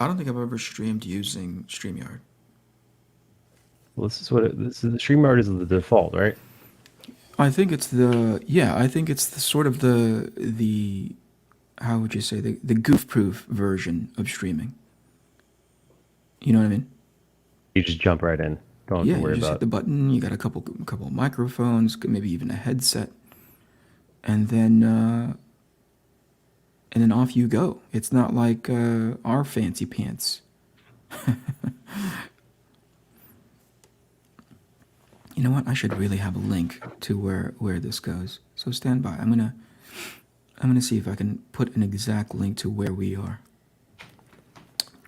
I don't think I've ever streamed using StreamYard. Well, this is the StreamYard is the default, right? I think it's I think it's the sort of the how would you say the goof-proof version of streaming. You know what I mean? You just jump right in. Don't have Yeah, to you worry just hit about. the button. You got a couple of microphones, maybe even a headset, and then off you go. It's not like our fancy pants. You know what? I should really have a link to where this goes. So stand by. I'm gonna see if I can put an exact link to where we are.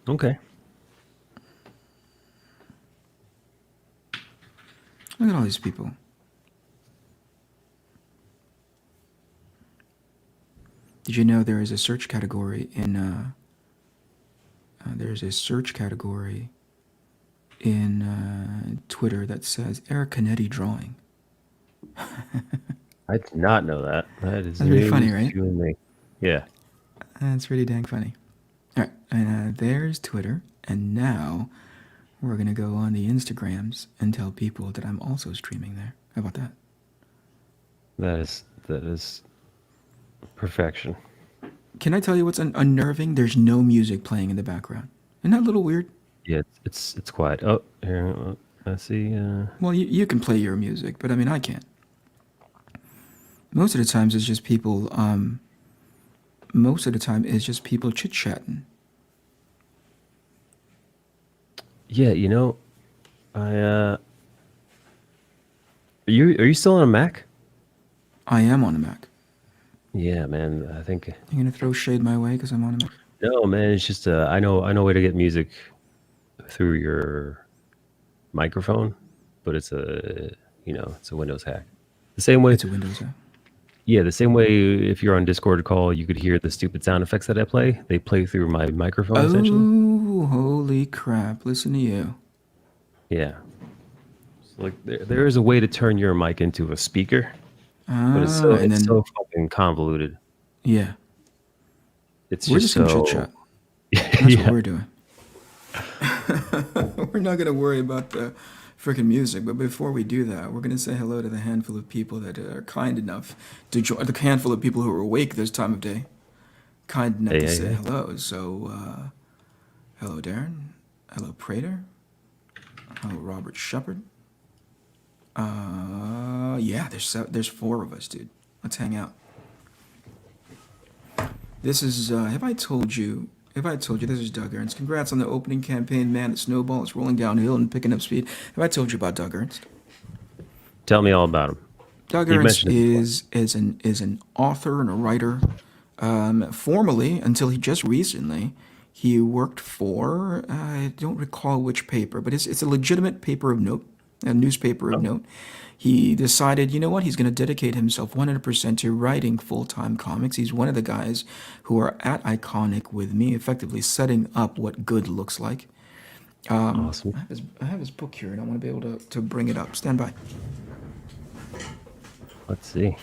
Okay. Look at all these people. Did you know there is a search category in Twitter that says Eric Canetti drawing? I did not know that. That is That's pretty funny, news right? to me. Yeah. That's pretty dang funny. All right, and there's Twitter, and now we're gonna go on the Instagrams and tell people that I'm also streaming there. How about that? That is perfection. Can I tell you what's unnerving? There's no music playing in the background. Isn't that a little weird? Yeah, it's quiet. Oh, here, I see. Well, you can play your music, but I mean, I can't. Most of the times, it's just people. Most of the time, it's just people chit chatting. Yeah, I are you still on a Mac? I am on a Mac. Yeah, man. I think You gonna throw shade my way because I'm on a Mac? no, man. It's just I know a way to get music through your microphone, but it's a Windows hack. The same way. It's a Windows app. Yeah, the same way if you're on Discord call, you could hear the stupid sound effects that I play. They play through my microphone essentially. Oh, holy crap! Listen to you. Yeah. So like there is a way to turn your mic into a speaker, but it's Ah, so and it's then so fucking convoluted. yeah, It's we're just just gonna chit so chat. That's what yeah. we're doing. We're not gonna worry about the freaking music, but before we do that, we're gonna say hello to the handful of people that are kind enough to join. The handful of people who are awake this time of day, kind enough Hey, to hey, say hey. hello. So, hello, Darren. Hello, Prater. Hello, Robert Shepard. Yeah, there's four of us, dude. Let's hang out. This is. Have I told you? Have I told you this is Doug Ernst? Congrats on the opening campaign, man. The snowball is rolling downhill and picking up speed. Have I told you about Doug Ernst? Tell me all about him. Doug You've Ernst mentioned it before. is an author and a writer. Formerly, until he just recently, he worked for I don't recall which paper, but it's a legitimate paper of note, a newspaper of Oh, note. He decided, you know what, he's going to dedicate himself 100% to writing full-time comics. He's one of the guys who are at Iconic with me, effectively setting up what good looks like. awesome. I have his book here, and I want to be able to bring it up. Stand by. Let's see.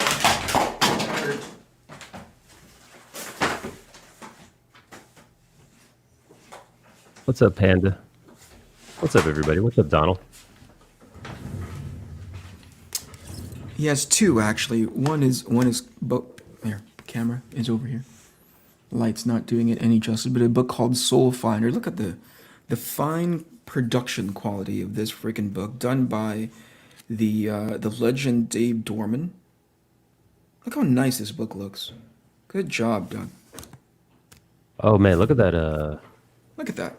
What's up, Panda? What's up, everybody? What's up, Donald? He has two actually. One is book. Here, camera is over here. Light's not doing it any justice, but a book called Soul Finder. Look at the fine production quality of this freaking book, done by the legend Dave Dorman. Look how nice this book looks. Good job, Doug. Oh man, look at Look at that.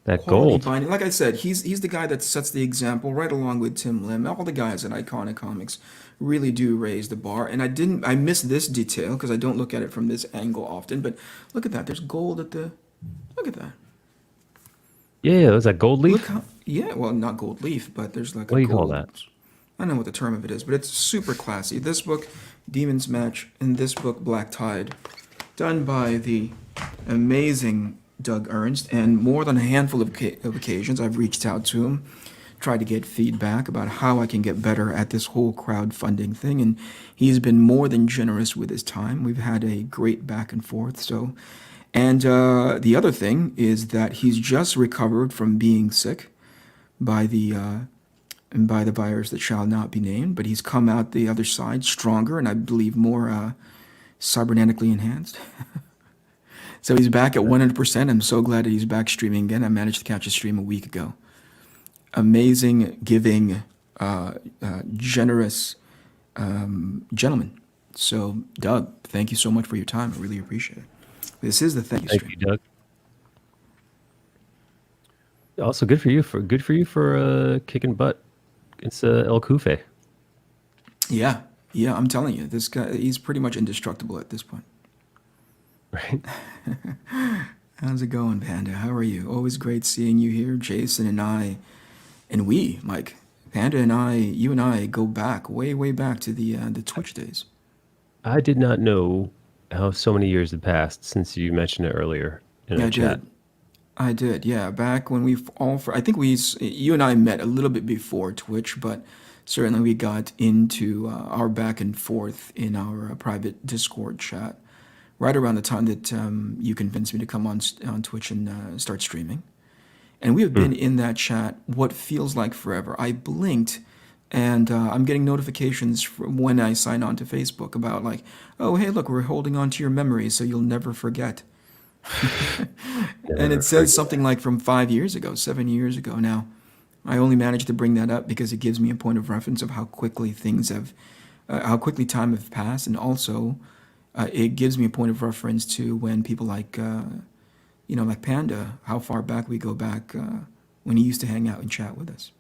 that Quality gold. binding. Like I said, he's the guy that sets the example right along with Tim Lim. All the guys at Iconic Comics really do raise the bar. And I missed this detail because I don't look at it from this angle often. But look at that. There's gold at the. Look at that. Yeah, was that gold Look leaf? how. Yeah, well, not gold leaf, but there's like What a do you call gold. that? I don't know what the term of it is, but it's super classy. This book, Demon's Match, and this book, Black Tide, done by the amazing Doug Ernst. And more than a handful of occasions, I've reached out to him, tried to get feedback about how I can get better at this whole crowdfunding thing. And he's been more than generous with his time. We've had a great back and forth. So And the other thing is that he's just recovered from being sick by the virus that shall not be named, but he's come out the other side stronger and I believe more cybernetically enhanced. So he's back at 100%. I'm so glad that he's back streaming again. I managed to catch a stream a week ago. Amazing, giving, generous gentleman. So, Doug, thank you so much for your time. I really appreciate it. This is the thank you Thank stream. you, Doug. Also, good for you for kicking butt against El Kufe. Yeah, I'm telling you, this guy, he's pretty much indestructible at this point. Right? How's it going, Panda? How are you? Always great seeing you here. Jason and I, and we, Mike, Panda and I, you and I go back, way back to the Twitch days. I did not know how so many years had passed since you mentioned it earlier in our chat. I did, yeah. Back when I think you and I met a little bit before Twitch, but certainly we got into our back and forth in our private Discord chat right around the time that you convinced me to come on Twitch and start streaming. And we have been in that chat what feels like forever. I blinked and I'm getting notifications from when I sign on to Facebook about like, oh, hey, look, we're holding on to your memories so you'll never forget. And it says something like from 5 years ago, 7 years ago now. I only managed to bring that up because it gives me a point of reference of how quickly how quickly time have passed, and also it gives me a point of reference to when people like, like Panda, how far back we go back when he used to hang out and chat with us.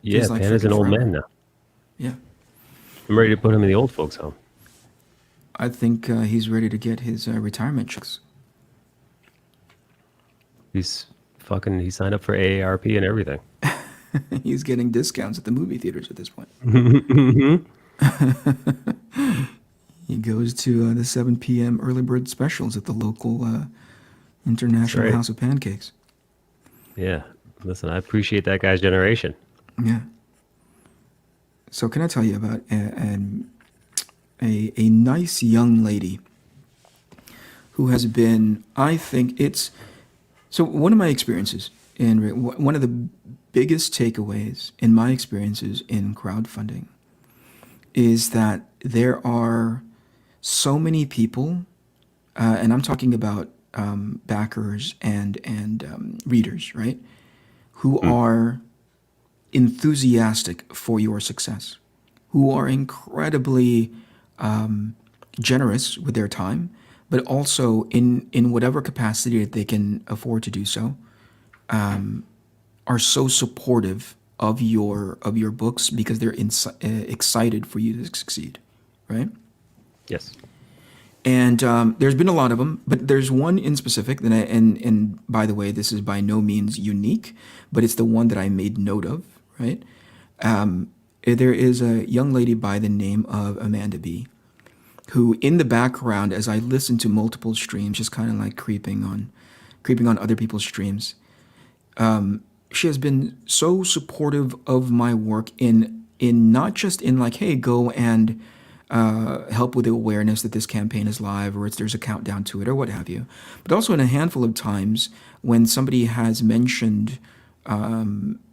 Yeah, like Panda's an old forever. man now. Yeah, I'm ready to put him in the old folks' home. I think he's ready to get his retirement checks. He signed up for AARP and everything. He's getting discounts at the movie theaters at this point. He goes to the 7 p.m. early bird specials at the local International right. House of Pancakes. Yeah. Listen, I appreciate that guy's generation. Yeah. So can I tell you about a nice young lady who has been, I think so one of my experiences, and one of the biggest takeaways in my experiences in crowdfunding is that there are so many people, and I'm talking about backers and readers, right, who are enthusiastic for your success, who are incredibly generous with their time, but also in whatever capacity that they can afford to do so, are so supportive of your books because they're excited for you to succeed, right? Yes. And there's been a lot of them, but there's one in specific that and by the way, this is by no means unique, but it's the one that I made note of, right? There is a young lady by the name of Amanda B, who in the background, as I listen to multiple streams, just kind of like creeping on other people's streams, she has been so supportive of my work in not just in like, hey, go and help with the awareness that this campaign is live or there's a countdown to it or what have you, but also in a handful of times when somebody has mentioned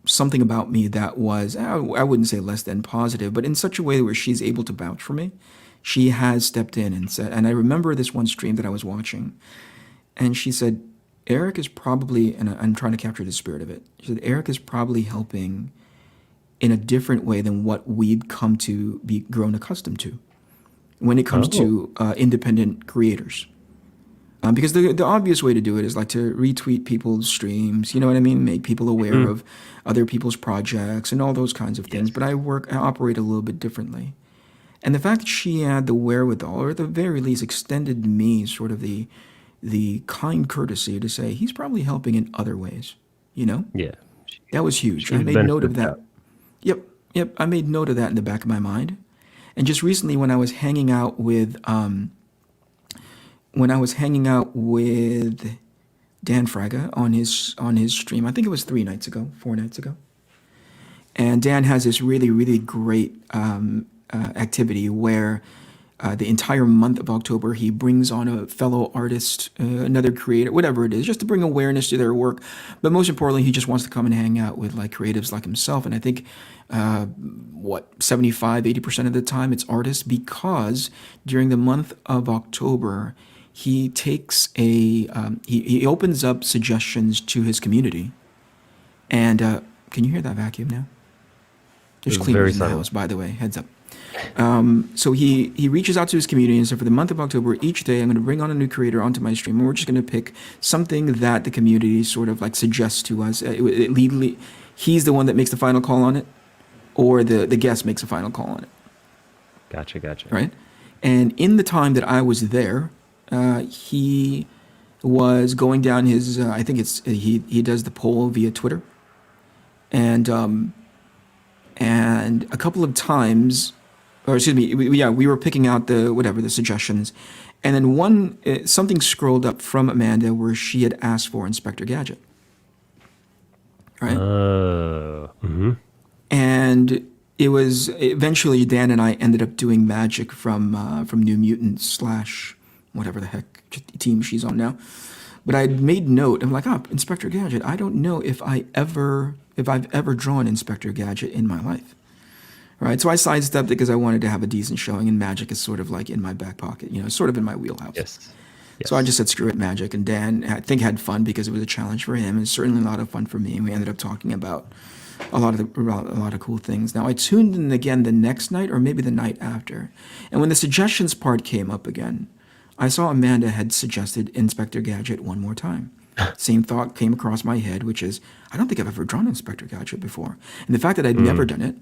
something about me that was, I wouldn't say less than positive, but in such a way where she's able to vouch for me, she has stepped in and said, and I remember this one stream that I was watching, and she said, Eric is probably, and I'm trying to capture the spirit of it, she said, Eric is probably helping in a different way than what we'd come to be grown accustomed to when it comes to independent creators. Because the obvious way to do it is like to retweet people's streams, you know what I mean? Make people aware of other people's projects and all those kinds of things. But I operate a little bit differently. And the fact that she had the wherewithal, or at the very least extended me sort of the kind courtesy to say, he's probably helping in other ways, you know? Yeah. That was huge. I made note of that. Yep. I made note of that in the back of my mind. And just recently when I was hanging out with Dan Fraga on his stream, I think it was 4 nights ago, and Dan has this really, really great activity where the entire month of October, he brings on a fellow artist, another creator, whatever it is, just to bring awareness to their work. But most importantly, he just wants to come and hang out with like creatives like himself. And I think, 75, 80% of the time it's artists, because during the month of October, he takes he opens up suggestions to his community. And can you hear that vacuum now? There's It was cleaners very in the subtle. house, by the way, heads up. So he reaches out to his community and said, for the month of October, each day I'm going to bring on a new creator onto my stream, and we're just going to pick something that the community sort of like suggests to us. He's the one that makes the final call on it, or the guest makes a final call on it, Gotcha. right? And in the time that I was there, he was going down his, I think he does the poll via Twitter, and a couple of times, or excuse me, we were picking out the suggestions, and then something scrolled up from Amanda where she had asked for Inspector Gadget, right? And it was eventually Dan and I ended up doing Magic from New Mutants / whatever the heck team she's on now. But I made note. I'm like, Inspector Gadget. I don't know if I've ever drawn Inspector Gadget in my life. Right, so I sidestepped it because I wanted to have a decent showing, and Magic is sort of like in my back pocket, sort of in my wheelhouse. Yes. So I just said, screw it, Magic. And Dan, I think, had fun because it was a challenge for him, and certainly a lot of fun for me. And we ended up talking about a lot of cool things. Now, I tuned in again the next night, or maybe the night after. And when the suggestions part came up again, I saw Amanda had suggested Inspector Gadget one more time. Same thought came across my head, which is, I don't think I've ever drawn Inspector Gadget before. And the fact that I'd never done it,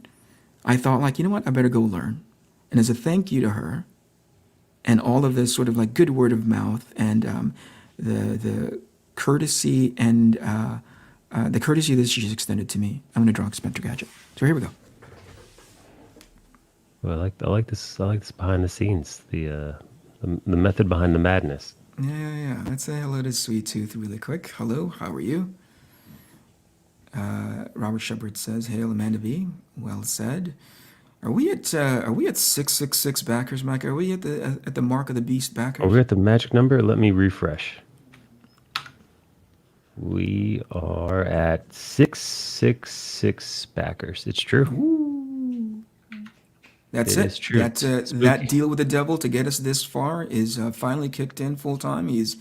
I thought, like, you know what, I better go learn. And as a thank you to her, and all of this sort of like good word of mouth, and the courtesy and the courtesy that she's extended to me, I'm going to draw Inspector Gadget. So here we go. Well, I like this behind the scenes, the method behind the madness. Yeah. Let's say hello to Sweet Tooth really quick. Hello, how are you? Robert Shepard says, "Hail, Amanda B. Well said." Are we at 666 backers, Mike? Are we at the mark of the beast backers? Are we at the magic number? Let me refresh. We are at 666 backers. It's true. Ooh. That's It it. is true. That deal with the devil to get us this far is finally kicked in full time. He's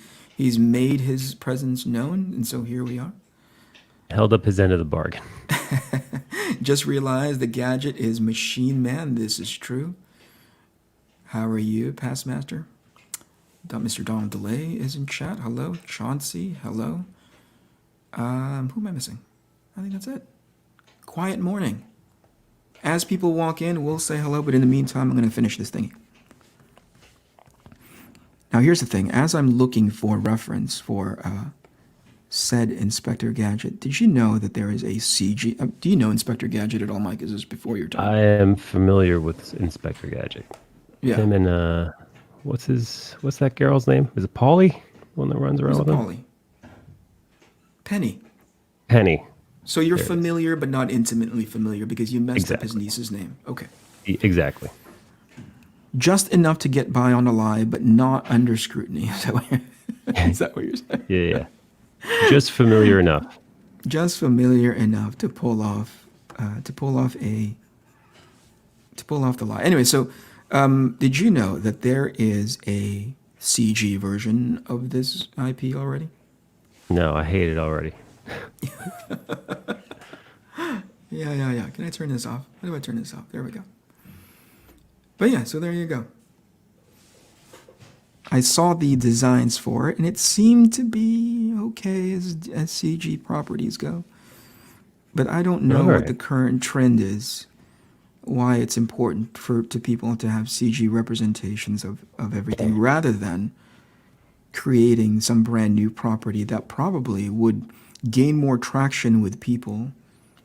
made his presence known, and so here we are. Held up his end of the bargain. Just realized the gadget is Machine Man. This is true. How are you, Past Master? Mr. Donald Delay is in chat. Hello. Chauncey. Hello. Who am I missing? I think that's it. Quiet morning. As people walk in, we'll say hello, but in the meantime, I'm going to finish this thingy. Now, here's the thing. As I'm looking for reference for said Inspector Gadget, did you know that there is a CG? Do you know Inspector Gadget at all, Mike? Is this before your time? I am familiar with Inspector Gadget. Yeah. Him and what's that girl's name? Is it Polly? One that runs around with him? Polly? Penny. Penny. So you're familiar, but not intimately familiar because you messed up his niece's name. Okay. Exactly. Just enough to get by on a lie, but not under scrutiny. Is that what you're saying? Yeah. Just familiar enough. Just familiar enough to pull off the lie. Anyway, so did you know that there is a CG version of this IP already? No, I hate it already. Yeah. Can I turn this off? How do I turn this off? There we go. But yeah, so there you go. I saw the designs for it, and it seemed to be okay as CG properties go. But I don't know what the current trend is, why it's important to people to have CG representations of everything, rather than creating some brand new property that probably would gain more traction with people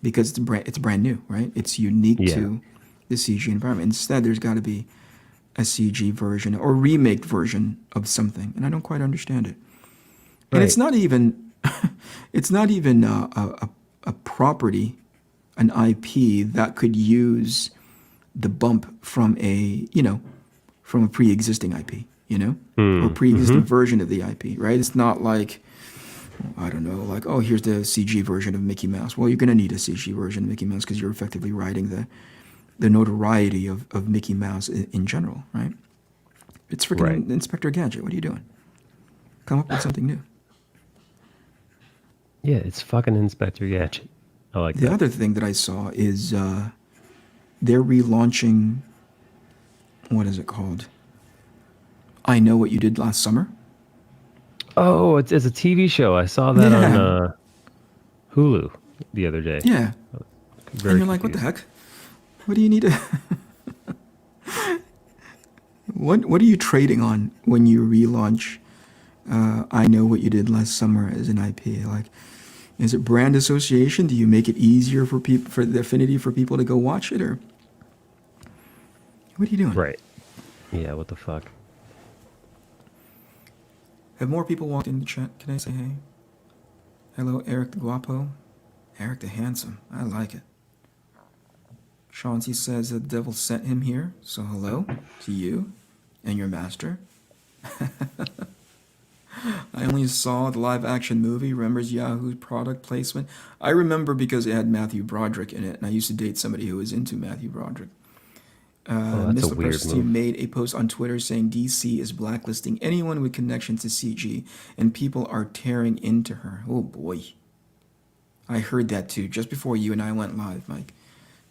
because it's brand new, right? It's unique to the CG environment. Instead, there's got to be a CG version or remake version of something, and I don't quite understand it. And it's not even a property, an IP that could use the bump from from a pre-existing IP, you know, or Mm. pre-existing Mm-hmm. version of the IP, right? It's not like, I don't know, like, oh, here's the CG version of Mickey Mouse. Well, you're going to need a CG version of Mickey Mouse because you're effectively riding the notoriety of Mickey Mouse in general, right? It's Right. freaking Inspector Gadget. What are you doing? Come up with something new. Yeah, it's fucking Inspector Gadget. I like The that. other thing that I saw is they're relaunching, what is it called? I Know What You Did Last Summer. Oh, it's a TV show. I saw that on Yeah, Hulu the other day. yeah. And Very you're like, what the confused. heck? What do you need to? What are you trading on when you relaunch? I Know What You Did Last Summer as an IP. Like, is it brand association? Do you make it easier for people, for the affinity for people to go watch it, or what are you doing? Right. Yeah, what the fuck? Have more people walked in the chat? Can I say hey? Hello, Eric the Guapo. Eric the Handsome. I like it. Chauncey says the devil sent him here, so hello to you and your master. I only saw the live action movie. Remembers Yahoo product placement? I remember because it had Matthew Broderick in it, and I used to date somebody who was into Matthew Broderick. Oh, that's a Miss weird Leprosy move. made a post on Twitter saying DC is blacklisting anyone with connection to CG, and people are tearing into her. Oh boy. I heard that too, just before you and I went live, Mike.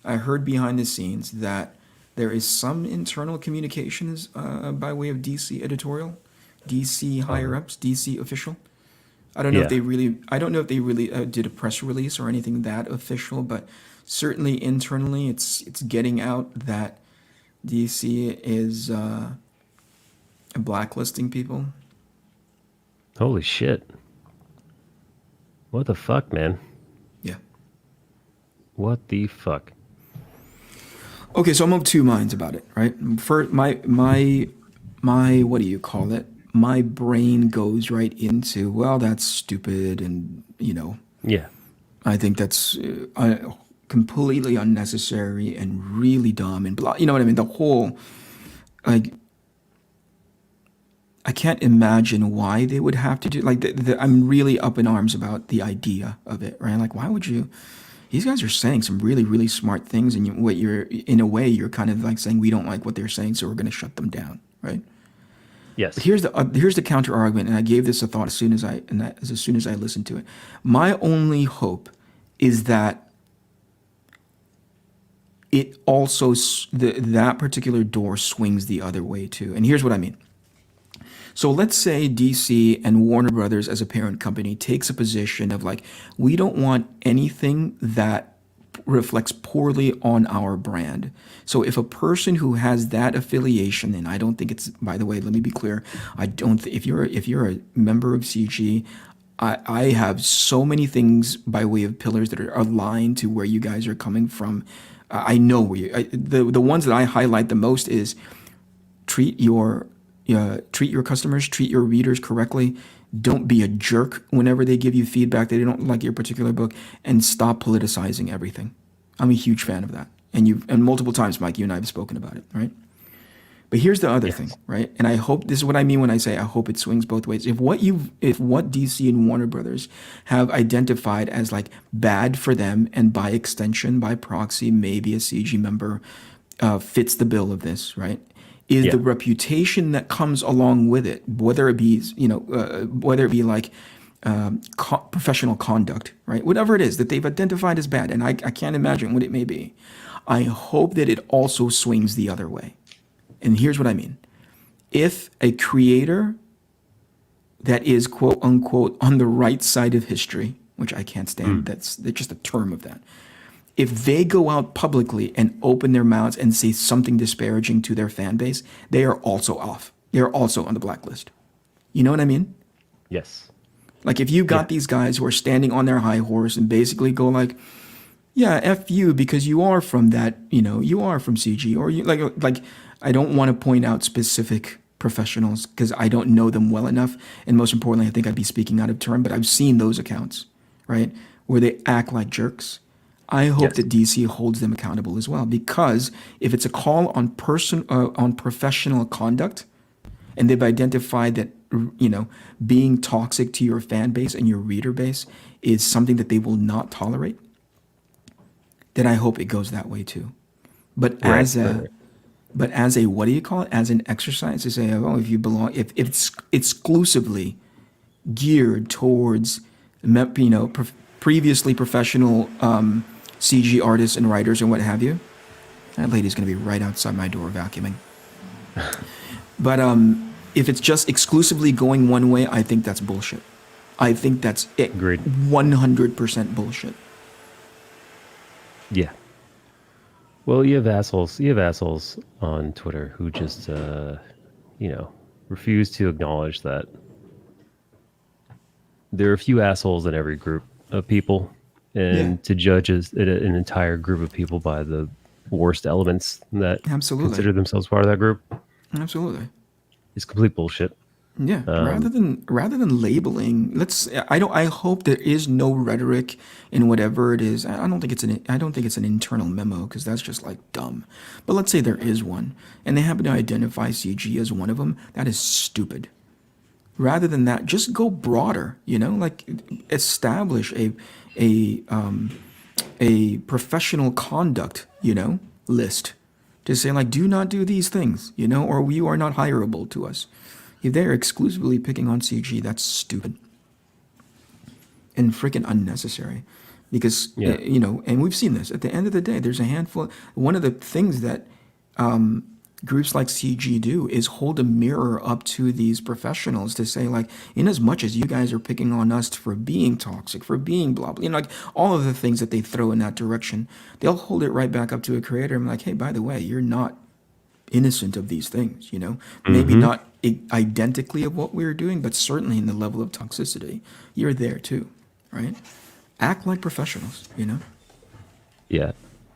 I heard behind the scenes that there is some internal communications by way of DC editorial, DC higher Uh-huh. ups, DC official. I don't know if Yeah. they really, I don't know if they really did a press release or anything that official, but certainly internally, it's getting out that DC is blacklisting people. Holy shit. What the fuck, man? Yeah. What the fuck? Okay, so I'm of two minds about it, right? First, my what do you call it? My brain goes right into, well, that's stupid, and Yeah. I think that's completely unnecessary and really dumb and blah. You know what I mean? The whole, like, I can't imagine why they would have to do like. I'm really up in arms about the idea of it, right? Like, why would you? These guys are saying some really, really smart things, and what you're, in a way, you're kind of like saying we don't like what they're saying, so we're going to shut them down, right? But Yes. here's the counter argument, and I gave this a thought as soon as I listened to it. My only hope is that it also that particular door swings the other way too, and here's what I mean. So let's say DC and Warner Brothers as a parent company takes a position of like, we don't want anything that reflects poorly on our brand. So if a person who has that affiliation, and I don't think it's, by the way, let me be clear, I don't, if you're a member of CG, I have so many things by way of pillars that are aligned to where you guys are coming from. I know where the ones that I highlight the most is treat your treat your customers, treat your readers correctly. Don't be a jerk whenever they give you feedback that they don't like your particular book, and stop politicizing everything. I'm a huge fan of that, and multiple times, Mike, you and I have spoken about it, right? But here's the other thing, Yes. right? And I hope this is what I mean when I say I hope it swings both ways. If what DC and Warner Brothers have identified as like bad for them, and by extension, by proxy, maybe a CG member fits the bill of this, right? Is Yeah. the reputation that comes along with it, whether it be whether it be like professional conduct, right? Whatever it is that they've identified as bad, and I can't imagine what it may be. I hope that it also swings the other way. And here's what I mean. If a creator that is quote unquote on the right side of history, which I can't stand, that's just a term of that. If they go out publicly and open their mouths and say something disparaging to their fan base, they are also off. They're also on the blacklist. You know what I mean? Yes. Like if you Yeah. got these guys who are standing on their high horse and basically go like, yeah, F you because you are from that, you are from CG, or you like I don't want to point out specific professionals because I don't know them well enough. And most importantly, I think I'd be speaking out of turn, but I've seen those accounts, right? Where they act like jerks. I hope Yes. that DC holds them accountable as well, because if it's a call on professional conduct, and they've identified that being toxic to your fan base and your reader base is something that they will not tolerate, then I hope it goes that way too. But Right. as Right. a Right. but as a what do you call it? As an exercise to say, oh, if you belong, if it's exclusively geared towards previously professional CG artists and writers and what have you, that lady's going to be right outside my door vacuuming. But if it's just exclusively going one way, I think that's bullshit. I think that's it. Agreed. 100% bullshit. Yeah. Well, you have assholes. You have assholes on Twitter who just, refuse to acknowledge that there are a few assholes in every group of people, and Yeah. to judge an entire group of people by the worst elements that Absolutely. consider themselves part of that group Absolutely. is complete bullshit. Yeah. Rather than labeling, I hope there is no rhetoric in whatever it is. I don't think it's an internal memo, because that's just like dumb. But let's say there is one, and they happen to identify CG as one of them. That is stupid. Rather than that, just go broader. Like establish a professional conduct list to say, like, do not do these things, or you are not hireable to us. If they're exclusively picking on CG, that's stupid and freaking unnecessary. Because Yeah. and we've seen this. At the end of the day, there's a handful. One of the things that groups like CG do is hold a mirror up to these professionals to say, like, in as much as you guys are picking on us for being toxic, for being blah blah, like all of the things that they throw in that direction, they'll hold it right back up to a creator and be like, hey, by the way, you're not innocent of these things. Maybe Mm-hmm. not identically of what we're doing, but certainly in the level of toxicity, you're there too, right? Act like professionals. Yeah,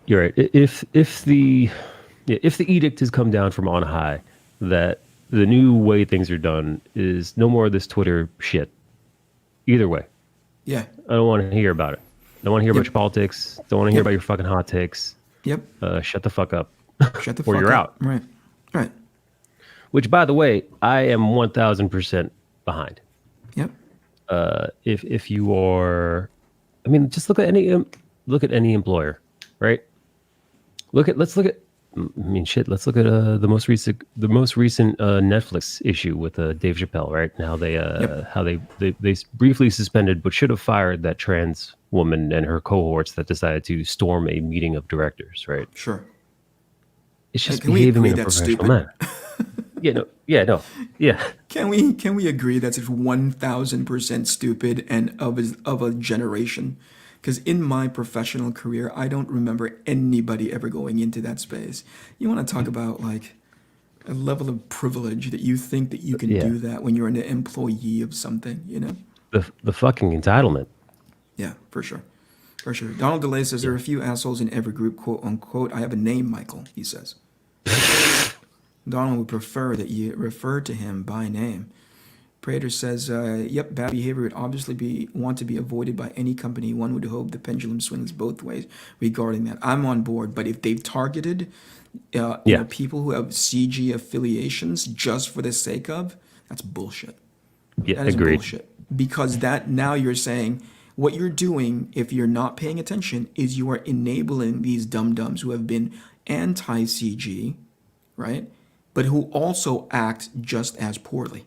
you're right. If the edict has come down from on high that the new way things are done is no more of this Twitter shit. Either way, Yeah. I don't want to hear about it. Don't want to hear about Yep. your politics. Don't want to hear Yep. about your fucking hot takes. Yep. Shut the fuck up. Shut the Or fuck you're up. out. Right. Right. Which, by the way, I am 1,000% behind. Yep. If you are, I mean, just look at any employer, right? Let's look at. I mean, shit. Let's look at the most recent Netflix issue with Dave Chappelle, right? And how they briefly suspended but should have fired that trans woman and her cohorts that decided to storm a meeting of directors, right? Sure. It's just Can we behaving agree in a that's professional stupid? manner. Yeah. Can we agree that's 1,000% stupid and of a generation? Because in my professional career, I don't remember anybody ever going into that space. You want to talk about like a level of privilege that you think that you can Yeah. do that when you're an employee of something. The fucking entitlement. Yeah, for sure. For sure. Donald DeLay says there are a few assholes in every group, quote unquote. I have a name, Michael, he says. Donald would prefer that you refer to him by name. Prater says, yep, bad behavior would obviously want to be avoided by any company. One would hope the pendulum swings both ways regarding that. I'm on board, but if they've targeted people who have CG affiliations just for the sake of, that's bullshit. Yeah, That is agreed. bullshit. Because that now you're saying what you're doing, if you're not paying attention, is you are enabling these dum-dums who have been anti-CG, right? But who also act just as poorly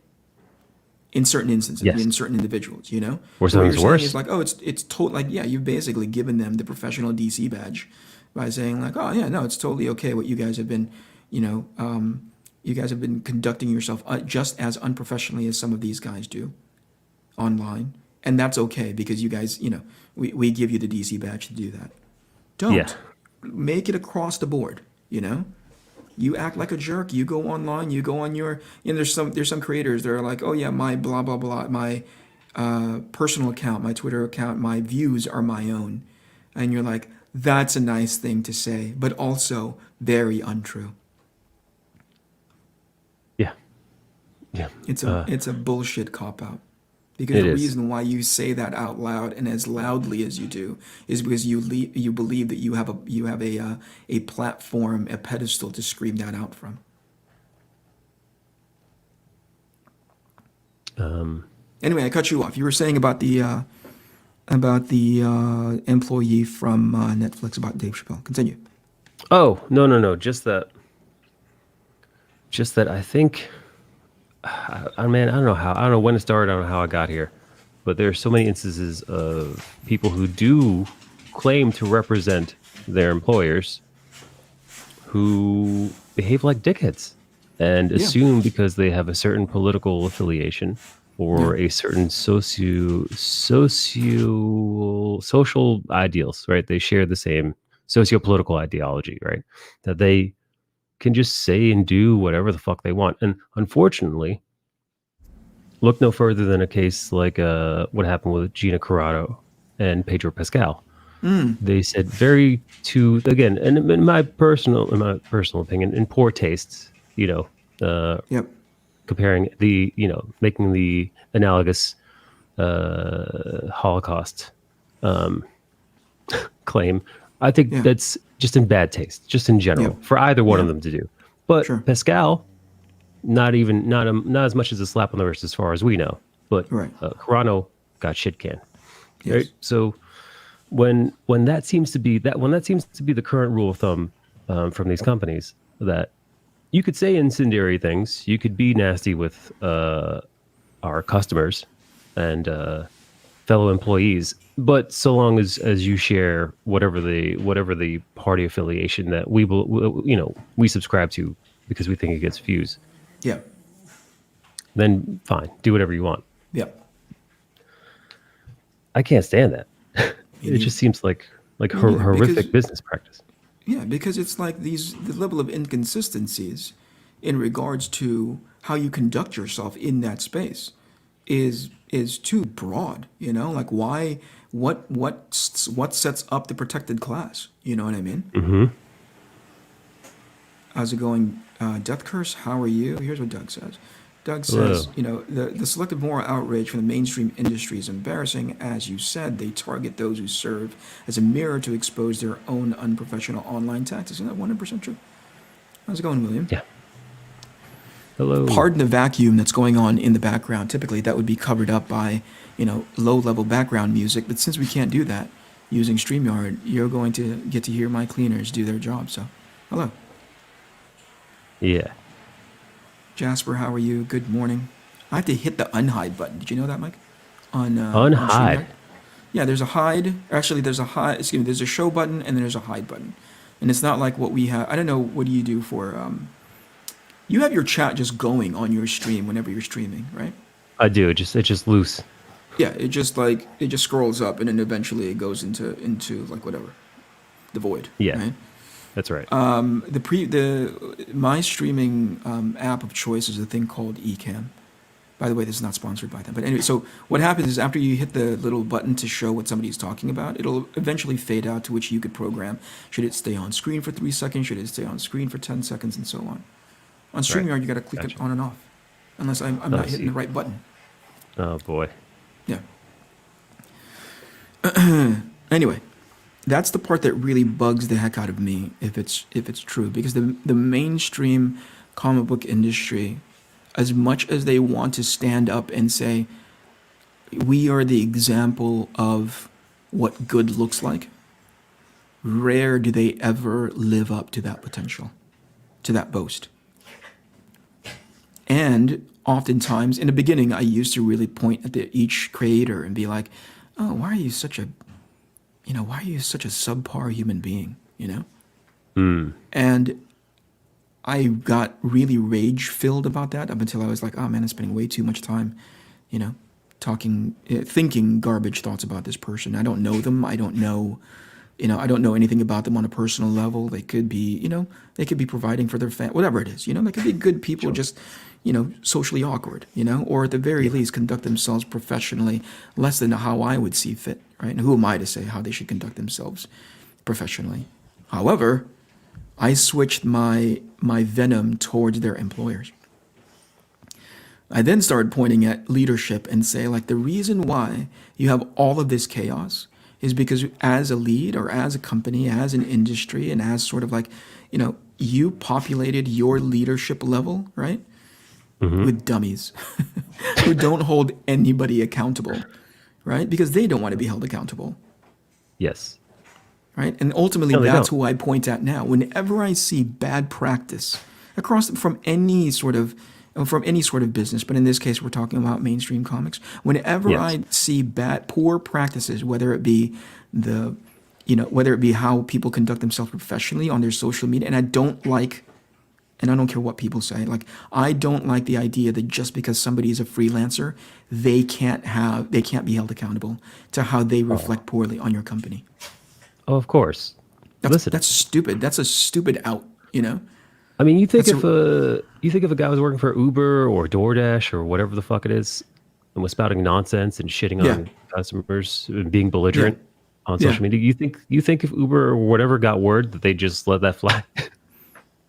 in certain instances, Yes. in certain individuals, Or So what something's you're saying worse. is like, oh, it's total, like, yeah, you've basically given them the professional DC badge by saying like, oh yeah, no, it's totally okay what you guys have been, you guys have been conducting yourself just as unprofessionally as some of these guys do online. And that's okay because you guys, we give you the DC badge to do that. Don't Yeah. make it across the board, You act like a jerk. You go online. You go on your. There's some creators that are like, oh yeah, my blah blah blah, my personal account, my Twitter account, my views are my own, and you're like, that's a nice thing to say, but also very untrue. Yeah. It's a bullshit cop out. Because It the is. reason why you say that out loud and as loudly as you do is because you believe that you have a platform, a pedestal to scream that out from. Anyway, I cut you off. You were saying about the employee from Netflix, about Dave Chappelle. Continue. Oh, no, no, no. Just that I think, man, I don't know how, I don't know when it started, I don't know how I got here, but there are so many instances of people who do claim to represent their employers who behave like dickheads and Yeah. assume because they have a certain political affiliation Yeah. or a certain social ideals, right? They share the same socio-political ideology, right? That they can just say and do whatever the fuck they want. And unfortunately, look no further than a case like what happened with Gina Carano and Pedro Pascal. They said very to again, and in my personal opinion, in poor tastes, Yep. comparing making the analogous Holocaust claim. I think Yeah. that's just in bad taste, just in Yep. general, for either one Yeah. of them to do. But Sure. Pascal, not as much as a slap on the wrist as far as we know. But Right. Carano got shit canned. Right. Yes. So when that seems to be the current rule of thumb from these companies, that you could say incendiary things, you could be nasty with our customers and fellow employees, but so long as you share whatever the party affiliation that we subscribe to because we think it gets views, Yeah. then fine, do whatever you want. Yeah. I can't stand that. Me It just neither. seems like Me neither. horrific business practice. Yeah, because it's like the level of inconsistencies in regards to how you conduct yourself in that space is too broad. You know, like why what sets up the protected class? You know what I mean? Mm-hmm. How's it going, Death Curse? How are you? Here's what Doug says. Doug says, Hello. the selective moral outrage from the mainstream industry is embarrassing. As you said, they target those who serve as a mirror to expose their own unprofessional online tactics. Isn't that 100% true? How's it going, William? Yeah. Hello. Pardon the vacuum that's going on in the background. Typically, that would be covered up by, low-level background music. But since we can't do that using StreamYard, you're going to get to hear my cleaners do their job. So, hello. Yeah. Jasper, how are you? Good morning. I have to hit the unhide button. Did you know that, Mike? On Unhide. StreamYard? Yeah, there's a hide. Actually, there's a hide. Excuse me. There's a show button and then there's a hide button. And it's not like what we have. I don't know. What do you do for? You have your chat just going on your stream whenever you're streaming, right? I do. It's just loose. Yeah. It just scrolls up and then eventually it goes into like whatever, the void. Yeah. Right? That's right. My streaming app of choice is a thing called Ecamm. By the way, this is not sponsored by them. But anyway, so what happens is after you hit the little button to show what somebody's talking about, it'll eventually fade out, to which you could program. Should it stay on screen for 3 seconds? Should it stay on screen for 10 seconds? And so on. On StreamYard, you got to click it Gotcha. on and off. Unless I'm Oh, not I hitting see. the right button. Oh boy. Yeah. Anyway, that's the part that really bugs the heck out of me if it's true, because the mainstream comic book industry, as much as they want to stand up and say we are the example of what good looks like, rare do they ever live up to that potential, to that boast. And oftentimes in the beginning I used to really point at each creator and be like, oh, why are you such a subpar human being, And I got really rage filled about that up until I was like, oh man, I'm spending way too much time, thinking garbage thoughts about this person. I don't know them. I don't know anything about them on a personal level. They could be, they could be providing for their family, whatever it is, they could be good people, Sure. just, socially awkward, or at the very least conduct themselves professionally, less than how I would see fit, right? And who am I to say how they should conduct themselves professionally? However, I switched my venom towards their employers. I then started pointing at leadership and say, like, the reason why you have all of this chaos is because as a lead or as a company, as an industry, and as sort of like, you populated your leadership level, right, with dummies who don't hold anybody accountable, right? Because they don't want to be held accountable, Yes. right? And ultimately, No, they that's don't. who I point at now. Whenever I see bad practice across from any sort of business, but in this case, we're talking about mainstream comics. Whenever Yes. I see poor practices, whether it be how people conduct themselves professionally on their social media, and I don't care what people say. Like, I don't like the idea that just because somebody is a freelancer, they can't be held accountable to how they reflect poorly on your company. Oh, of course. Listen, That's stupid. That's a stupid out. I mean, That's a you think if a guy was working for Uber or DoorDash or whatever the fuck it is, and was spouting nonsense and shitting yeah, on customers and being yeah, belligerent on yeah, social media, you think if Uber or whatever got word that they just let that fly,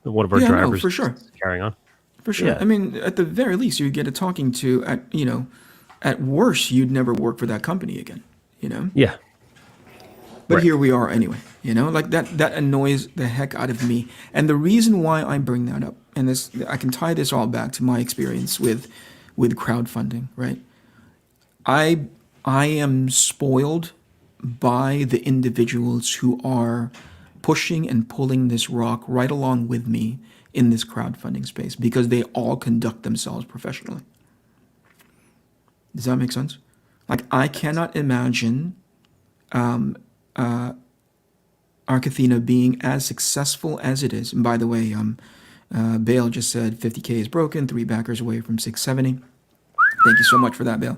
one of our yeah. No, drivers for sure, just carrying on? for sure. Yeah, I mean, at the very least, you get a talking to. At worst, you'd never work for that company again. You know. yeah, But right. here we are anyway, like that annoys the heck out of me. And the reason why I bring that up, and this I can tie this all back to my experience with crowdfunding, right? I I am spoiled by the individuals who are pushing and pulling this rock right along with me in this crowdfunding space because they all conduct themselves professionally. Does that make sense? Like, I cannot imagine ARC Athena being as successful as it is. And by the way, Bale just said 50K is broken, 3 backers away from 670. Thank you so much for that, Bale.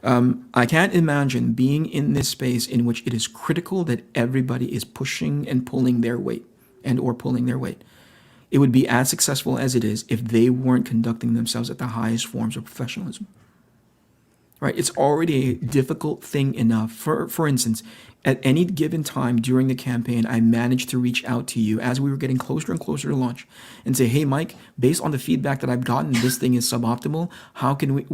I can't imagine being in this space in which it is critical that everybody is pushing and pulling their weight or pulling their weight. It would be as successful as it is if they weren't conducting themselves at the highest forms of professionalism. Right? It's already a difficult thing enough. For instance, at any given time during the campaign, I managed to reach out to you as we were getting closer and closer to launch and say, hey, Mike, based on the feedback that I've gotten, this thing is suboptimal. How can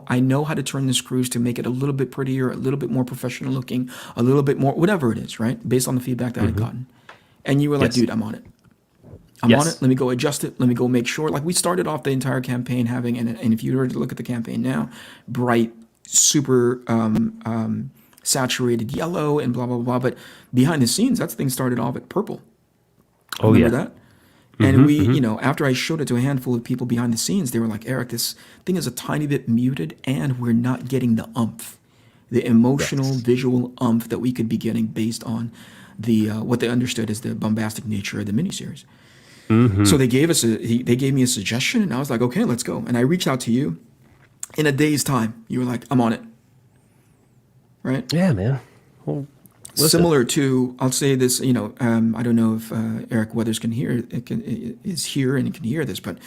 I know how to turn this cruise to make it a little bit prettier, a little bit more professional looking, a little bit more, whatever it is, right? Based on the feedback that I'd gotten. And you were like, Yes. dude, I'm on it. I'm on it. Yes. Let me go adjust it. Let me go make sure. Like, we started off the entire campaign having, and if you were to look at the campaign now, bright, super saturated yellow and blah, blah, blah. But behind the scenes, that thing started off at purple. Oh Remember yeah. that? And after I showed it to a handful of people behind the scenes, they were like, Eric, this thing is a tiny bit muted and we're not getting the umph, the emotional, Yes. visual umph that we could be getting based on the what they understood as the bombastic nature of the miniseries. So they gave me a suggestion, and I was like, okay, let's go. And I reached out to you in a day's time. You were like, I'm on it, right? Yeah, man. Well, listen. Similar to, I'll say this, I don't know if Eric Weathers is here and can hear this, but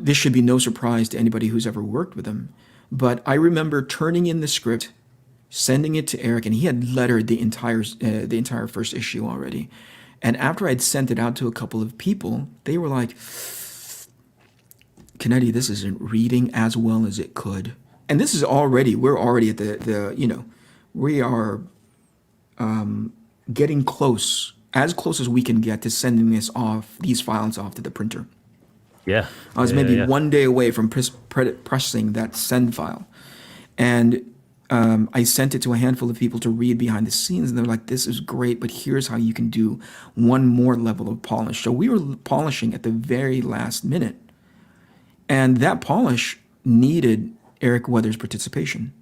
this should be no surprise to anybody who's ever worked with him. But I remember turning in the script, sending it to Eric, and he had lettered the entire first issue already. And after I'd sent it out to a couple of people, they were like, Kennedy, this isn't reading as well as it could. And this is we're already at we are getting as close as we can get to sending these files off to the printer. Yeah. I was Yeah, maybe yeah. one day away from pressing that send file. And I sent it to a handful of people to read behind the scenes, and they're like, this is great, but here's how you can do one more level of polish. So we were polishing at the very last minute. And that polish needed Eric Weathers' participation.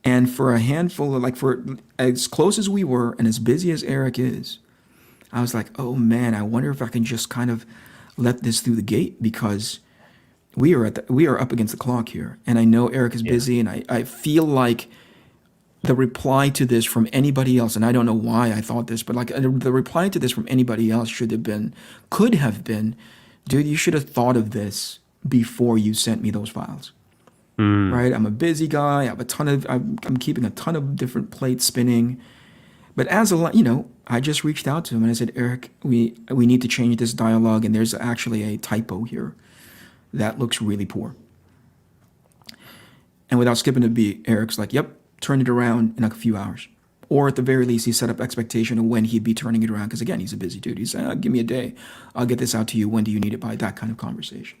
And for a handful of, for as close as we were and as busy as Eric is, I was like, oh man, I wonder if I can just kind of let this through the gate, because we are up against the clock here. And I know Eric is Yeah. busy, and I feel like the reply to this from anybody else, and I don't know why I thought this, but the reply to this from anybody else could have been, dude, you should have thought of this before you sent me those files. Right? I'm a busy guy. I'm keeping a ton of different plates spinning. But I just reached out to him and I said, Eric, we need to change this dialogue, and there's actually a typo here that looks really poor. And without skipping a beat, Eric's like, yep, turn it around in a few hours. Or at the very least, he set up expectation of when he'd be turning it around. Because again, he's a busy dude. He's saying, give me a day. I'll get this out to you. When do you need it by? That kind of conversation.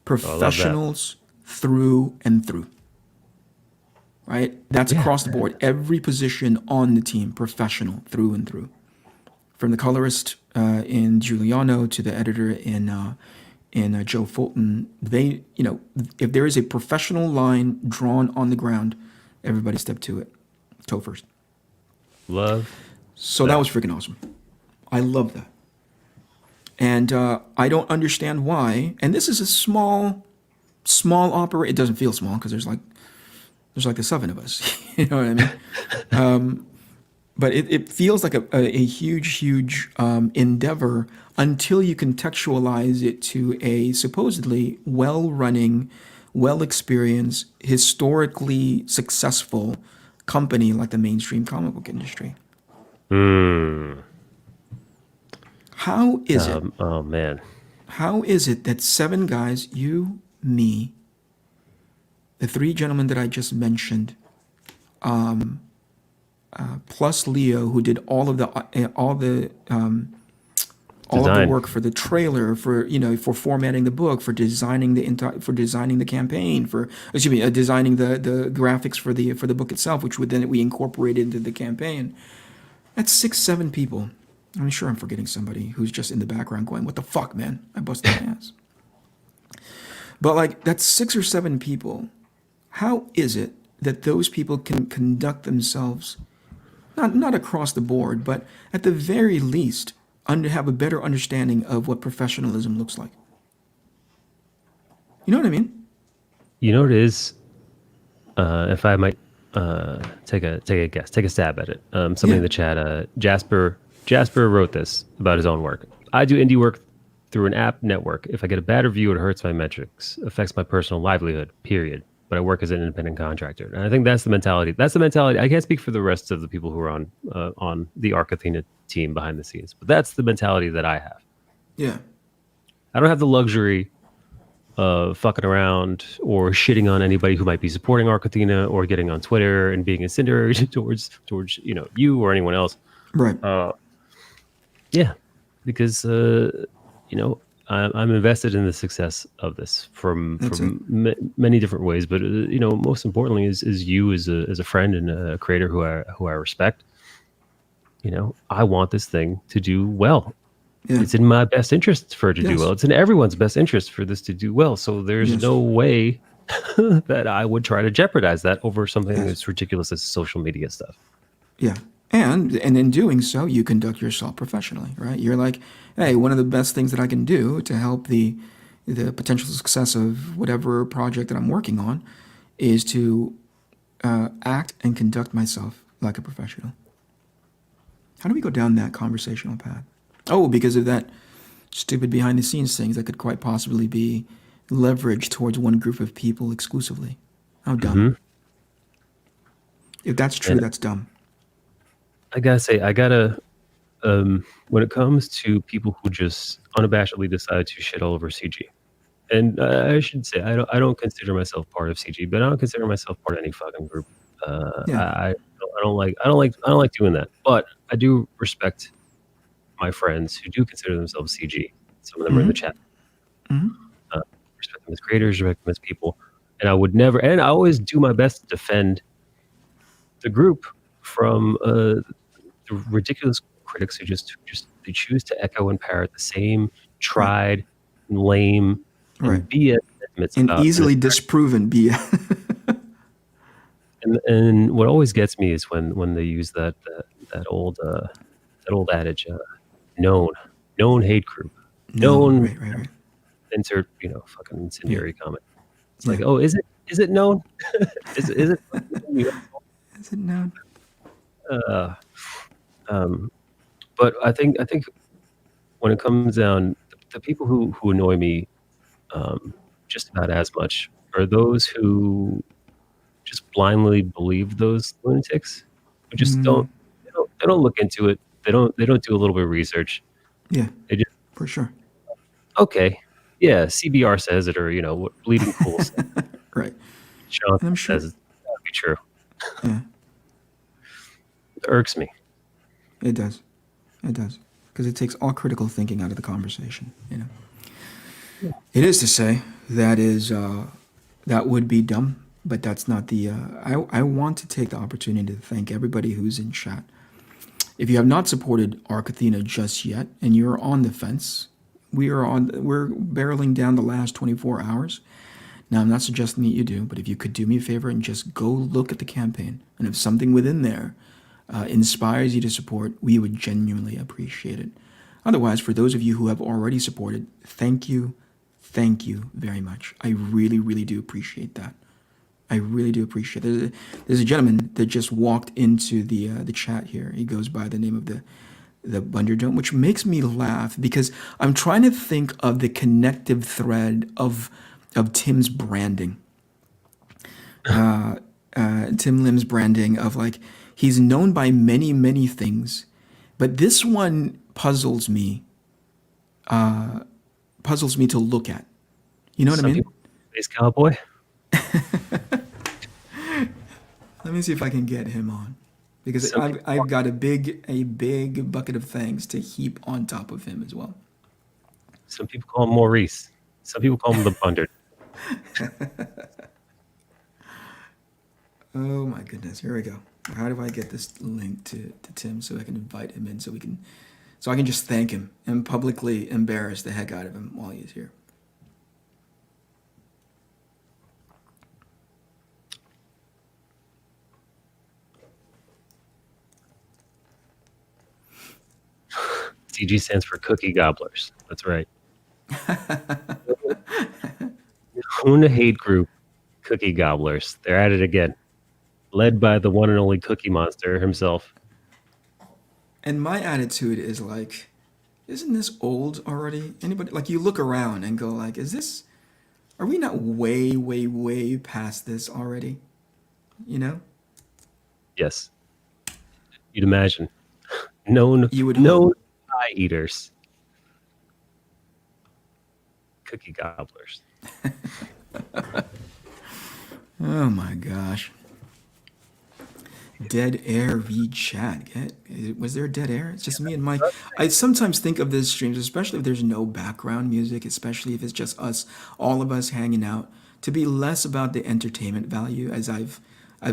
Oh, I love that. Professionals through and through. Right? That's across the board. Every position on the team, professional through and through. From the colorist in Giuliano to the editor in Joe Fulton, they, if there is a professional line drawn on the ground, everybody step to it, toe first. Love. So that was freaking awesome. I love that. And I don't understand why. And this is a small operation. It doesn't feel small because there's like the 7 of us. You know what I mean? But it feels like a huge endeavor until you contextualize it to a supposedly well-running, well-experienced, historically successful company like the mainstream comic book industry. How is it? Oh man. How is it that 7 guys, you, me, the 3 gentlemen that I just mentioned, plus Leo, who did all of the work for the trailer, for formatting the book, for designing the campaign, designing the graphics for the book itself, which we incorporated into the campaign. That's 6-7 people. I'm sure I'm forgetting somebody who's just in the background going, "What the fuck, man? I busted my ass." But like, that's 6 or 7 people. How is it that those people can conduct themselves, not across the board, but at the very least, have a better understanding of what professionalism looks like? You know what I mean? You know what it is? If I might take a guess, take a stab at it. Somebody in the chat, Jasper wrote this about his own work. I do indie work through an app network. If I get a bad review, it hurts my metrics, affects my personal livelihood, period. But I work as an independent contractor. And I think that's the mentality. I can't speak for the rest of the people who are on the ARC Athena team behind the scenes, but that's the mentality that I have. Yeah. I don't have the luxury of fucking around or shitting on anybody who might be supporting ARC Athena or getting on Twitter and being incendiary towards you or anyone else. Right. Yeah, because I'm invested in the success of this from many different ways. But most importantly is you as a friend and a creator who I respect. I want this thing to do well. Yeah. It's in my best interest for it to do well. It's in everyone's best interest for this to do well. So there's no way that I would try to jeopardize that over something as ridiculous as social media stuff. Yeah. And in doing so, you conduct yourself professionally, right? You're like, hey, one of the best things that I can do to help the potential success of whatever project that I'm working on is to act and conduct myself like a professional. How do we go down that conversational path? Oh, because of that stupid behind-the-scenes things that could quite possibly be leveraged towards one group of people exclusively. How dumb. Mm-hmm. If that's true, that's dumb. I gotta say, when it comes to people who just unabashedly decide to shit all over CG, and I should say, I don't consider myself part of CG, but I don't consider myself part of any fucking group. I don't like doing that, but I do respect my friends who do consider themselves CG. Some of them are in the chat. Respect them as creators, respect them as people, and I always do my best to defend the group from the ridiculous critics who just choose to echo and parrot the same tried, lame, and BS and easily disproven BS. and what always gets me is when they use that old adage, known hate group, known insert fucking incendiary comment. It's like, oh, is it known? is it? Is it known? But I think when it comes down, the people who annoy me just about as much are those who just blindly believe those lunatics, who just don't look into it. They don't do a little bit of research. Yeah, they just, for sure. Okay, yeah, CBR says it, or what Bleeding Cool says. Right. Sean And I'm sure, says it's gotta be true. yeah, It irks me. it does. It does. Because it takes all critical thinking out of the conversation, you know. It is to say that is that would be dumb, but that's not the. I want to take the opportunity to thank everybody who's in chat. If you have not supported ARC Athena just yet, and you're on the fence, we're barreling down the last 24 hours. Now I'm not suggesting that you do, but if you could do me a favor and just go look at the campaign, and if something within there inspires you to support, we would genuinely appreciate it. Otherwise, for those of you who have already supported, thank you very much. I really, really do appreciate that. I really do appreciate it. There's a gentleman that just walked into the chat here. He goes by the name of the Bunderdome, which makes me laugh because I'm trying to think of the connective thread of Tim's branding. Tim Lim's branding of like he's known by many things, but this one puzzles me to look at. You know what I Some mean? people space cowboy. Let me see if I can get him on, because Some I've got a big bucket of thanks to heap on top of him as well. Some people call him Maurice. Some people call him the Bunder. Oh my goodness, here we go. How do I get this link to Tim so I can invite him in so I can just thank him and publicly embarrass the heck out of him while he's here. CG stands for Cookie Gobblers. That's right. Una hate group, Cookie Gobblers. They're at it again. Led by the one and only Cookie Monster himself. And my attitude is like, isn't this old already? Anybody, like, you look around and go like, are we not way past this already? You know? Yes. You'd imagine. Known pie eaters. Cookie Gobblers. Oh my gosh. Dead air v chat. Was there dead air? It's just me and Mike. I sometimes think of these streams, especially if there's no background music, especially if it's just us, all of us hanging out, to be less about the entertainment value, as I've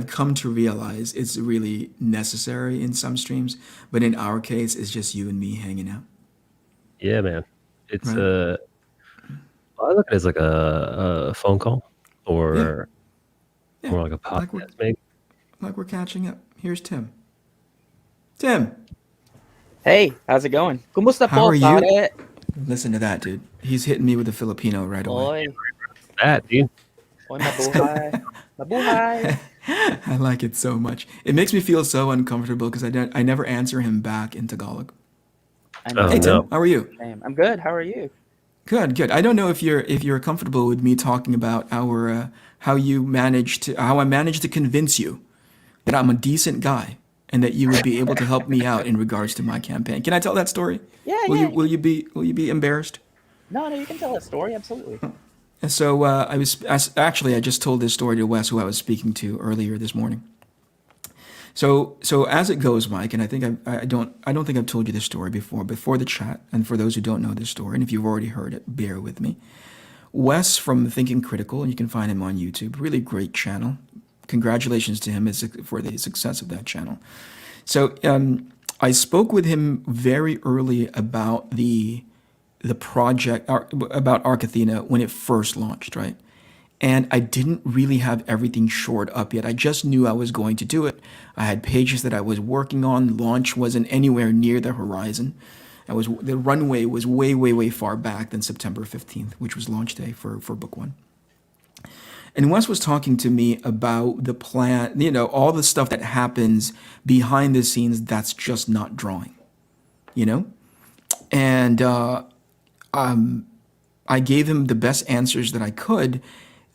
come to realize it's really necessary in some streams, but in our case, it's just you and me hanging out. Yeah, man. It's Right. I look at it as like a phone call or Yeah, more like a like we're podcast, maybe. like we're catching up. Here's Tim. Tim, Hey, how's it going? Kumusta how po, are you? pare? Listen to that, dude. He's hitting me with a Filipino right away. Oy, That, dude. oy, mabuhay. Mabuhay. I like it so much. It makes me feel so uncomfortable because I never answer him back in Tagalog. I Oh, know. Hey Tim, no. how are you? I'm good. How are you? Good. I don't know if you're comfortable with me talking about our how I managed to convince you that I'm a decent guy and that you would be able to help me out in regards to my campaign. Can I tell that story? Yeah, Will yeah. you be embarrassed? No, you can tell a story. Absolutely. And so I just told this story to Wes, who I was speaking to earlier this morning. So as it goes, Mike, and I think I don't think I've told you this story before the chat, and for those who don't know this story, and if you've already heard it, bear with me. Wes from Thinking Critical, and you can find him on YouTube. Really great channel. Congratulations to him for the success of that channel. So I spoke with him very early about the project, about ARC Athena when it first launched, right? And I didn't really have everything shored up yet. I just knew I was going to do it. I had pages that I was working on. Launch wasn't anywhere near the horizon. The runway was way far back than September 15th, which was launch day for book one. And Wes was talking to me about the plan, all the stuff that happens behind the scenes that's just not drawing, And I gave him the best answers that I could.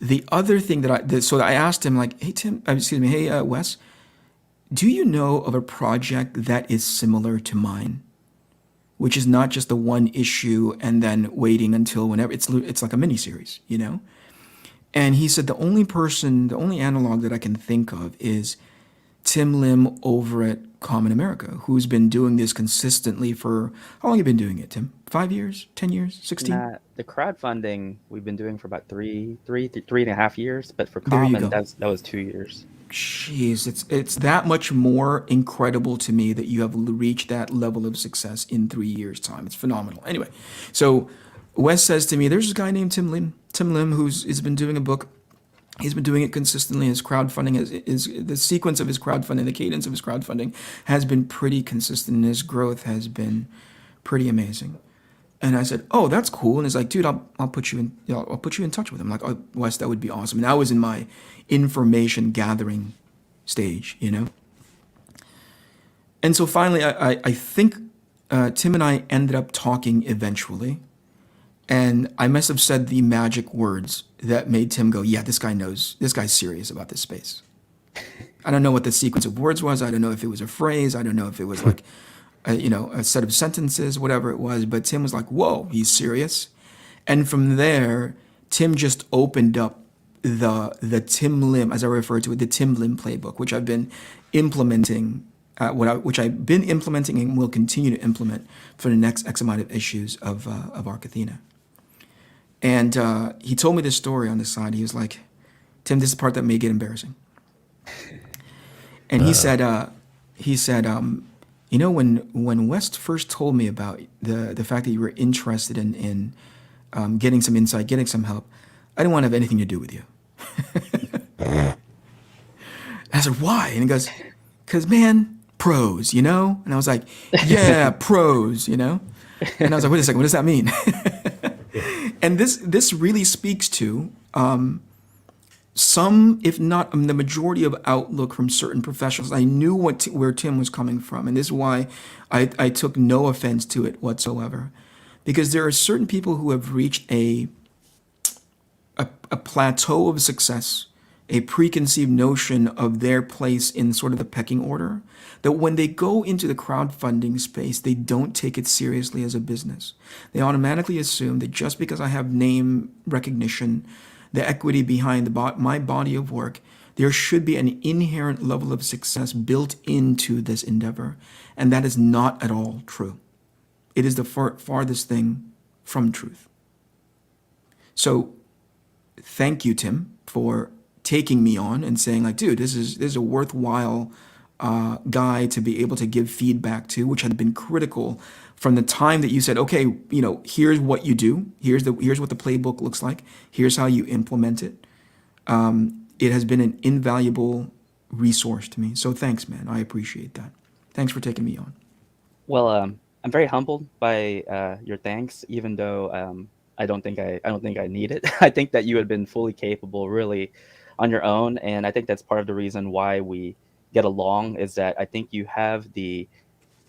The other thing so I asked him, like, hey, Wes, do you know of a project that is similar to mine, which is not just the one issue and then waiting until whenever it's like a mini series, And he said the only analog that I can think of is Tim Lim over at Common America, who's been doing this consistently for, how long have you been doing it, Tim? 5 years, 10 years, 16? Nah, the crowdfunding we've been doing for about 3.5 years, but for There you Common, go. that was 2 years. Jeez, it's that much more incredible to me that you have reached that level of success in 3 years' time. It's phenomenal. Anyway, so Wes says to me, "There's this guy named Tim Lim, who's has been doing a book. He's been doing it consistently. His crowdfunding is the sequence of his crowdfunding, the cadence of his crowdfunding has been pretty consistent, and his growth has been pretty amazing." And I said, "Oh, that's cool." And he's like, "Dude, I'll put you in, I'll put you in touch with him." Like, "Oh, Wes, that would be awesome." And I was in my information gathering stage, you know. And so finally, I think Tim and I ended up talking eventually, and I must have said the magic words that made Tim go, "Yeah, this guy knows. This guy's serious about this space." I don't know what the sequence of words was. I don't know if it was a phrase. I don't know if it was like a set of sentences, whatever it was. But Tim was like, "Whoa, he's serious." And from there, Tim just opened up the Tim Lim, as I refer to it, the Tim Lim playbook, which I've been implementing, which I've been implementing and will continue to implement for the next X amount of issues of ARC Athena. And he told me this story on the side. He was like, "Tim, this is the part that may get embarrassing." And he said, when West first told me about the fact that you were interested in getting some insight, getting some help, I didn't want to have anything to do with you. I said, "Why?" And he goes, "'Cause man, pros, you know?" And I was like, "Yeah, pros, you know?" And I was like, "Wait a second, what does that mean?" And this really speaks to some, if not the majority of outlook from certain professionals. I knew where Tim was coming from, and this is why I took no offense to it whatsoever, because there are certain people who have reached a plateau of success, a preconceived notion of their place in sort of the pecking order, that when they go into the crowdfunding space, they don't take it seriously as a business. They automatically assume that just because I have name recognition, the equity behind my body of work, there should be an inherent level of success built into this endeavor. And that is not at all true. It is the farthest thing from truth. So thank you, Tim, for taking me on and saying, like, "Dude, this is a worthwhile guy to be able to give feedback to," which had been critical from the time that you said, "Okay, here's what you do. Here's what the playbook looks like. Here's how you implement it." It has been an invaluable resource to me. So thanks, man. I appreciate that. Thanks for taking me on. Well, I'm very humbled by your thanks, even though I don't think I need it. I think that you had been fully capable, really, on your own, and I think that's part of the reason why we get along. Is that I think you have the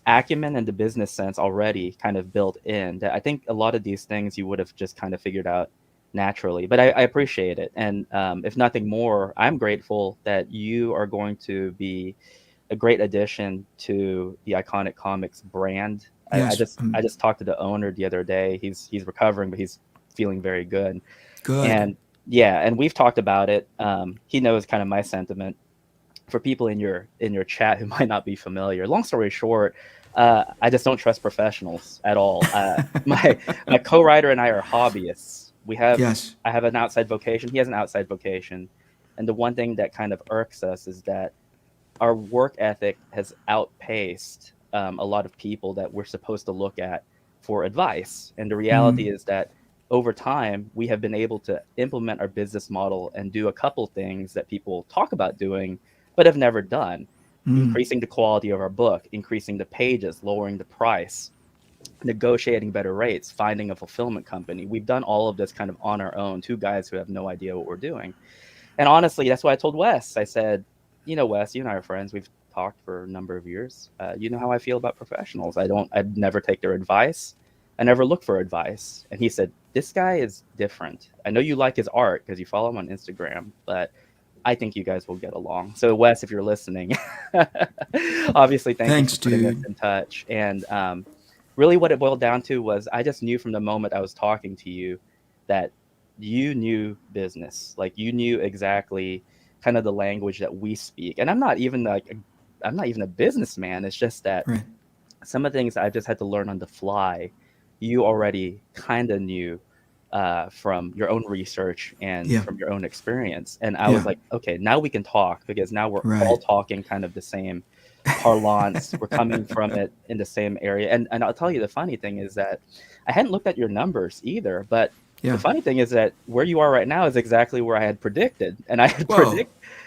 acumen and the business sense already kind of built in. That I think a lot of these things you would have just kind of figured out naturally. But I appreciate it, and if nothing more, I'm grateful that you are going to be a great addition to the Iconic Comics brand. Yes, I just talked to the owner the other day. He's recovering, but he's feeling very good. good. And yeah, and we've talked about it. He knows kind of my sentiment. For people in your chat who might not be familiar, long story short, I just don't trust professionals at all. My co-writer and I are hobbyists. Yes. I have an outside vocation. He has an outside vocation, and the one thing that kind of irks us is that our work ethic has outpaced a lot of people that we're supposed to look at for advice. And the reality is that over time, we have been able to implement our business model and do a couple things that people talk about doing, but have never done. Increasing the quality of our book, increasing the pages, lowering the price, negotiating better rates, finding a fulfillment company. We've done all of this kind of on our own, two guys who have no idea what we're doing. And honestly, that's why I told Wes. I said, Wes, you and I are friends. We've talked for a number of years. You know how I feel about professionals. I'd never take their advice. I never look for advice. And he said, "This guy is different. I know you like his art because you follow him on Instagram, but I think you guys will get along." So Wes, if you're listening, obviously thank you Thanks, for putting us dude. in touch. And really what it boiled down to was I just knew from the moment I was talking to you that you knew business. Like you knew exactly kind of the language that we speak. And I'm not even I'm not even a businessman. It's just that Right. some of the things I just had to learn on the fly, you already kind of knew from your own research and Yeah. from your own experience. And I was Yeah. like, okay, now we can talk because now we're all Right. talking kind of the same parlance. We're coming from it in the same area. And I'll tell you the funny thing is that I hadn't looked at your numbers either, but the Yeah. funny thing is that where you are right now is exactly where I had predicted. And I had Whoa.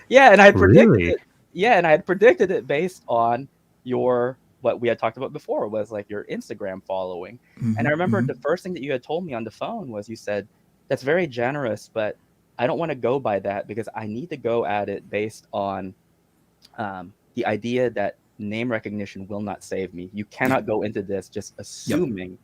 yeah, and I had predicted Really? it. Yeah, and I had predicted it based on your what we had talked about before was like your Instagram following. And I Mm-hmm. remember Mm-hmm. the first thing that you had told me on the phone was you said, that's very generous, but I don't want to go by that because I need to go at it based on the idea that name recognition will not save me. You Yep. cannot go into this just Yep. assuming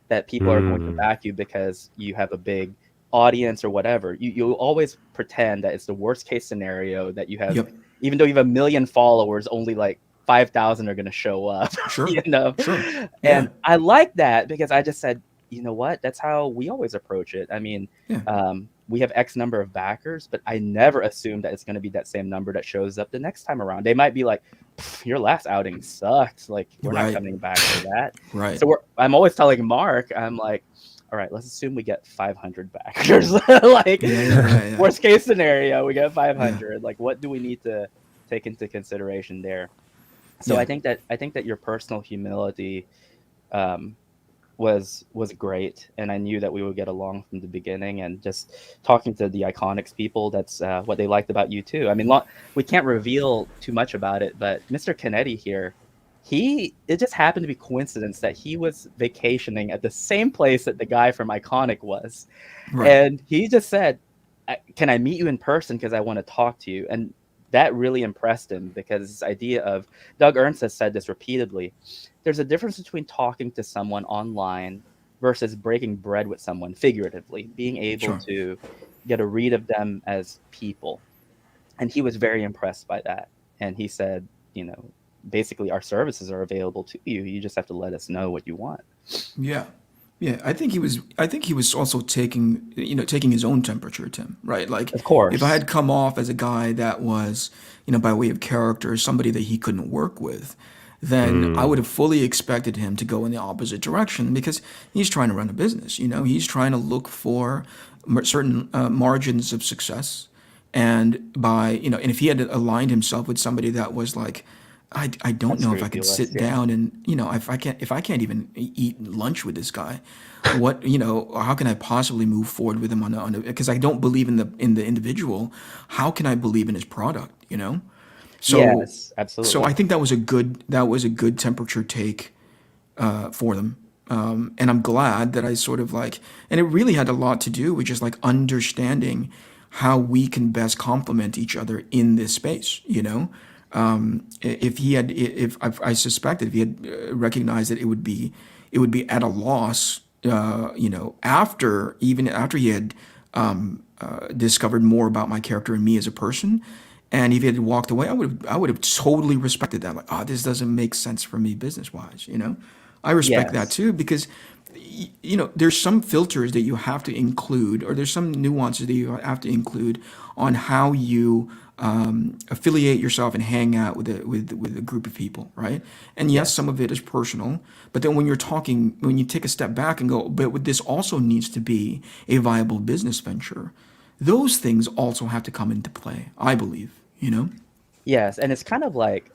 that people are going to Mm. back you because you have a big audience or whatever. You always pretend that it's the worst case scenario that you have, Yep. even though you have a million followers, only like 5,000 are going to show up, Sure. you know? Sure. Yeah. And I like that because I just said, you know what? That's how we always approach it. I mean, Yeah. we have X number of backers, but I never assume that it's going to be that same number that shows up the next time around. They might be like, your last outing sucked. Like, we're not Right. coming back for that. Right. So I'm always telling Mark, I'm like, all right, let's assume we get 500 backers. Like, Yeah. worst case scenario, we get Yeah. 500. Like, what do we need to take into consideration there? So Yeah. I think that your personal humility um, was great, and I knew that we would get along from the beginning. And just talking to the Iconics people, that's what they liked about you too. I mean, we can't reveal too much about it, but Mr. Kennedy here, it just happened to be coincidence that he was vacationing at the same place that the guy from Iconic was, Right. and he just said, can I meet you in person because I want to talk to you? And that really impressed him because this idea of Doug Ernst has said this repeatedly. There's a difference between talking to someone online versus breaking bread with someone figuratively, being able Sure. to get a read of them as people. And he was very impressed by that. And he said, basically our services are available to you. You just have to let us know what you want. Yeah. Yeah, I think he was. I think he was also taking his own temperature, Tim. Right? Like, Of if I course. had come off as a guy that was, by way of character, somebody that he couldn't work with, then I would Mm. have fully expected him to go in the opposite direction because he's trying to run a business. He's trying to look for certain margins of success, and and if he had aligned himself with somebody that was like, I don't know if I could Unscrupulous, sit yeah. down and if I can't even eat lunch with this guy, what how can I possibly move forward with him on because I don't believe in the individual. How can I believe in his product? So Yes, so absolutely. I think that was a good temperature take for them. And I'm glad that I sort of and it really had a lot to do with just like understanding how we can best complement each other in this space. If he had, if I suspected if he had recognized that it would be at a loss, after he had discovered more about my character and me as a person. And if he had walked away, I would have totally respected that. Like, this doesn't make sense for me business wise. I respect that Yes. too because there's some filters that you have to include, or there's some nuances that you have to include on how you affiliate yourself and hang out with a group of people, right? And yes, some Yes. of it is personal, but then when you take a step back and go, but this also needs to be a viable business venture. Those things also have to come into play, I believe. Yes, and it's kind of like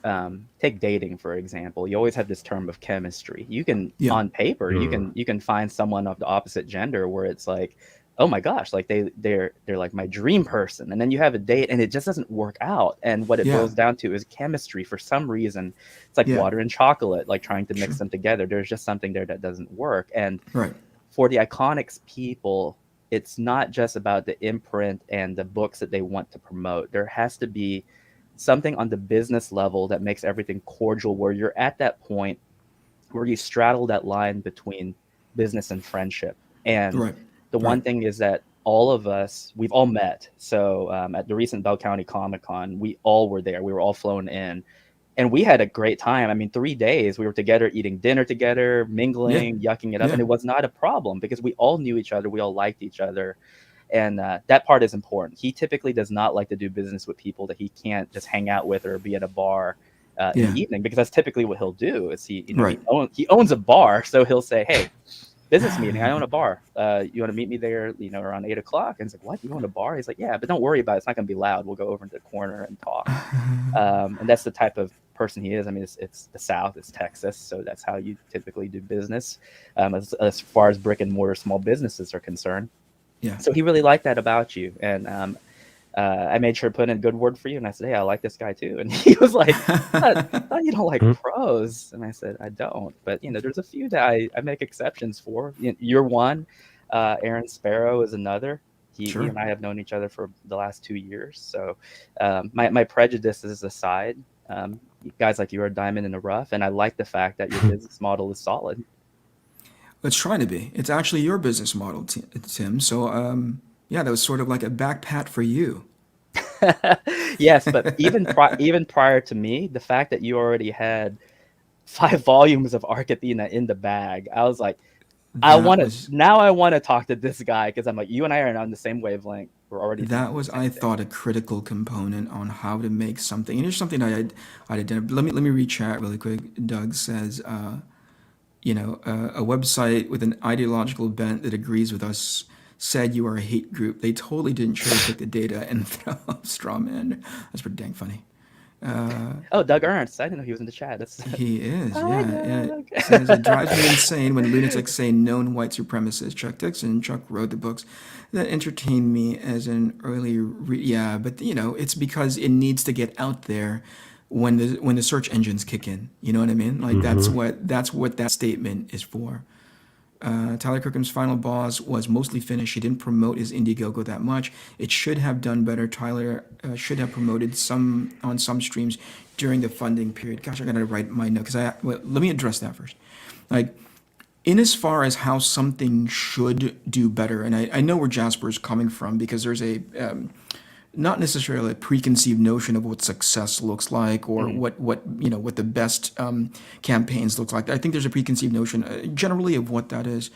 take dating for example. You always have this term of chemistry. You can Yeah, on paper Mm. you can find someone of the opposite gender where it's like, oh my gosh, like they're like my dream person, and then you have a date and it just doesn't work out. And what it yeah, boils down to is chemistry. For some reason, it's like yeah, water and chocolate, like trying to mix sure, them together. There's just something there that doesn't work. And right, for the Iconics people, it's not just about the imprint and the books that they want to promote. There has to be something on the business level that makes everything cordial, where you're at that point where you straddle that line between business and friendship. And right, the right, one thing is that all of us, we've all met. So at the recent Bell County Comic Con, we all were there. We were all flown in and we had a great time. I mean, 3 days we were together, eating dinner together, yeah, mingling, yucking it up. yeah, And it was not a problem because we all knew each other. We all liked each other. And that part is important. He typically does not like to do business with people that he can't just hang out with or be at a bar in Yeah. the evening, because that's typically what he'll do. Is he, Right. he owns a bar, so he'll say, "Hey, business meeting. I own a bar. You want to meet me there, around 8 o'clock?" And it's like, "What? You own a bar?" He's like, "Yeah, but don't worry about it. It's not going to be loud. We'll go over into the corner and talk." And that's the type of person he is. I mean, it's the South, it's Texas, so that's how you typically do business, as far as brick and mortar small businesses are concerned. Yeah. So he really liked that about you, and I made sure to put in a good word for you. And I said, "Hey, I like this guy too." And he was like, I thought you don't like pros. And I said, "I don't, but there's a few that I make exceptions for. You're one. Aaron Sparrow is another. He Sure. and I have known each other for the last 2 years. So my prejudices aside, guys like you are a diamond in the rough, and I like the fact that your business model is solid." It's trying to be. It's actually your business model, Tim. So, yeah, that was sort of like a back pat for you. Yes, but even prior to me, the fact that you already had 5 volumes of ARC Athena in the bag, I was like, I want to talk to this guy, because I'm like, you and I are on the same wavelength. We're already That was, I thought, a critical component on how to make something. And here's something I'd identified. Let me read chat really quick. Doug says, a website with an ideological bent that agrees with us said you are a hate group. They totally didn't cherry pick the data and throw up straw man. That's pretty dang funny. Oh, Doug Ernst. I didn't know he was in the chat. He is, Hi, yeah. Doug. It says it drives me insane when lunatics say known white supremacists. Chuck Dixon and Chuck wrote the books that entertained me as an early but it's because it needs to get out there when the search engines kick in. You know what I mean? Like that's what that statement is for. Tyler Kirkham's final boss was mostly finished. He didn't promote his Indiegogo that much. It should have done better. Tyler should have promoted on some streams during the funding period. Gosh, I gotta write my note, let me address that first. Like, in as far as how something should do better, and I know where Jasper's coming from, because there's a not necessarily a preconceived notion of what success looks like, or what the best campaigns look like. I think there's a preconceived notion generally of what that is.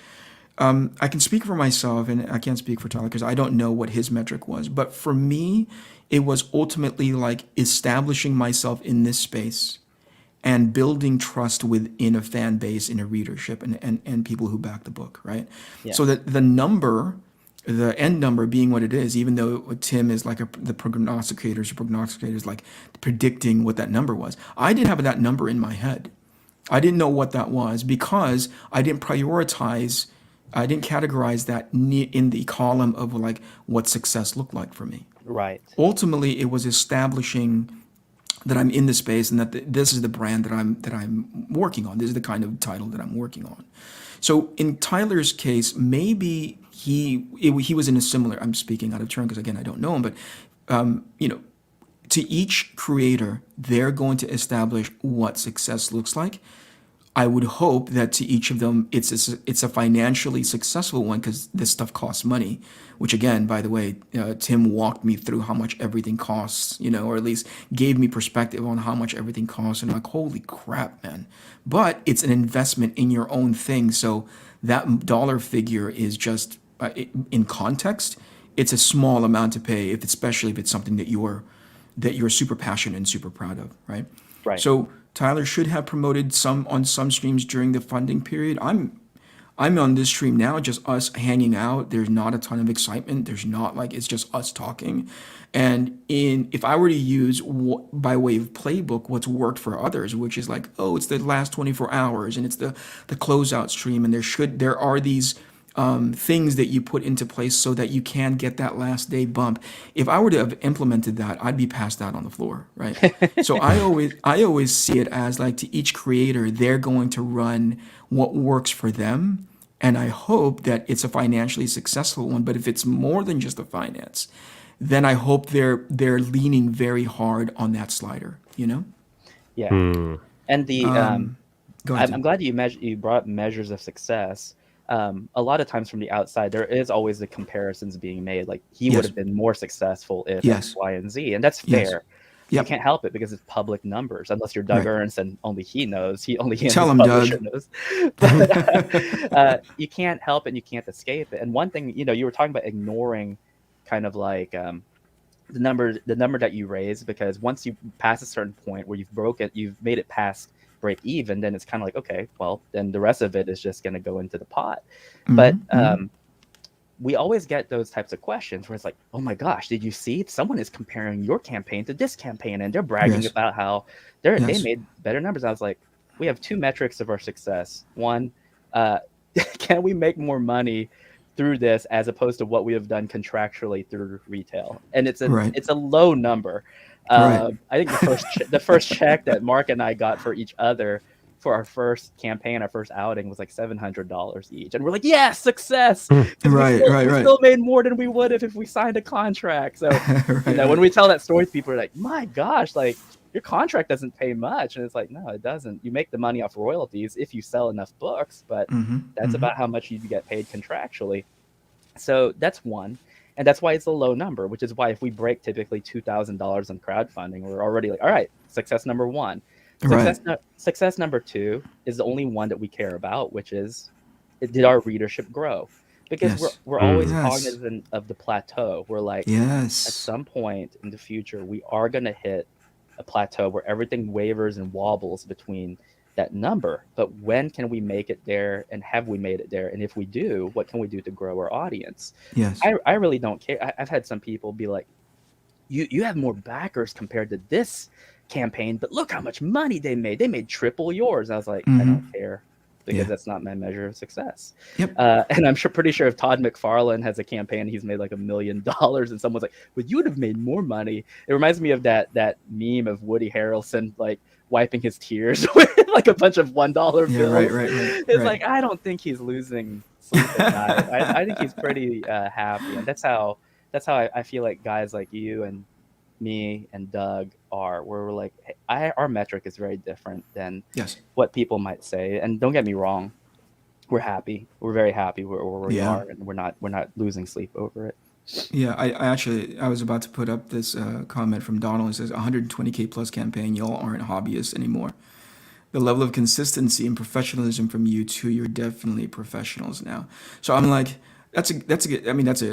I can speak for myself, and I can't speak for Tyler because I don't know what his metric was. But for me, it was ultimately like establishing myself in this space and building trust within a fan base, in a readership, and people who back the book, right? Yeah. So that the end number being what it is, even though Tim is like the prognosticators like predicting what that number was. I didn't have that number in my head. I didn't know what that was because I didn't categorize that in the column of like what success looked like for me. Right. Ultimately, it was establishing that I'm in the space and that this is the brand that I'm working on. This is the kind of title that I'm working on. So in Tyler's case, maybe he was in a similar. I'm speaking out of turn because again I don't know him, but to each creator, they're going to establish what success looks like. I would hope that to each of them, it's a financially successful one, because this stuff costs money, which again, by the way, Tim walked me through how much everything costs, or at least gave me perspective on how much everything costs. And I'm like, holy crap, man. But it's an investment in your own thing. So that dollar figure is just, in context, it's a small amount to pay, especially if it's something that you're super passionate and super proud of, right? Right. So Tyler should have promoted on some streams during the funding period. I'm on this stream now, just us hanging out. There's not a ton of excitement. There's not it's just us talking. And if I were to use by way of playbook what's worked for others, which is like, oh, it's the last 24 hours and it's the closeout stream, and there are these things that you put into place so that you can get that last day bump. If I were to have implemented that, I'd be passed out on the floor, right? So I always see it as like, to each creator, they're going to run what works for them, and I hope that it's a financially successful one. But if it's more than just the finance, then I hope they're leaning very hard on that slider, Yeah. And the Go ahead. I'm glad you brought up measures of success. A lot of times from the outside, there is always the comparisons being made. Like, he would have been more successful if X, Y, and Z, and that's fair. You can't help it because it's public numbers, unless you're Doug Ernst and only he knows. Only he and Tell his him, publisher Doug. knows. But you can't help it and you can't escape it. And one thing, you were talking about ignoring kind of like the number that you raise, because once you pass a certain point where you've made it past break even, then it's kind of like, okay, well, then the rest of it is just going to go into the pot. But we always get those types of questions where it's like, oh my gosh, did you see someone is comparing your campaign to this campaign and they're bragging about how they made better numbers. I was like, we have two metrics of our success. One, can we make more money through this as opposed to what we have done contractually through retail? And it's a low number. I think the first check that Mark and I got for each other for our first campaign, our first outing, was like $700 each, and we're like, "Yeah, success!" We still made more than we would have if we signed a contract. So, when we tell that story, people are like, "My gosh, like your contract doesn't pay much," and it's like, no, it doesn't. You make the money off royalties if you sell enough books, but that's about how much you get paid contractually. So that's one. And that's why it's a low number, which is why if we break typically $2,000 on crowdfunding, we're already like, all right, success number one. Success number two is the only one that we care about, which is, did our readership grow? Because we're always cognizant of the plateau. We're like, at some point in the future, we are going to hit a plateau where everything wavers and wobbles between that number. But when can we make it there, and have we made it there? And if we do, what can we do to grow our audience? I really don't care. I've had some people be like, you have more backers compared to this campaign, but look how much money they made triple yours. I was like, I don't care, because that's not my measure of success. And I'm pretty sure if Todd McFarlane has a campaign, he's made like $1 million, and someone's like, well, you would have made more money. It reminds me of that meme of Woody Harrelson like wiping his tears with like a bunch of $1 bills. It's like, I don't think he's losing sleep at night. I think he's pretty happy, and that's how I feel like guys like you and me and Doug are, where we're like, hey, our metric is very different than what people might say. And don't get me wrong, we're happy. We're very happy where we are, and we're not losing sleep over it. Yeah, I was about to put up this comment from Donald. It says 120K plus campaign. Y'all aren't hobbyists anymore. The level of consistency and professionalism from you two, you're definitely professionals now. So I'm like, that's a good. I mean, that's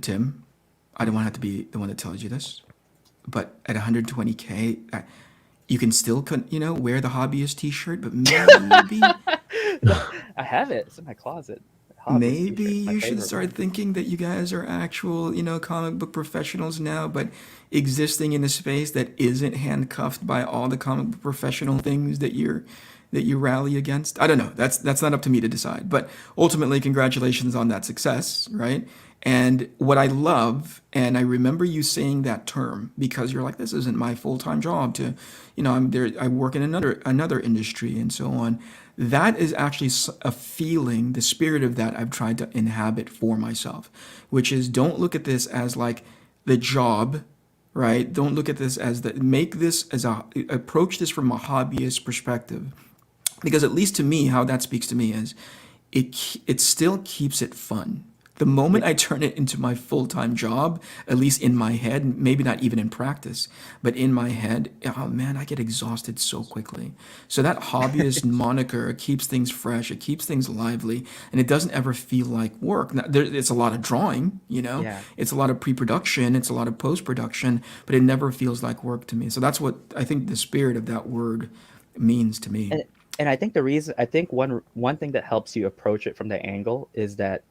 Tim. I don't want to have to be the one that tells you this, but at 120K, you can still wear the hobbyist T-shirt, but maybe I have it. It's in my closet. Maybe you should start thinking that you guys are actual, comic book professionals now, but existing in a space that isn't handcuffed by all the comic book professional things that you rally against. I don't know. That's not up to me to decide. But ultimately, congratulations on that success, right? And what I love, and I remember you saying that term because you're like, this isn't my full-time job to, I'm there. I work in another industry and so on. That is actually a feeling, the spirit of that I've tried to inhabit for myself, which is, don't look at this as like the job, right? Don't look at this as approach this from a hobbyist perspective, because at least to me, how that speaks to me is it still keeps it fun. The moment I turn it into my full-time job, at least in my head, maybe not even in practice, but in my head, oh man, I get exhausted so quickly. So that hobbyist moniker keeps things fresh, it keeps things lively, and it doesn't ever feel like work. Now, it's a lot of drawing, it's a lot of pre-production, it's a lot of post-production, but it never feels like work to me. So that's what I think the spirit of that word means to me. And I think one thing that helps you approach it from the angle is that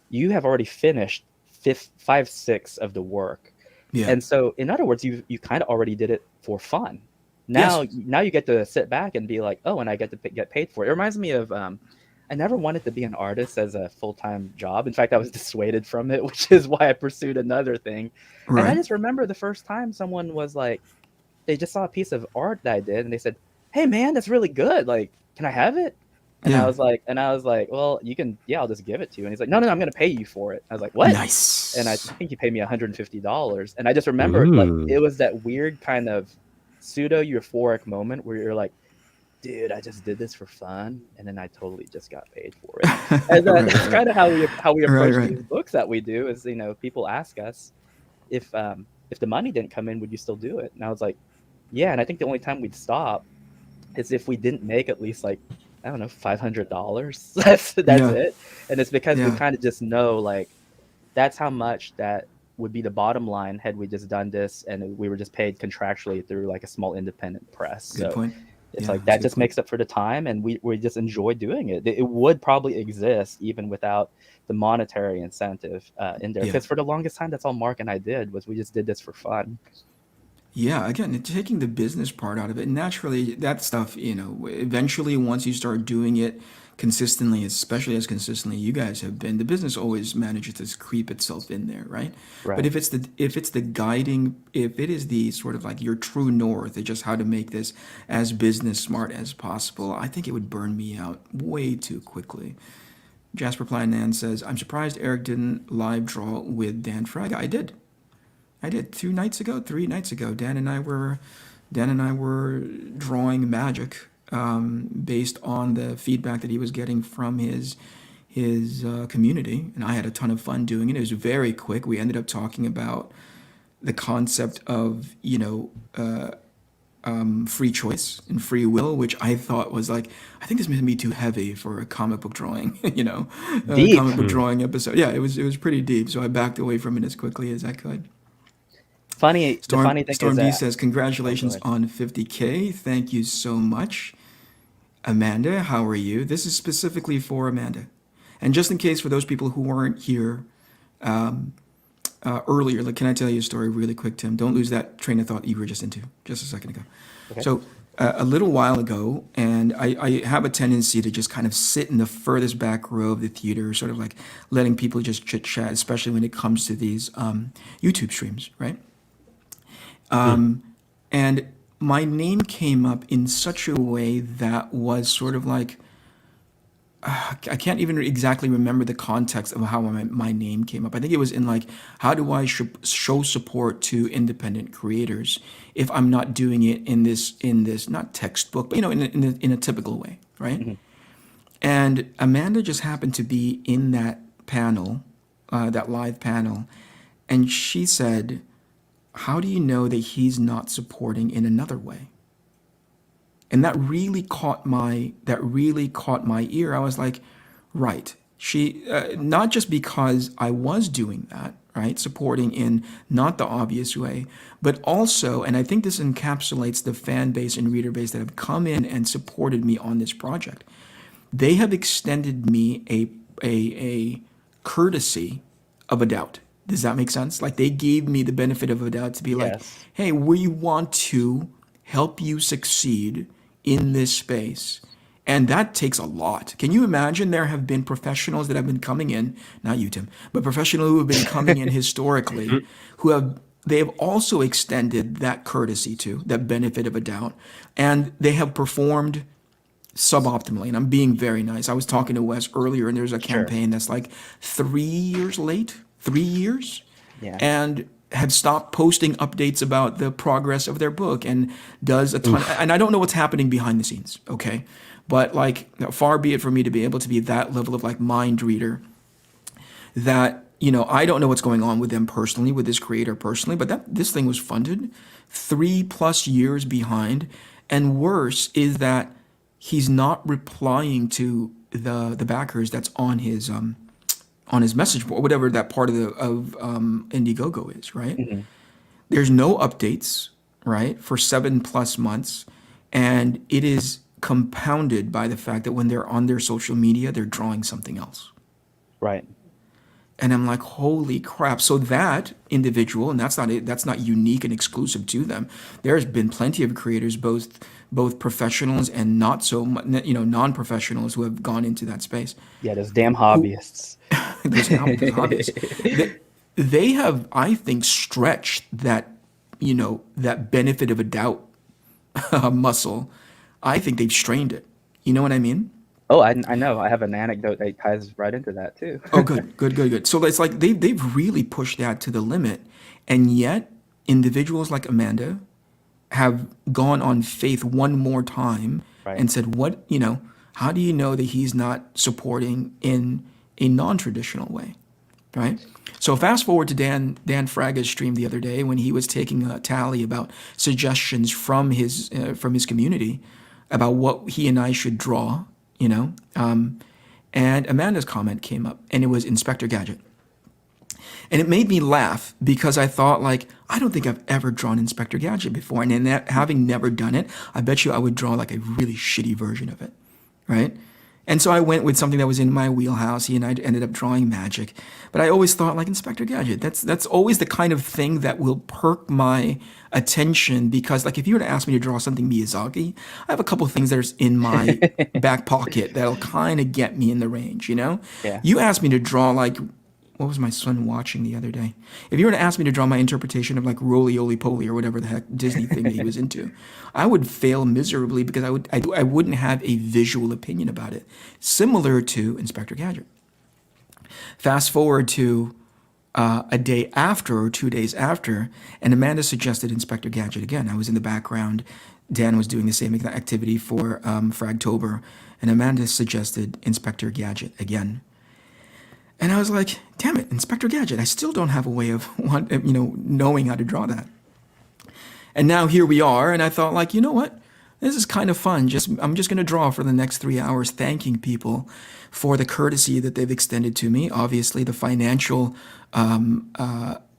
you have already finished 5/6 of the work. And so in other words, you kind of already did it for fun. Now you get to sit back and be like, oh, and I get to get paid for it. It reminds me of I never wanted to be an artist as a full-time job. In fact, I was dissuaded from it, which is why I pursued another thing. And I just remember the first time someone was like, they just saw a piece of art that I did and they said, hey man, that's really good, like, can I have it? And I was like, well, you can, I'll just give it to you. And he's like, no, I'm going to pay you for it. I was like, what? Nice. And I think he paid me $150. And I just remember, like, it was that weird kind of pseudo euphoric moment where you're like, dude, I just did this for fun, and then I totally just got paid for it. And that's kind of how we approach these books that we do. Is people ask us if if the money didn't come in, would you still do it? And I was like, yeah. And I think the only time we'd stop is if we didn't make at least like, I don't know, $500. That's Yeah, it. And it's because we yeah, kind of just know like that's how much that would be the bottom line had we just done this and we were just paid contractually through like a small independent press. good So point. it's Yeah, like that's a that good just point. makes up for the time, and we just enjoy doing it. It would probably exist even without the monetary incentive in there, Yeah. because for the longest time, that's all Mark and I did, was we just did this for fun. Yeah, again, taking the business part out of it, naturally, that stuff, eventually, once you start doing it consistently, especially as consistently you guys have been, the business always manages to creep itself in there, right? But Right. if it's the guiding, if it is the sort of like your true north, it's just how to make this as business smart as possible, I think it would burn me out way too quickly. Jasper Planan says, I'm surprised Eric didn't live draw with Dan Fraga. I did 2 nights ago, 3 nights ago. Dan and I were drawing magic based on the feedback that he was getting from his community, and I had a ton of fun doing it. It was very quick. We ended up talking about the concept of free choice and free will, which I thought was like, I think this may be too heavy for a comic book drawing, Deep. comic book drawing episode. Yeah, it was pretty deep, so I backed away from it as quickly as I could. Funny. The funny thing is Storm D that. says, Oh, go congratulations ahead. on 50K. Thank you so much. Amanda, how are you? This is specifically for Amanda. And just in case for those people who weren't here earlier, like, can I tell you a story really quick, Tim? Don't lose that train of thought you were just into just a second ago. Okay. So a little while ago, and I have a tendency to just kind of sit in the furthest back row of the theater, sort of like letting people just chit chat, especially when it comes to these YouTube streams, right? And my name came up in such a way that was sort of like, I can't even exactly remember the context of how my name came up. I think it was in like, how do I show support to independent creators if I'm not doing it in this not textbook, but in a typical way, right? Hmm. And Amanda just happened to be in that panel, that live panel, and she said, how do you know that he's not supporting in another way? And that really caught my ear. I was like, right. She not just because I was doing that, right, supporting in not the obvious way, but also, and I think this encapsulates the fan base and reader base that have come in and supported me on this project. They have extended me a courtesy of a doubt. Does that make sense? Like, they gave me the benefit of a doubt to be like, Yes. hey, we want to help you succeed in this space. And that takes a lot. Can you imagine? There have been professionals that have been coming in, not you, Tim, but professionals who have been coming in historically, they have also extended that courtesy to, that benefit of a doubt, and they have performed suboptimally. And I'm being very nice. I was talking to Wes earlier, and there's a Sure. campaign that's like 3 years late, 3 years, Yeah. and have stopped posting updates about the progress of their book, and does a ton. Oof. And I don't know what's happening behind the scenes, okay? But like, far be it for me to be able to be that level of like mind reader that, I don't know what's going on with them personally, with this creator personally, but this thing was funded 3+ years behind. And worse is that he's not replying to the backers that's on his message board, whatever that part of Indiegogo is, right? Hmm. There's no updates, right, for 7+ months, and it is compounded by the fact that when they're on their social media, they're drawing something else. Right. And I'm like, holy crap. So that individual, and that's not unique and exclusive to them. There's been plenty of creators, both professionals and not so non-professionals, who have gone into that space. Yeah. Those damn Who hobbyists. those hobbies. They have, I think, stretched that benefit of a doubt muscle. I think they've strained it. You know what I mean? Oh, I know. I have an anecdote that ties right into that too. Oh, good. So it's like they've really pushed that to the limit, and yet individuals like Amanda have gone on faith one more time Right. and said, how do you know that he's not supporting in a non-traditional way? right? So fast forward to Dan Fraga's stream the other day when he was taking a tally about suggestions from his community about what he and I should draw, you know, and Amanda's comment came up, and it was Inspector Gadget. And it made me laugh because I thought, like, I don't think I've ever drawn Inspector Gadget before. And in that, having never done it, I bet you I would draw like a really shitty version of it, right? And so I went with something that was in my wheelhouse. He and I ended up drawing Magic. But I always thought, like, Inspector Gadget, that's always the kind of thing that will perk my attention because, like, if you were to ask me to draw something Miyazaki, I have a couple of things that are in my back pocket that'll kind of get me in the range, you know? Yeah. You asked me to draw, like, what was my son watching the other day? If you were to ask me to draw my interpretation of like Roly Oly Poly or whatever the heck Disney thing that he was into, I would fail miserably because I wouldn't have a visual opinion about it, similar to Inspector Gadget. Fast forward to a day after or 2 days after, and Amanda suggested Inspector Gadget again. I was in the background. Dan was doing the same activity for Fragtober, and Amanda suggested Inspector Gadget again. And I was like, damn it, Inspector Gadget. I still don't have a way of knowing how to draw that. And now here we are, and I thought, like, you know what? This is kind of fun. I'm just going to draw for the next 3 hours, thanking people for the courtesy that they've extended to me. Obviously, the financial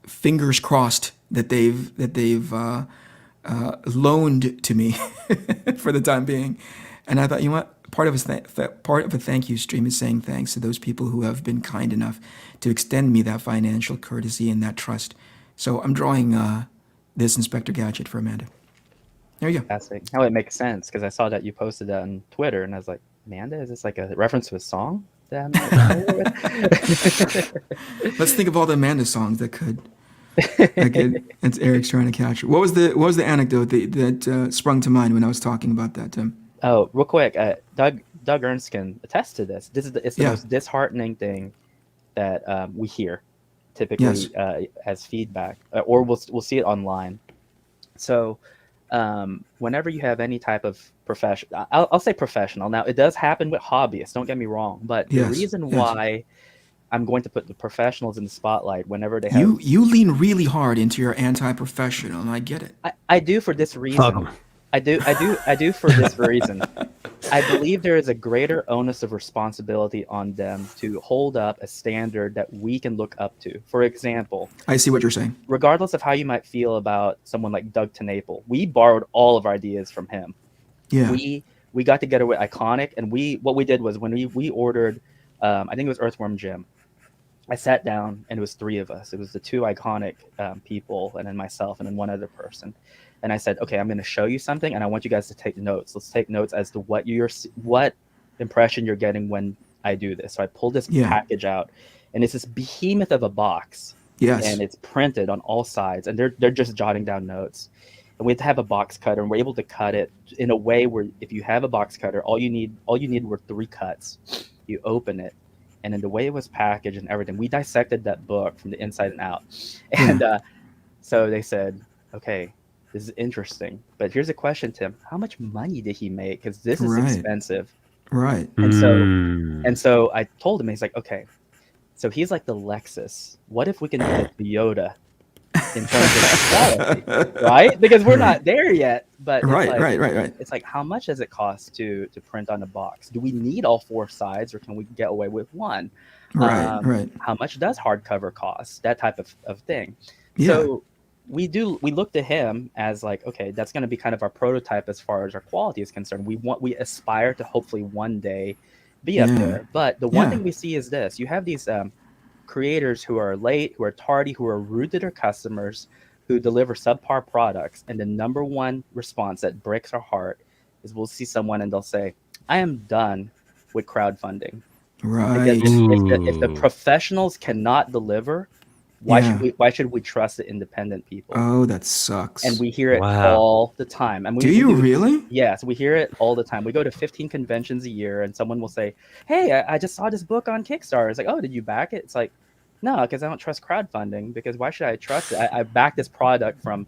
fingers crossed that they've loaned to me for the time being. And I thought, you know what? Part of a thank you stream is saying thanks to those people who have been kind enough to extend me that financial courtesy and that trust. So I'm drawing this Inspector Gadget for Amanda. There you go. Fantastic. How it makes sense because I saw that you posted that on Twitter, and I was like, Amanda, is this like a reference to a song that I'm not familiar with? Let's think of all the Amanda songs that could. It's Eric's trying to catch it. What was the anecdote that sprung to mind when I was talking about that, Tim? Oh, real quick, Doug Ernst can attest to this. It's the most disheartening thing that we hear typically as feedback, or we'll see it online. So whenever you have any type of profession, I'll say professional. Now, it does happen with hobbyists, don't get me wrong, but the reason why I'm going to put the professionals in the spotlight whenever they have... You lean really hard into your anti-professional, and I get it. I do for this reason. I do for this reason. I believe there is a greater onus of responsibility on them to hold up a standard that we can look up to. For example, I see what you're saying. Regardless of how you might feel about someone like Doug TenNapel, we borrowed all of our ideas from him. Yeah. We got together with Iconic, and what we did was when we ordered, I think it was Earthworm Jim. I sat down, and it was 3 of us. It was the 2 Iconic people, and then myself, and then one other person. And I said, okay, I'm going to show you something, and I want you guys to take notes. Let's take notes as to what impression you're getting when I do this. So I pulled this package out, and it's this behemoth of a box. Yes. And it's printed on all sides, and they're just jotting down notes. And we have to have a box cutter, and we're able to cut it in a way where if you have a box cutter, all you need were 3 cuts. You open it, and then the way it was packaged and everything, we dissected that book from the inside and out. And so they said, okay, this is interesting, but here's a question, Tim. How much money did he make? Because this is expensive. Right. And so I told him, he's like, okay, so he's like the Lexus. What if we can do the Toyota in terms of quality, right? Because we're not there yet. But right. It's like, how much does it cost to print on a box? Do we need all 4 sides, or can we get away with 1? Right. How much does hardcover cost? That type of thing. Yeah. So we look to him as like, okay, that's going to be kind of our prototype as far as our quality is concerned. We aspire to hopefully one day be up there. But the one thing we see is this: you have these creators who are late, who are tardy, who are rude to their customers, who deliver subpar products. And the number one response that breaks our heart is we'll see someone and they'll say, I am done with crowdfunding. Right. If the professionals cannot deliver, why should we trust the independent people? Oh, that sucks. And we hear it all the time. And do you really? Yes, we hear it all the time. We go to 15 conventions a year, and someone will say, hey, I just saw this book on Kickstarter. It's like, oh, did you back it? It's like, no, because I don't trust crowdfunding, because why should I trust it? I backed this product from,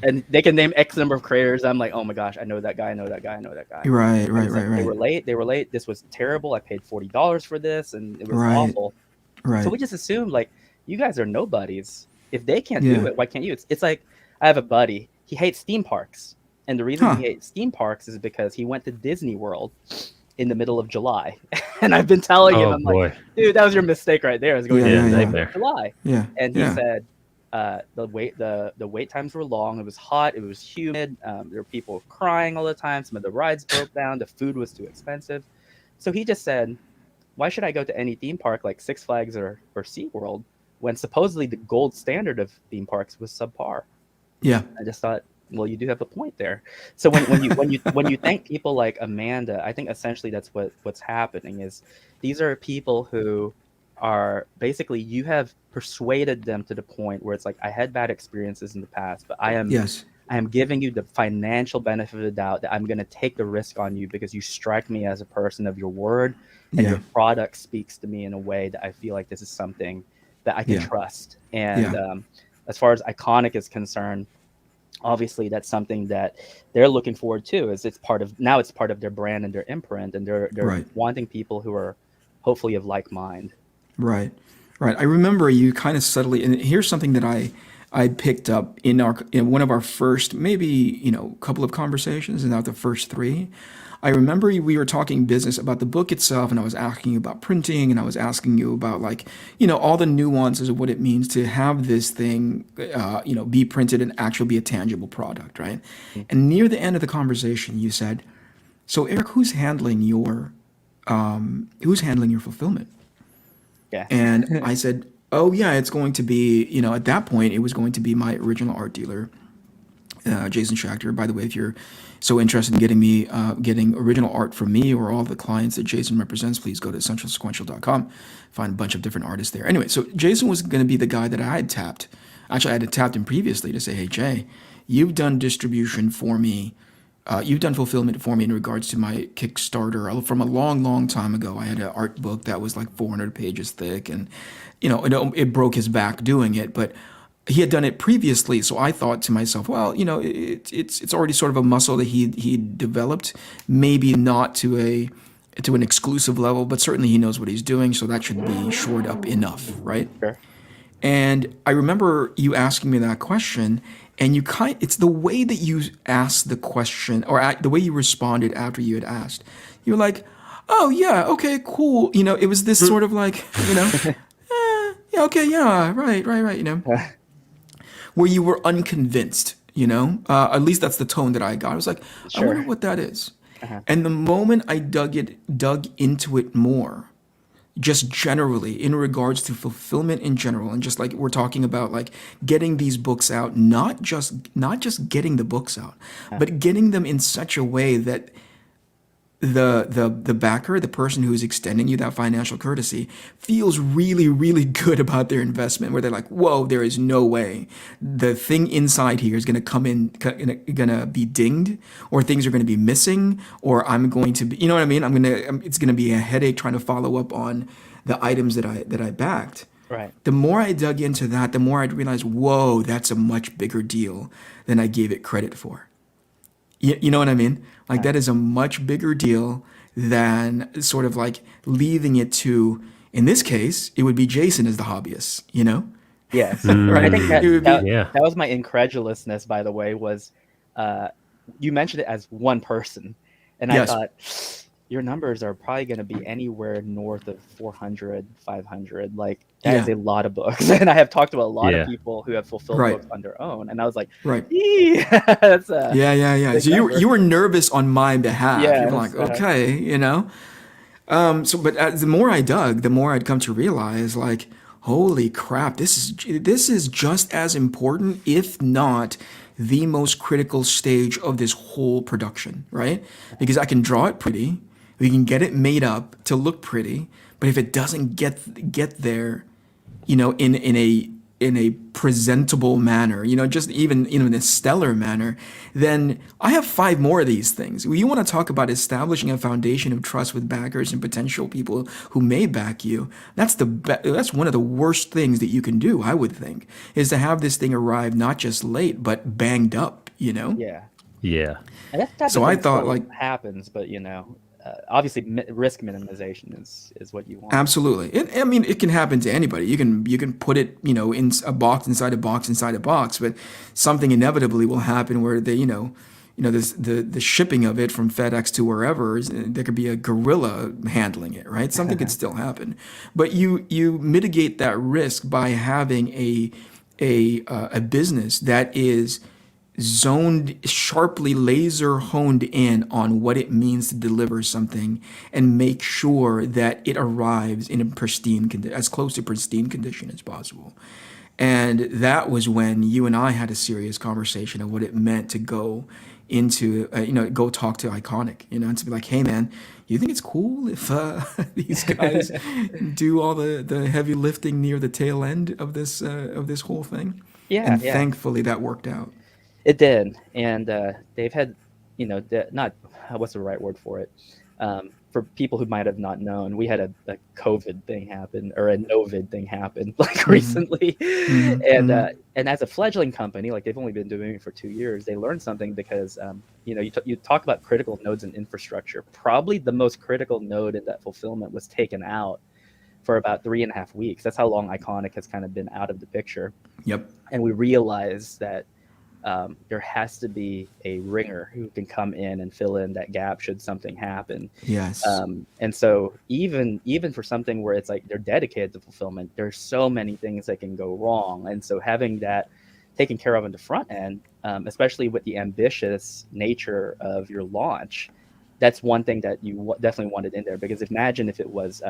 and they can name X number of creators. I'm like, oh my gosh, I know that guy, I know that guy, I know that guy. Right. They were late. This was terrible. I paid $40 for this, and it was awful. Right. So we just assumed, like, you guys are nobodies. If they can't Yeah. do it, why can't you? It's like I have a buddy. He hates theme parks, and the reason Huh. he hates theme parks is because he went to Disney World in the middle of July, and I've been telling him, Oh I'm like, boy. dude, that was your mistake right there. I was going Yeah, to Yeah, yeah, Disney yeah. World in nightmare. July, Yeah. and he Yeah. said the wait times were long. It was hot. It was humid. There were people crying all the time. Some of the rides broke down. The food was too expensive. So he just said, why should I go to any theme park like Six Flags or SeaWorld when supposedly the gold standard of theme parks was subpar? Yeah. I just thought, well, you do have a point there. So when you thank people like Amanda, I think essentially that's what's happening is these are people who are basically, you have persuaded them to the point where it's like, I had bad experiences in the past, but I am Yes. giving you the financial benefit of the doubt that I'm going to take the risk on you because you strike me as a person of your word, and Yeah. your product speaks to me in a way that I feel like this is something that I can Yeah. trust. And Yeah. as far as Iconic is concerned, obviously that's something that they're looking forward to, is it's part of their brand and their imprint, and they're Right. wanting people who are hopefully of like mind. Right. Right. I remember you kind of subtly, and here's something that I picked up in one of our first, maybe, couple of conversations, and not the first three. I remember we were talking business about the book itself, and I was asking you about printing, and I was asking you about, like, all the nuances of what it means to have this thing, be printed and actually be a tangible product, right? Mm. And near the end of the conversation, you said, "So, Eric, who's handling your fulfillment?" Yeah. And I said, "Oh yeah, it's going to be, at that point, it was going to be my original art dealer, Jason Schachter. By the way, if you're so interested in getting original art from me or all the clients that Jason represents, please go to essentialsequential.com. Find a bunch of different artists there. Anyway, so Jason was going to be the guy that I had tapped. Actually, I had tapped him previously to say, hey, Jay, you've done distribution for me. You've done fulfillment for me in regards to my Kickstarter from a long, long time ago. I had an art book that was like 400 pages thick, and it broke his back doing it, but he had done it previously. So I thought to myself, well, it's already sort of a muscle that he developed, maybe not to an exclusive level, but certainly he knows what he's doing, so that should be shored up enough, right? Sure. And I remember you asking me that question, and it's the way that you asked the question, or the way you responded after you had asked. You were like, "Oh yeah, okay, cool." It was this sort of like, yeah, okay, yeah, right, where you were unconvinced. At least that's the tone that I got. I was like, I wonder Sure. what that is. Uh-huh. And the moment I dug into it more, just generally in regards to fulfillment in general, and just like we're talking about, like getting these books out, not just getting the books out, but getting them in such a way that the backer, the person who is extending you that financial courtesy, feels really, really good about their investment, where they're like, whoa, there is no way the thing inside here is going to come in, going to be dinged, or things are going to be missing, or I'm going to be, you know what I mean? It's going to be a headache trying to follow up on the items that I backed. Right. The more I dug into that, the more I'd realize, whoa, that's a much bigger deal than I gave it credit for. You know what I mean? Like, that is a much bigger deal than sort of like leaving it to, in this case, it would be Jason as the hobbyist, Yes. right? I think that, It would be, Yeah. that was my incredulousness, by the way, was you mentioned it as one person. And I Yes. thought, your numbers are probably going to be anywhere north of 400, 500. Like, that is Yeah. a lot of books. And I have talked to a lot Yeah. of people who have fulfilled Right. books on their own. And I was like, right. "Eee." That's Yeah. big So number. you were nervous on my behalf. Yes, You're like, okay, but the more I dug, the more I'd come to realize, like, holy crap, this is just as important, if not the most critical stage of this whole production, right? Because I can draw it pretty, we can get it made up to look pretty, but if it doesn't get there, in a presentable manner, just even in a stellar manner, then I have 5 more of these things. You want to talk about establishing a foundation of trust with backers and potential people who may back you. That's one of the worst things that you can do, I would think, is to have this thing arrive not just late, but banged up, Yeah. Yeah. And that type So of I thing thought, still like, happens, but obviously risk minimization is what you want. absolutely. I mean, it can happen to anybody. You can put it, in a box inside a box inside a box, but something inevitably will happen where this the shipping of it from FedEx to wherever there could be a gorilla handling it, right? Something could still happen, but you mitigate that risk by having a business that is zoned, sharply laser honed in on what it means to deliver something and make sure that it arrives in a pristine as close to pristine condition as possible. And that was when you and I had a serious conversation of what it meant to go into, go talk to Iconic, and to be like, hey man, you think it's cool if these guys do all the heavy lifting near the tail end of this whole thing? Yeah, And yeah. thankfully that worked out. It did, and they've had, not what's the right word for it. For people who might have not known, we had a COVID thing happen or a Novid thing happen like recently, and as a fledgling company, like they've only been doing it for 2 years, they learned something because you talk about critical nodes in infrastructure. Probably the most critical node in that fulfillment was taken out for about 3.5 weeks. That's how long Iconic has kind of been out of the picture, Yep. and we realized that there has to be a ringer who can come in and fill in that gap should something happen. Yes. And so even for something where it's like they're dedicated to fulfillment, there's so many things that can go wrong. And so having that taken care of on the front end, especially with the ambitious nature of your launch, that's one thing that you definitely wanted in there. Because imagine if it was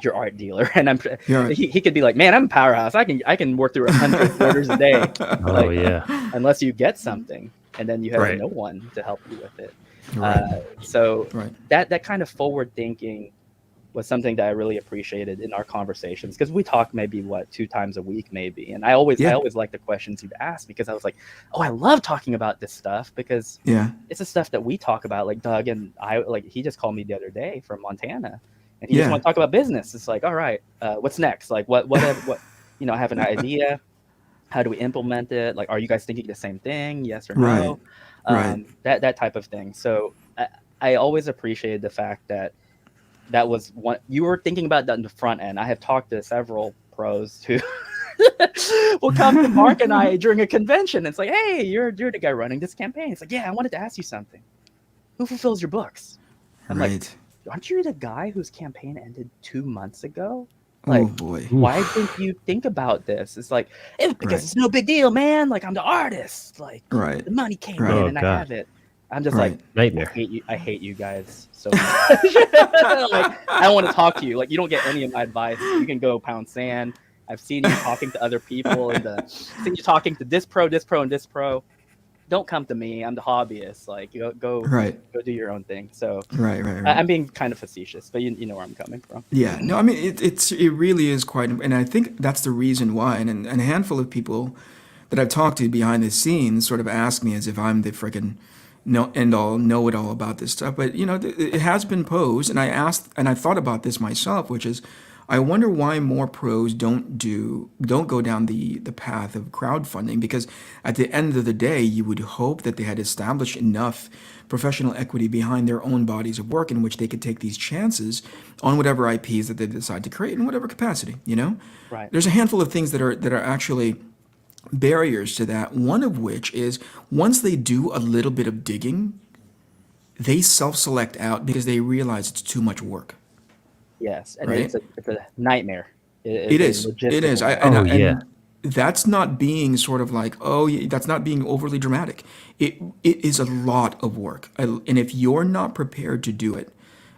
your art dealer, and Yeah. he could be like, man, I'm a powerhouse. I can work through 100 orders a day. Oh Like, yeah. unless you get something, and then you have Right. no one to help you with it. Right. So Right. that kind of forward thinking was something that I really appreciated in our conversations, because we talk maybe 2 times a week maybe, and I always like the questions you'd ask, because I was like, oh, I love talking about this stuff, because Yeah. it's the stuff that we talk about. Like Doug and I, like he just called me the other day from Montana, and he just Yeah. want to talk about business. It's like, all right, what's next? Like what I have an idea. How do we implement it? Like, are you guys thinking the same thing? Yes or no? Right. That type of thing. So I always appreciated the fact that was one you were thinking about that in the front end. I have talked to several pros who will come to Mark and I during a convention. It's like, hey, you're the guy running this campaign. It's like, yeah, I wanted to ask you something. Who fulfills your books? I'm like, Right. aren't you the guy whose campaign ended 2 months ago? Oh Like, boy. why didn't you think about this? It's like, because Right. it's no big deal, man. Like, I'm the artist. Like, Right. the money came Right. in Oh, and I God. have it. I'm just Right. like, Nightmare. I hate you guys so much. Like, I don't want to talk to you. Like, you don't get any of my advice. You can go pound sand. I've seen you talking to other people, and seen you talking to this pro, and this pro. Don't come to me. I'm the hobbyist. Like, go Right. do your own thing. So Right. Right. Right. I'm being kind of facetious, but you know where I'm coming from. Yeah, no, I mean it really is quite, and I think that's the reason why. And a handful of people that I've talked to behind the scenes sort of ask me as if I'm the freaking know it all about this stuff. But it has been posed, and I thought about this myself, which is, I wonder why more pros don't go down the path of crowdfunding, because at the end of the day, you would hope that they had established enough professional equity behind their own bodies of work in which they could take these chances on whatever IPs that they decide to create in whatever capacity. Right. There's a handful of things that are actually barriers to that. One of which is, once they do a little bit of digging, they self-select out because they realize it's too much work. Yes, and Right? it's a nightmare. It is. A It is. logistical Oh, nightmare. yeah. And that's not being sort of like, oh, that's not being overly dramatic. It is a lot of work, and if you're not prepared to do it,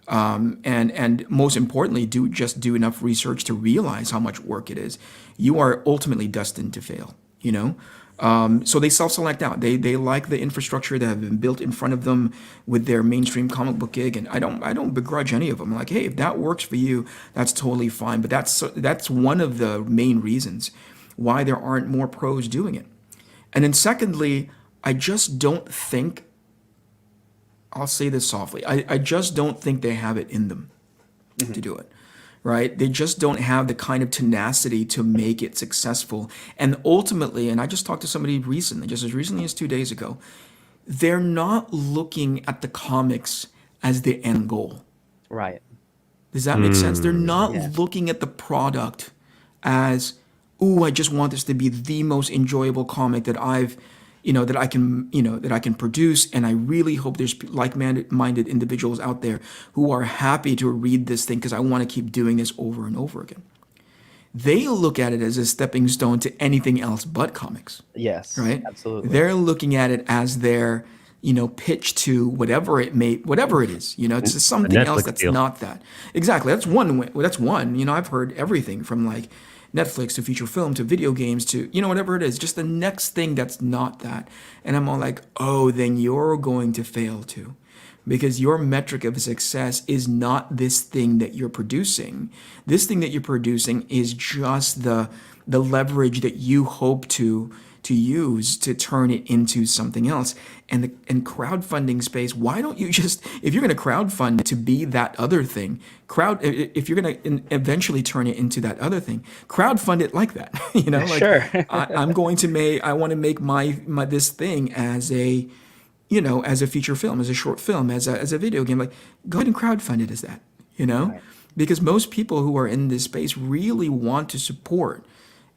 and most importantly, do enough research to realize how much work it is, you are ultimately destined to fail. So they self-select out. They like the infrastructure that have been built in front of them with their mainstream comic book gig, and I don't begrudge any of them. Like, hey, if that works for you, that's totally fine. But that's one of the main reasons why there aren't more pros doing it. And then secondly, I just don't think, I'll say this softly, I just don't think they have it in them to do it. Right? They just don't have the kind of tenacity to make it successful. And ultimately, and I just talked to somebody recently, just as recently as 2 days ago, they're not looking at the comics as the end goal. Right. Does that make sense? They're not Yeah. looking at the product as, ooh, I just want this to be the most enjoyable comic that that I can produce, and I really hope there's like-minded individuals out there who are happy to read this thing because I want to keep doing this over and over again. They look at it as a stepping stone to anything else but comics, Yes. right? Absolutely. They're looking at it as their, pitch to whatever it is. It's just A something else Netflix that's deal. not that. Exactly. That's one way. That's one. I've heard everything from like Netflix to feature film to video games to, whatever it is, just the next thing that's not that. And I'm all like, oh, then you're going to fail too. Because your metric of success is not this thing that you're producing. This thing that you're producing is just the leverage that you hope to use to turn it into something else. And the crowdfunding space, why don't you just, if you're going to crowdfund to be that other thing, if you're going to eventually turn it into that other thing, crowdfund it like that. Like Sure. I want to make my this thing as a, as a feature film, as a short film, as a video game. Like, go ahead and crowdfund it as that, Right. because most people who are in this space really want to support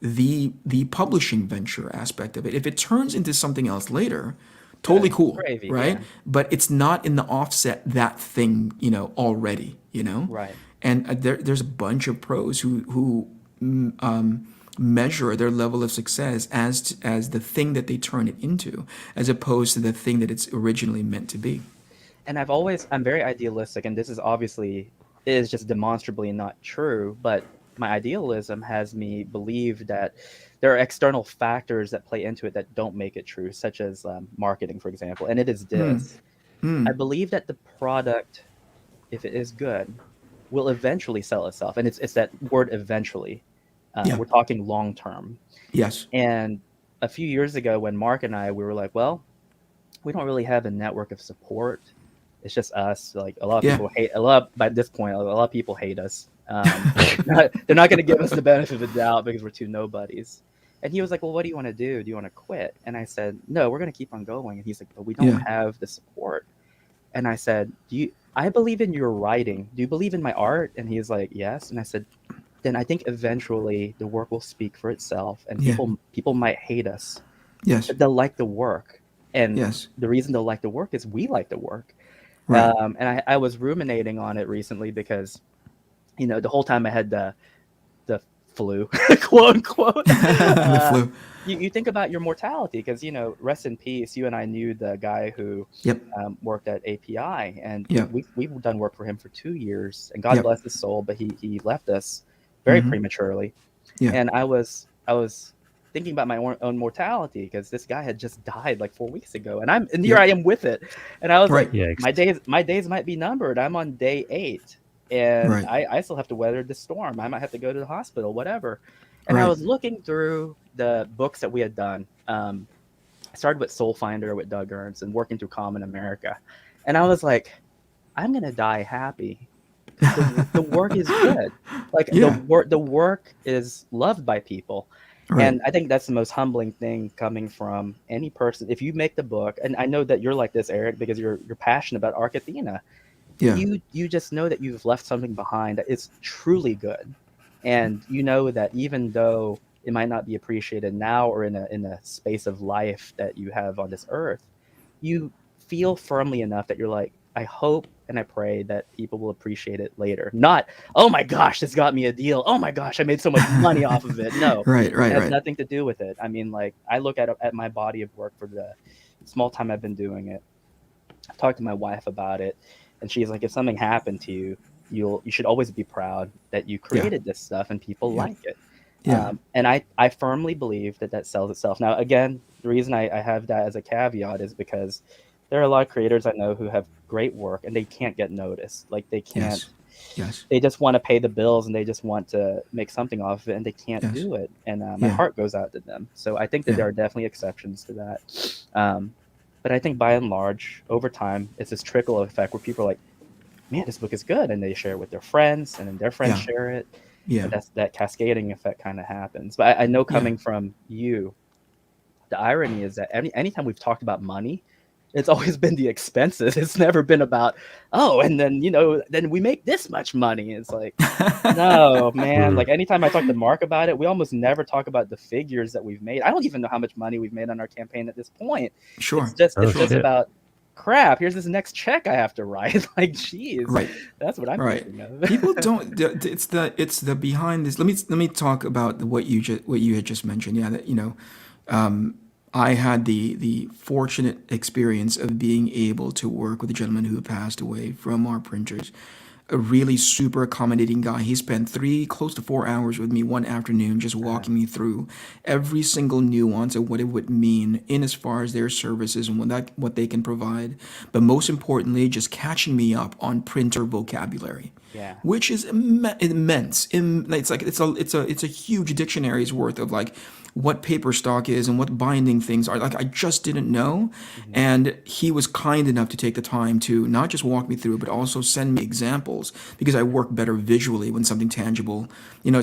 the publishing venture aspect of it. If it turns into something else later, totally Good. cool, Gravy. right? Yeah. But it's not in the offset that thing, already, Right. And there's a bunch of pros who measure their level of success as the thing that they turn it into, as opposed to the thing that it's originally meant to be. And I'm very idealistic, and this is just demonstrably not true, but my idealism has me believe that there are external factors that play into it that don't make it true, such as marketing, for example. And it is this. I believe that the product, if it is good, will eventually sell itself. And it's that word eventually. Yeah. We're talking long term. Yes. And a few years ago, when Mark and we were like, well, we don't really have a network of support. It's just us. Like a lot of people by this point, a lot of people hate us. They're not going to give us the benefit of the doubt because we're two nobodies. And he was like, well, what do you want to do? Do you want to quit? And I said, no, we're going to keep on going. And he's like, but we don't have the support. And I said, I believe in your writing. Do you believe in my art? And he's like, yes. And I said, then I think eventually the work will speak for itself, and people might hate us. Yes. But they'll like the work. And Yes. the reason they'll like the work is we like the work. Right. And I was ruminating on it recently because, the whole time I had the flu, quote unquote. The flu. You think about your mortality because, rest in peace. You and I knew the guy who worked at API, and we've done work for him for 2 years, and God bless his soul, but he left us very prematurely. Yeah. And I was thinking about my own mortality because this guy had just died like 4 weeks ago, and here I am with it, and I was like, Yikes. my days might be numbered. I'm on day 8, and Right. I still have to weather the storm. I might have to go to the hospital, whatever. And I Right. was looking through the books that we had done. I started with Soul Finder with Doug Ernst and working through Common America, and I was like, I'm gonna die happy. The work is good. Like the work is loved by people. Right. And I think that's the most humbling thing coming from any person. If you make the book, and I know that you're like this, Eric, because you're passionate about ARC Athena. Yeah. You just know that you've left something behind that is truly good. And you know that even though it might not be appreciated now or in a space of life that you have on this earth, you feel firmly enough that you're like, I hope and I pray that people will appreciate it later. Not, oh my gosh, this got me a deal. Oh my gosh, I made so much money off of it. No, Right. it has nothing to do with it. I mean, like, I look at my body of work for the small time I've been doing it. I've talked to my wife about it, and she's like, if something happened to you, you should always be proud that you created this stuff and people like it. Yeah. And I firmly believe that sells itself. Now, again, the reason I have that as a caveat is because there are a lot of creators I know who have great work and they can't get noticed. Like they can't. Yes. They just want to pay the bills and they just want to make something off of it and they can't do it. And my heart goes out to them. So I think that there are definitely exceptions to that. But I think by and large, over time, it's this trickle effect where people are like, man, this book is good. And they share it with their friends and then their friends share it. Yeah. And that cascading effect kind of happens. But I know coming from you, the irony is that anytime we've talked about money, it's always been the expenses. It's never been about, oh, and then then we make this much money. It's like, no, man. Like anytime I talk to Mark about it, we almost never talk about the figures that we've made. I don't even know how much money we've made on our campaign at this point. Sure. It's Oh, just shit. about, crap, here's this next check I have to write. Like, geez, Right. that's what I'm Right. thinking of. People don't. It's the behind this. Let me talk about what you had just mentioned. Yeah, that I had the fortunate experience of being able to work with a gentleman who passed away from our printers. A really super accommodating guy. He spent close to 4 hours with me one afternoon, just walking me through every single nuance of what it would mean in as far as their services and what they can provide. But most importantly, just catching me up on printer vocabulary, Yeah. which is immense. It's like it's a huge dictionary's worth of like what paper stock is and what binding things are. Like I just didn't know, and he was kind enough to take the time to not just walk me through, but also send me examples because I work better visually when something tangible.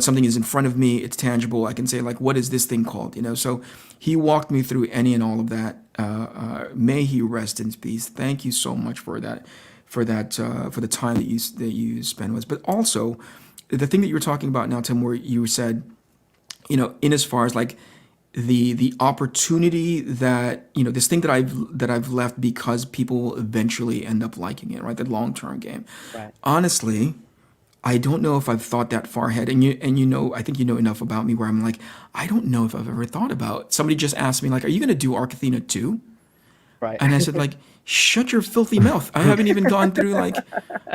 Something is in front of me, it's tangible. I can say like, what is this thing called? So he walked me through any and all of that. May he rest in peace. Thank you so much for that. For the time that you spend with us. But also, the thing that you were talking about now, Tim, where you said, in as far as like the opportunity that this thing that I've left because people will eventually end up liking it, right? The long term game. Right. Honestly, I don't know if I've thought that far ahead, and I think you know enough about me where I'm like, I don't know if I've ever thought about. Somebody just asked me like, "Are you going to do ARC Athena 2?" Right. And I said like, shut your filthy mouth. I haven't even gone through like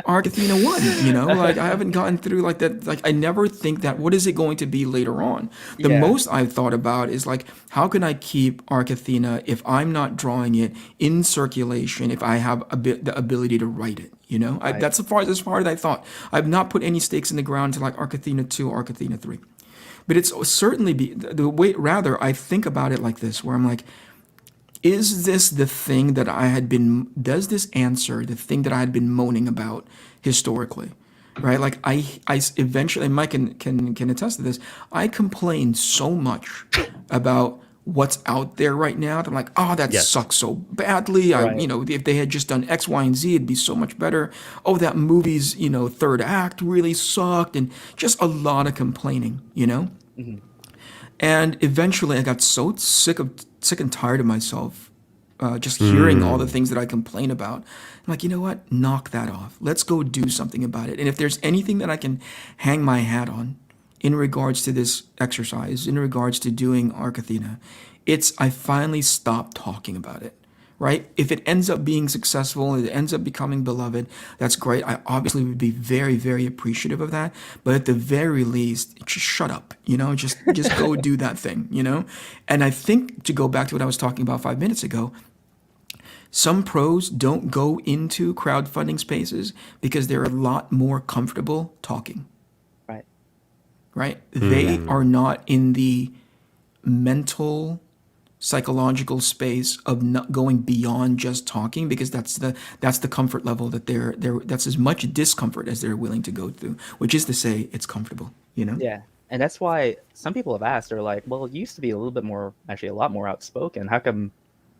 ARC ATHENA01, like I haven't gotten through like that. Like I never think that what is it going to be later on? The Yeah. most I've thought about is like, how can I keep ARC Athena if I'm not drawing it in circulation, if I have the ability to write it, Right. that's as far as I thought. I've not put any stakes in the ground to like ARC Athena 2, ARC Athena 3. But it's certainly the way, rather, I think about it like this, where I'm like, is this the thing that does this answer the thing that I had been moaning about historically? Right? Like I eventually, and Mike can attest to this, I complained so much about what's out there right now that I'm like, oh, that Yes. sucks so badly. Right. If they had just done X, Y, and Z, it'd be so much better. Oh, that movie's, third act really sucked, and just a lot of complaining. And eventually I got so sick and tired of myself just hearing all the things that I complain about. I'm like, you know what? Knock that off. Let's go do something about it. And if there's anything that I can hang my hat on in regards to this exercise, in regards to doing ARC Athena, I finally stopped talking about it. Right? If it ends up being successful, it ends up becoming beloved, that's great. I obviously would be very, very appreciative of that. But at the very least, just shut up, just go do that thing, And I think to go back to what I was talking about 5 minutes ago, some pros don't go into crowdfunding spaces because they're a lot more comfortable talking, Right. right? They are not in the mental psychological space of not going beyond just talking, because that's the comfort level that that's as much discomfort as they're willing to go through, which is to say it's comfortable. Yeah. And that's why some people have asked, they're like, well, it used to be a lot more outspoken. How come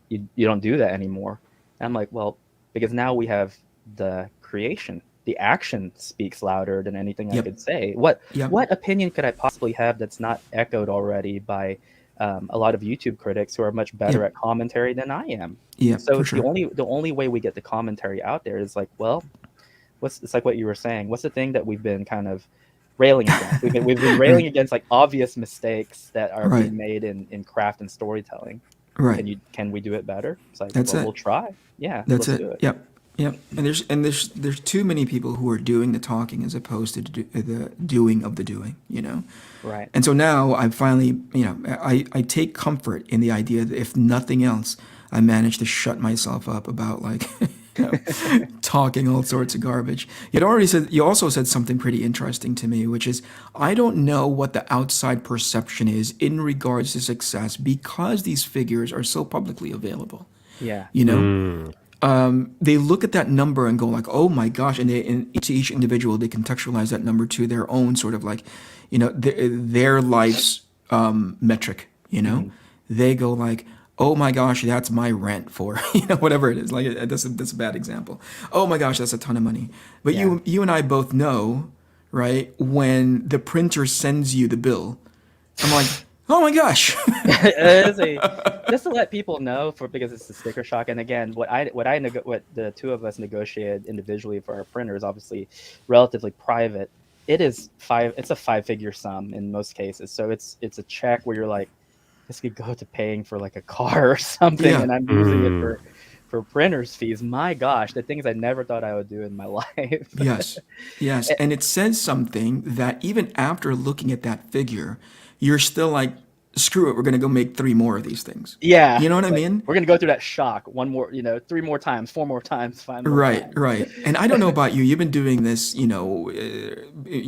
you don't do that anymore? And I'm like, well, because now we have the creation. The action speaks louder than anything I Yep. could say. What Yep. opinion could I possibly have that's not echoed already by a lot of YouTube critics who are much better Yep. at commentary than I am? Yeah, So for sure. the only way we get the commentary out there is like, well, it's like what you were saying. What's the thing that we've been kind of railing against? We've been railing against like obvious mistakes that are Right. being made in craft and storytelling. Right. Can we do it better? It's like, That's well, it. we'll try. Yeah, That's let's it. do it. Yep. Yep. And there's too many people who are doing the talking as opposed to the doing of the doing. Right. And so now I finally, I take comfort in the idea that if nothing else, I managed to shut myself up about like talking all sorts of garbage. You also said something pretty interesting to me, which is I don't know what the outside perception is in regards to success because these figures are so publicly available. Yeah. They look at that number and go like, oh my gosh, and to each individual they contextualize that number to their own sort of like, their life's metric. They go like, oh my gosh, that's my rent for whatever it is. Like that's a bad example. Oh my gosh, that's a ton of money. But Yeah. you and I both know, right? When the printer sends you the bill, I'm like, oh my gosh. It is a just to let people know because it's the sticker shock. And again, what the two of us negotiated individually for our printer is obviously relatively private. It's a 5-figure sum in most cases. So it's a check where you're like, this could go to paying for like a car or something, Yeah. and I'm using it for printer's fees. My gosh, the things I never thought I would do in my life. Yes. Yes. And it says something that even after looking at that figure, you're still like, screw it, we're gonna go make 3 more of these things. Yeah, You know what I like, mean? we're gonna go through that shock one more, 3 more times, 4 more times, 5 more Right, times. right. And I don't know about you. You've been doing this,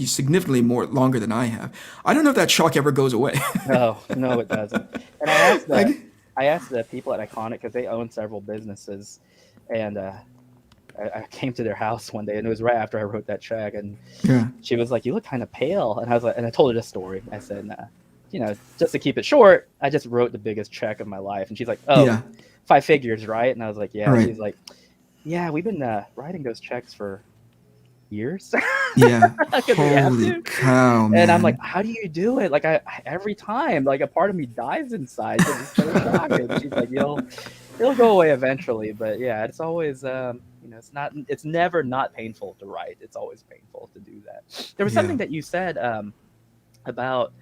significantly more longer than I have. I don't know if that shock ever goes away. No, no, it doesn't. And Like, I asked the people at Iconic because they own several businesses, and I came to their house one day, and it was right after I wrote that check, and yeah, she was like, "You look kind of pale," and I was like, and I told her this story. I said, just to keep it short, I just wrote the biggest check of my life, and she's like, "Oh, yeah, 5 figures, right?" And I was like, "Yeah." right, She's like, "Yeah, we've been writing those checks for years yeah. because we have Holy to." cow, And I'm like, man. "How do you do it?" Like every time, like a part of me dies inside because it's so shocking. She's like, "It'll go away eventually," but yeah, it's always it's never not painful to write. It's always painful to do that. There was Yeah, something that you said about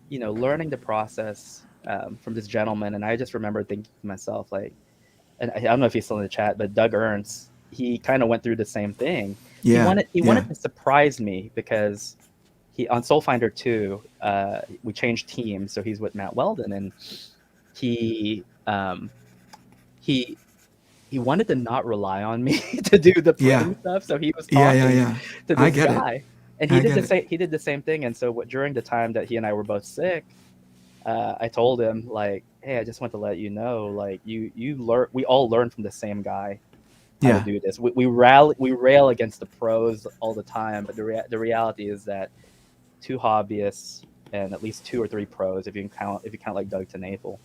learning the process from this gentleman, and I just remember thinking to myself like, and I don't know if he's still in the chat, but Doug Ernst, he kind of went through the same thing. He yeah, wanted he yeah, wanted to surprise me because he on Soulfinder 2, we changed teams, so he's with Matt Weldon, and he he he wanted to not rely on me to do the yeah, printing stuff, so he was yeah, yeah, talking yeah. to I this get it. guy, and I get it. he did the same thing. And so during the time that he and I were both sick, I told him like, "Hey, I just want to let you know, like we all learn from the same guy how to Yeah, do this. We rail against the pros all the time, but the reality is that 2 hobbyists and at least 2 or 3 pros, if you count like Doug TeNapel,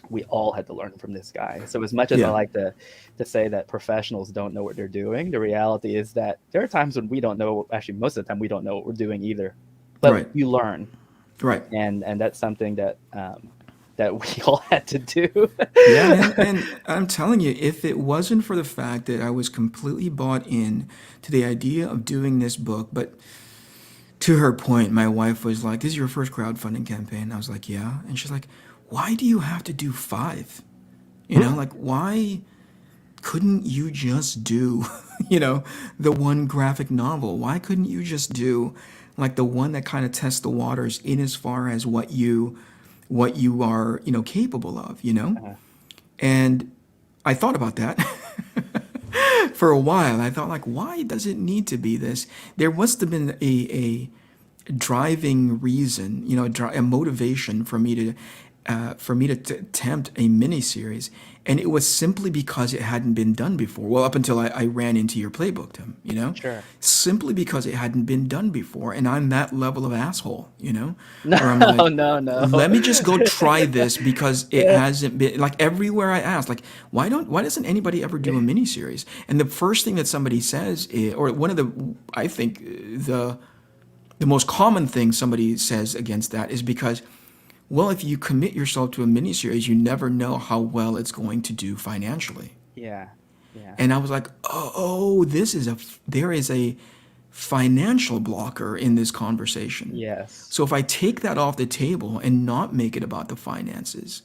we all had to learn from this guy. So as much as I yeah, like to say that professionals don't know what they're doing, the reality is that there are times when we don't know. Actually, most of the time we don't know what we're doing either. But right, you learn, right. and that's something that that we all had to do. Yeah, man. And I'm telling you, if it wasn't for the fact that I was completely bought in to the idea of doing this book, but to her point, my wife was like, "This is your first crowdfunding campaign." I was like, "Yeah." And she's like, "Why do you have to do 5? Like, why couldn't you just do, the one graphic novel? Why couldn't you just do like the one that kind of tests the waters in as far as what you are, capable of, Uh, And I thought about that for a while. I thought like, why does it need to be this? There must have been a driving reason, a motivation for me to attempt a mini series, and it was simply because it hadn't been done before. Well, up until I ran into your playbook, Tim. sure. Simply because it hadn't been done before, and I'm that level of asshole, No, where I'm like, no, no. let me just go try this because it Yeah. hasn't been like everywhere I ask, like why doesn't anybody ever do a mini series? And the first thing that somebody says is, or one of the I think the most common thing somebody says against that is because, well, if you commit yourself to a miniseries, you never know how well it's going to do financially. Yeah, yeah. And I was like, oh, there is a financial blocker in this conversation. Yes. So if I take that off the table and not make it about the finances,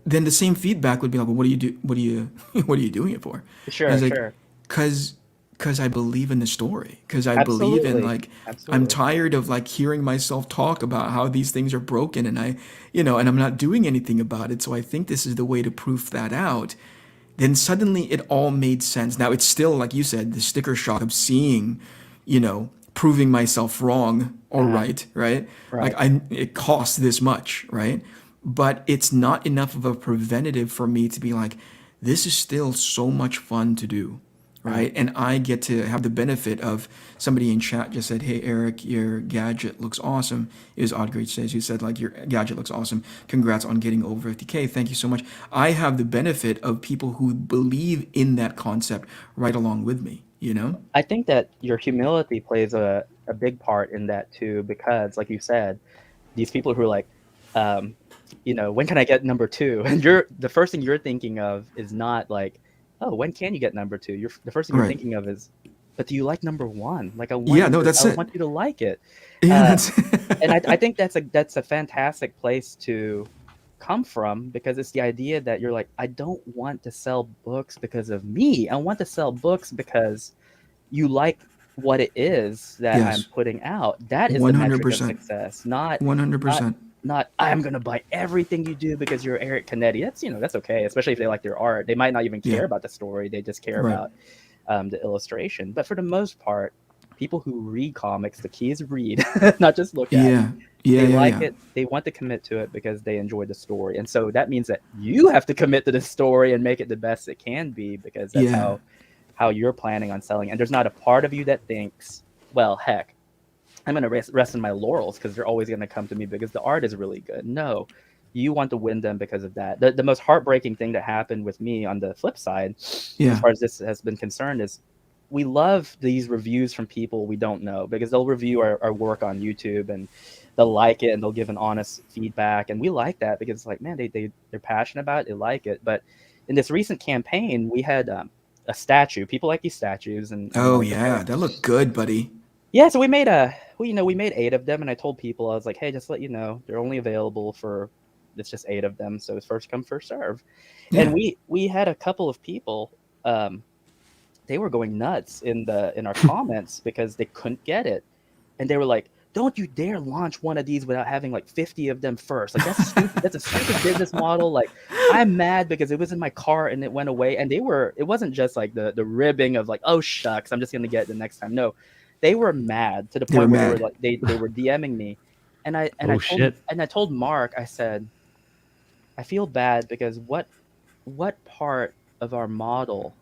then the same feedback would be like, well, what do you do? What do you, what are you doing it for? And I Sure, was like, sure. cause I believe in the story. Cause I believe in Absolutely. like, I'm Absolutely. tired of like hearing myself talk about how these things are broken and and I'm not doing anything about it. So I think this is the way to proof that out. Then suddenly it all made sense. Now it's still, like you said, the sticker shock of seeing, proving myself wrong or Uh-huh. right? Like Right. it costs this much, right? But it's not enough of a preventative for me to be like, this is still so much fun to do. right? And I get to have the benefit of somebody in chat just said, "Hey Eric, your gadget looks awesome." It was Oddgreat says, who said like, "Your gadget looks awesome. Congrats on getting over 50K. Thank you so much." I have the benefit of people who believe in that concept right along with me. You know? I think that your humility plays a big part in that too, because like you said, these people who are like, um, when can I get number two? And the first thing you're thinking of is not like, oh, when can you get number two? The first thing you're Right. thinking of is, but do you like number one? Like Yeah. No, that's I it. want you to like it. Yeah, Uh, that's. and I think that's a fantastic place to come from, because it's the idea that you're like, I don't want to sell books because of me. I want to sell books because you like what it is that I'm Yes. putting out. That is the metric of 100%. success, not 100%. I'm gonna buy everything you do because you're Eric Canetti. That's okay, especially if they like your art. They might not even care Yeah. about the story; they just care Right. about the illustration. But for the most part, people who read comics, the key is read, not just look at. Yeah. Yeah. They Yeah. like Yeah. it. They want to commit to it because they enjoy the story, and so that means that you have to commit to the story and make it the best it can be, because that's Yeah. how you're planning on selling. And there's not a part of you that thinks, well, heck, I'm going to rest in my laurels because they're always going to come to me because the art is really good. No, you want to win them because of that. The most heartbreaking thing that happened with me on the flip side, Yeah. as far as this has been concerned, is we love these reviews from people we don't know, because they'll review our work on YouTube and they'll like it and they'll give an honest feedback. And we like that because it's like, man, they're passionate about it, they like it. But in this recent campaign, we had a statue. People like these statues, and we Oh wanted to yeah, make. that looked good, buddy. Yeah, so we made we made 8 of them, and I told people, I was like, hey, just let you know, they're only available for, it's just 8 of them, so it's first come first serve. And Yeah. we had a couple of people, they were going nuts in our comments because they couldn't get it, and they were like, don't you dare launch one of these without having like 50 of them first. Like, that's stupid. That's a stupid business model. Like, I'm mad because it was in my cart and it went away. And it wasn't just like the ribbing of like, oh shucks, I'm just gonna get it the next time. No, they were mad to the They were point where they were mad. like, they were DMing me, and Oh shit. I told Mark, I said, I feel bad because what part of our model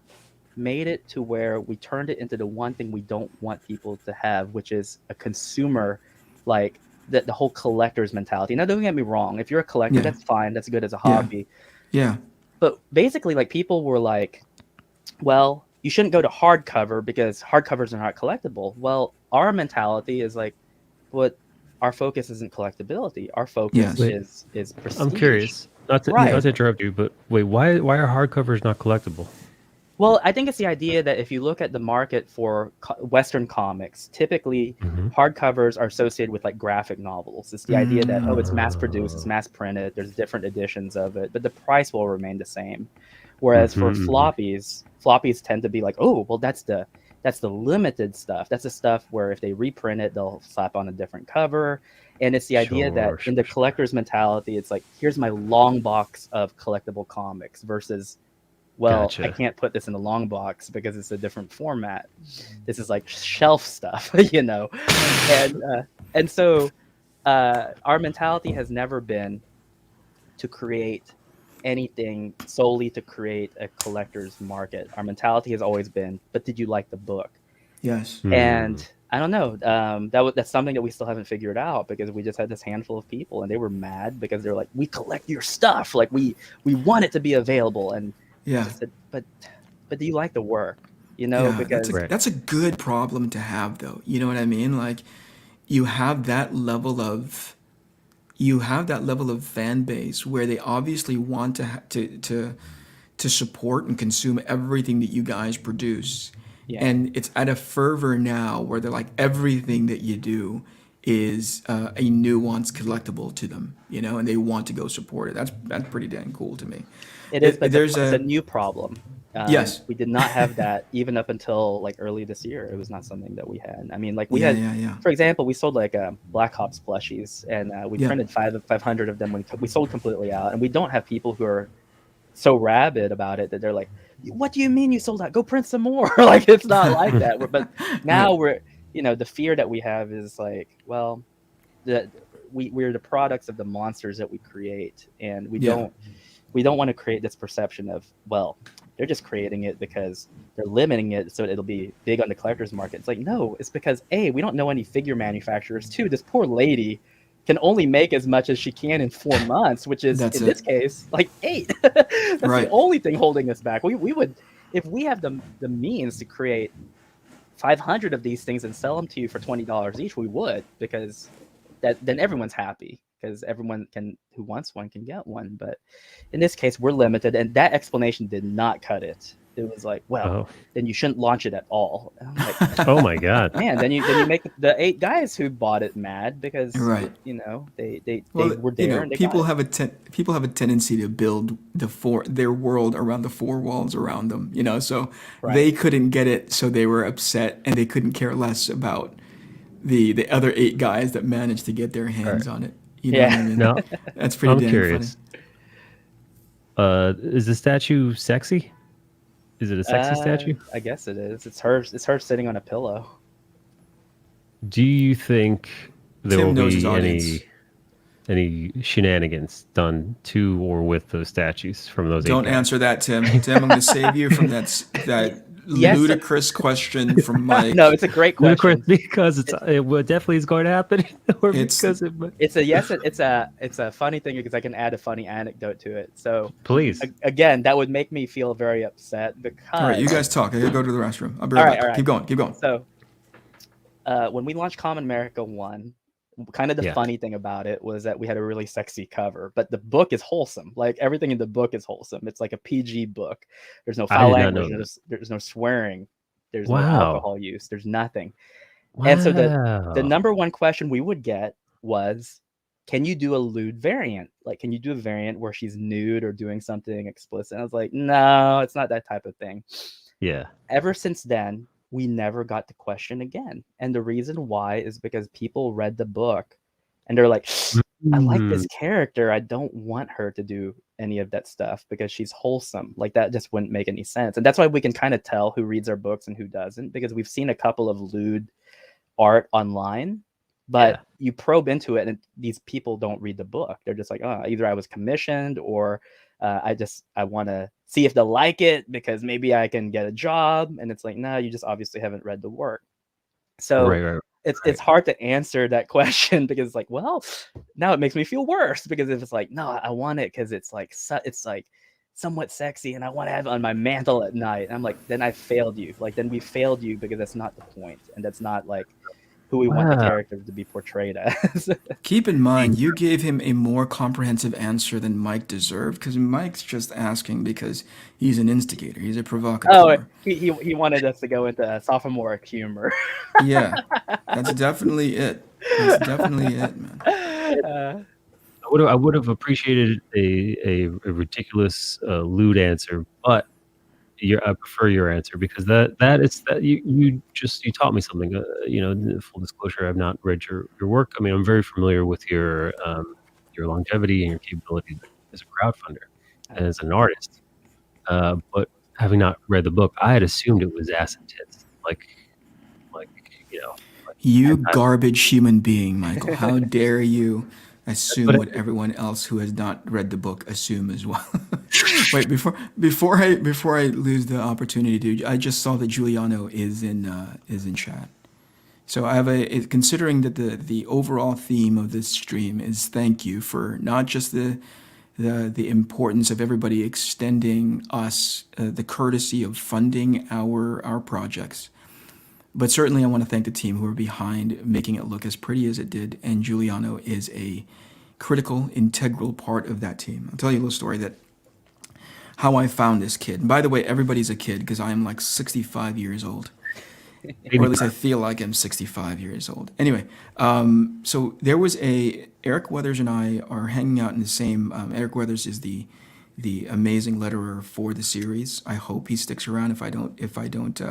made it to where we turned it into the one thing we don't want people to have, which is a consumer, like the whole collector's mentality. Now, don't get me wrong. If you're a collector, Yeah. that's fine. That's good as a Yeah. hobby. Yeah. But basically, like, people were like, well, you shouldn't go to hardcover because hardcovers are not collectible. Well, our mentality is like, what, our focus isn't collectability. Our focus Yes. is prestige. I'm curious. Not to Right. interrupt you, but wait, why are hardcovers not collectible? Well, I think it's the idea that if you look at the market for Western comics, typically Mhm. hardcovers are associated with like graphic novels. It's the idea that, oh, it's mass produced, it's mass printed, there's different editions of it, but the price will remain the same. Whereas for floppies tend to be like, oh, well, that's the limited stuff. That's the stuff where if they reprint it, they'll slap on a different cover. And it's the idea that in the collector's mentality, it's like, here's my long box of collectible comics versus, well, Gotcha. I can't put this in a long box because it's a different format. This is like shelf stuff, and so our mentality has never been to create anything solely to create a collector's market. Our mentality has always been, but did you like the book? Yes. And I don't know. That's something that we still haven't figured out, because we just had this handful of people, and they were mad because they're like, we collect your stuff, like we want it to be available. And Yeah. I said, but do you like the work? Yeah. Because That's a good problem to have, though. You know what I mean? Like, you have that level of fan base where they obviously want to support and consume everything that you guys produce. Yeah. And it's at a fervor now where they're like, everything that you do is a nuanced collectible to them, and they want to go support it. That's pretty dang cool to me. it is, but There's it's a a new problem. yes. We did not have that even up until like early this year. It was not something that we had. I mean, like we Yeah, had, yeah. for example, we sold like Black Ops plushies, and we Yeah. printed 500 of them when we sold completely out. And we don't have people who are so rabid about it that they're like, what do you mean you sold out? Go print some more. Like, it's not like that. But now we're, the fear that we have is like, well, we're the products of the monsters that we create, and we Yeah. don't want to create this perception of, well, they're just creating it because they're limiting it so it'll be big on the collector's market. It's like, no, it's because A, we don't know any figure manufacturers. Two, this poor lady can only make as much as she can in 4 months, which is That's in it. this case like 8. That's Right. the only thing holding us back. We would, if we have the means to create 500 of these things and sell them to you for $20 each, we would, because then everyone's happy, because everyone who wants one can get one. But in this case, we're limited, and that explanation did not cut it. It was like, well, then you shouldn't launch it at all. And I'm like, Oh my god. man, then you make the 8 guys who bought it mad because Right. they Well, were there and they people got it. have a tendency to build their world around the 4 walls around them. So Right. they couldn't get it, so they were upset, and they couldn't care less about the other 8 guys that managed to get their hands on it. You know Yeah. what I mean? Now, That's pretty I'm damn curious. Is the statue sexy? Is it a sexy statue? I guess it is. It's her sitting on a pillow. Do you think there Tim will knows his be audience. any shenanigans done to or with those statues from those? Don't 8 guys? answer that, Tim. Tim, I'm going to save you from that Yes. ludicrous question from Mike. No, it's a great question. Because it definitely is going to happen, or It's- because it. It's a yes. It's a funny thing because I can add a funny anecdote to it. So Please. again, that would make me feel very upset because. All right, you guys talk. I gotta go to the restroom. I'll be All right right, back. all right. Keep going. So when we launched Common America 1, kind of the Yeah. funny thing about it was that we had a really sexy cover, but the book is wholesome. Like everything in the book is wholesome. It's like a PG book. There's no I foul did not know language. There's no swearing. There's no Wow. alcohol use. There's nothing. And so the number one question we would get was, can you do a lewd variant? Like, can you do a variant where she's nude or doing something explicit? And I was like, no, it's not that type of thing. Yeah. Ever since then, we never got the question again. And the reason why is because people read the book and they're like, I like this character. I don't want her to do any of that stuff because she's wholesome. Like that just wouldn't make any sense. And that's why we can kind of tell who reads our books and who doesn't, because we've seen a couple of lewd art online, but you probe into it and these people don't read the book. They're just like, oh, either I was commissioned or I want to see if they'll like it because maybe I can get a job. And it's like, no, you just obviously haven't read the work. So Right. it's hard to answer that question because it's like, well, now it makes me feel worse because if it's like, no, I want it because it's like somewhat sexy and I want to have it on my mantle at night. And I'm like, then I failed you. Like, then we failed you because that's not the point. And that's not like who we want the character to be portrayed as. Keep in mind, you gave him a more comprehensive answer than Mike deserved, because Mike's just asking because he's an instigator. He's a provocateur. Oh, he wanted us to go into sophomoric humor. Yeah, that's definitely it. That's definitely it, man. I would have appreciated a ridiculous lewd answer, but I prefer your answer because you taught me something. Full disclosure, I've not read your work. I mean, I'm very familiar with your longevity and your capabilities as a crowdfunder and as an artist. But having not read the book, I had assumed it was ass and tits. You garbage human being, Michael. How dare you assume what everyone else who has not read the book assume as well. Wait, before I lose the opportunity, I just saw that Giuliano is in chat. So I have considering that the overall theme of this stream is thank you for not just the importance of everybody extending us the courtesy of funding our projects, but certainly I want to thank the team who are behind making it look as pretty as it did, and Giuliano is a critical, integral part of that team. I'll tell you a little story that how I found this kid. And by the way, everybody's a kid because I am like 65 years old. Or at least I feel like I'm 65 years old. Anyway, so there was Eric Weathers and I are hanging out in the same, Eric Weathers is the amazing letterer for the series. I hope he sticks around if I don't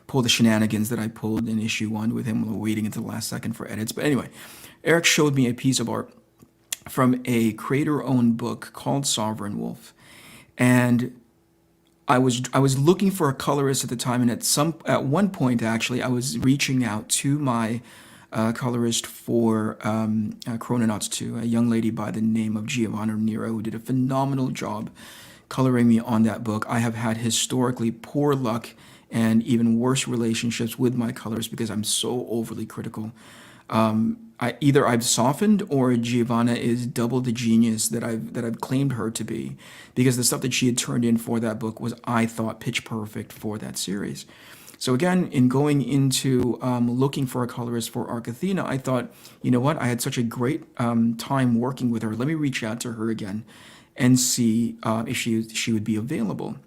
pull the shenanigans that I pulled in issue 1 with him while waiting until the last second for edits. But anyway, Eric showed me a piece of art from a creator-owned book called Sovereign Wolf. And I was looking for a colorist at the time, and at one point actually I was reaching out to my colorist for Chrononauts 2, a young lady by the name of Giovanna Nero who did a phenomenal job coloring me on that book. I have had historically poor luck and even worse relationships with my colors because I'm so overly critical. Either I've softened or Giovanna is double the genius that I've claimed her to be, because the stuff that she had turned in for that book was, I thought, pitch perfect for that series. So again, in going into looking for a colorist for ARC Athena, I thought, you know what? I had such a great time working with her. Let me reach out to her again and see if she would be available.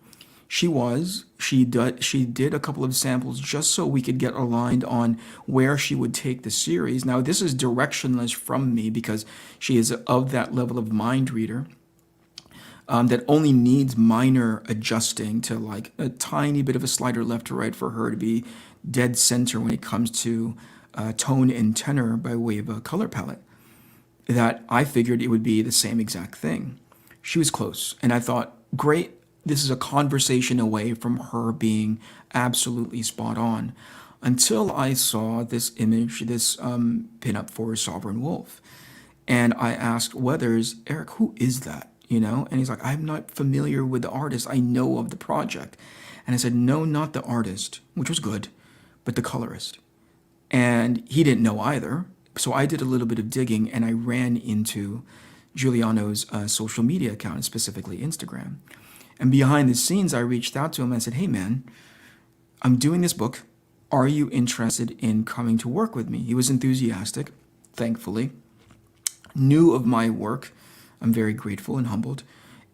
She was. She did a couple of samples just so we could get aligned on where she would take the series. Now, this is directionless from me because she is of that level of mind reader that only needs minor adjusting to like a tiny bit of a slider left to right for her to be dead center when it comes to tone and tenor by way of a color palette. That I figured it would be the same exact thing. She was close, and I thought, great. This is a conversation away from her being absolutely spot on, until I saw this image, this pinup for Sovereign Wolf. And I asked Weathers, Eric, who is that? You know? And he's like, I'm not familiar with the artist. I know of the project. And I said, no, not the artist, which was good, but the colorist. And he didn't know either. So I did a little bit of digging, and I ran into Giuliano's social media account, specifically Instagram. And behind the scenes, I reached out to him and I said, hey, man, I'm doing this book. Are you interested in coming to work with me? He was enthusiastic, thankfully, knew of my work. I'm very grateful and humbled.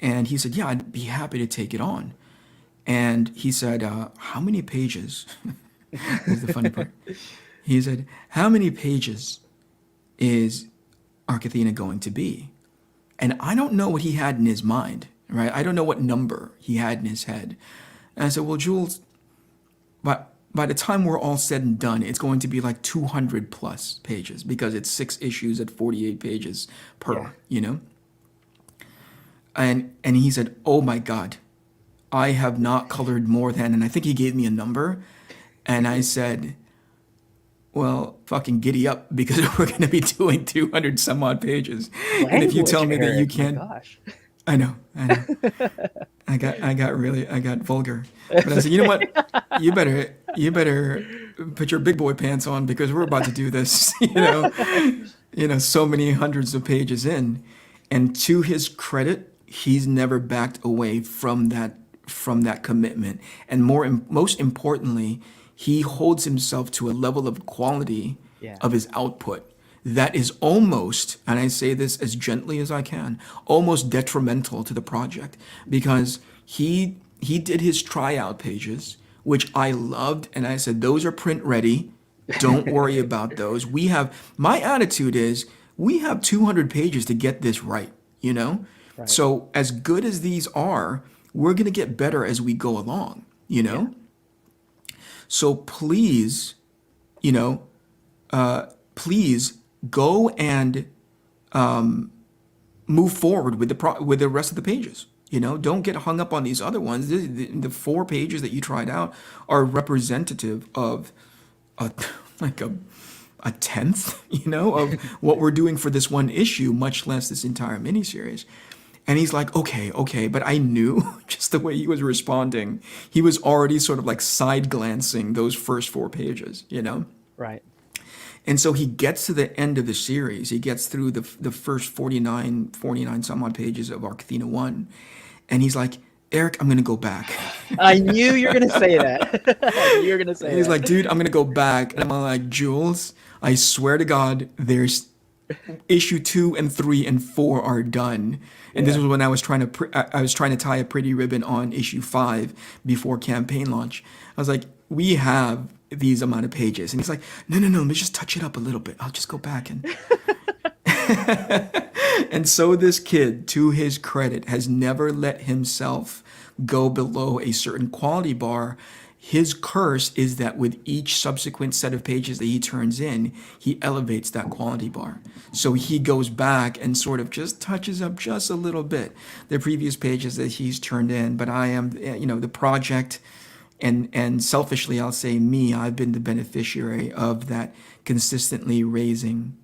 And he said, yeah, I'd be happy to take it on. And he said, how many pages? That's the funny part. He said, how many pages is ARC Athena going to be? And I don't know what he had in his mind. Right? I don't know what number he had in his head. And I said, well, Jules, by the time we're all said and done, it's going to be like 200 plus pages because it's 6 issues at 48 pages per, you know? And he said, oh my God, I have not colored more than, and I think he gave me a number. And I said, well, fucking giddy up because we're going to be doing 200 some odd pages. And if you tell me that you can't, I know. I got vulgar. But I said, you know what? You better put your big boy pants on because we're about to do this, so many hundreds of pages in. And to his credit, he's never backed away from that commitment. And most importantly, he holds himself to a level of quality of his output that is almost, and I say this as gently as I can, almost detrimental to the project, because he did his tryout pages, which I loved, and I said, those are print ready. Don't worry about those. My attitude is, we have 200 pages to get this right, Right. So as good as these are, we're going to get better as we go along, Yeah. So please, please go and move forward with the rest of the pages. Don't get hung up on these other ones. The 4 pages that you tried out are representative of a tenth, of what we're doing for this one issue, much less this entire miniseries. And he's like, okay, but I knew just the way he was responding, he was already sort of like side glancing those first 4 pages, Right. And so he gets to the end of the series. He gets through the first 49 some odd pages of ARC ATHENA01. And he's like, Eric, I'm going to go back. I knew you were going to say that. He's like, dude, I'm going to go back. And I'm like, Jules, I swear to God, there's issue 2 and 3 and 4 are done. And this was when I was trying to tie a pretty ribbon on issue 5 before campaign launch. I was like, we have these amount of pages. And he's like, no, let's just touch it up a little bit. I'll just go back and and so this kid, to his credit, has never let himself go below a certain quality bar. His curse is that with each subsequent set of pages that he turns in, he elevates that quality bar. So he goes back and sort of just touches up just a little bit the previous pages that he's turned in. But I am, the project, and selfishly, I'll say I've been the beneficiary of that consistently raising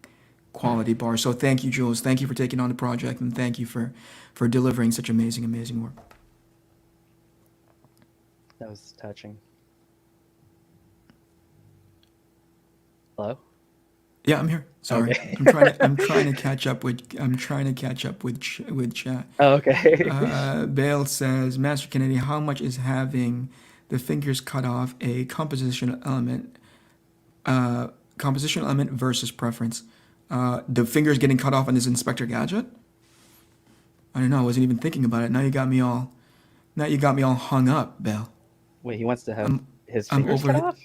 quality bar. So thank you, Jules. Thank you for taking on the project, and thank you for delivering such amazing work. That was touching. Hello? Yeah, I'm here. Sorry, Okay. I'm trying to catch up with. I'm trying to catch up with chat. Oh, okay. Bale says, Master Kennedy, how much is having the fingers cut off a compositional element? Compositional element versus preference. The fingers getting cut off on this Inspector Gadget. I don't know. I wasn't even thinking about it. Now you got me all. Now you got me all hung up, Bale. Wait, he wants to have his I'm fingers over cut it. off?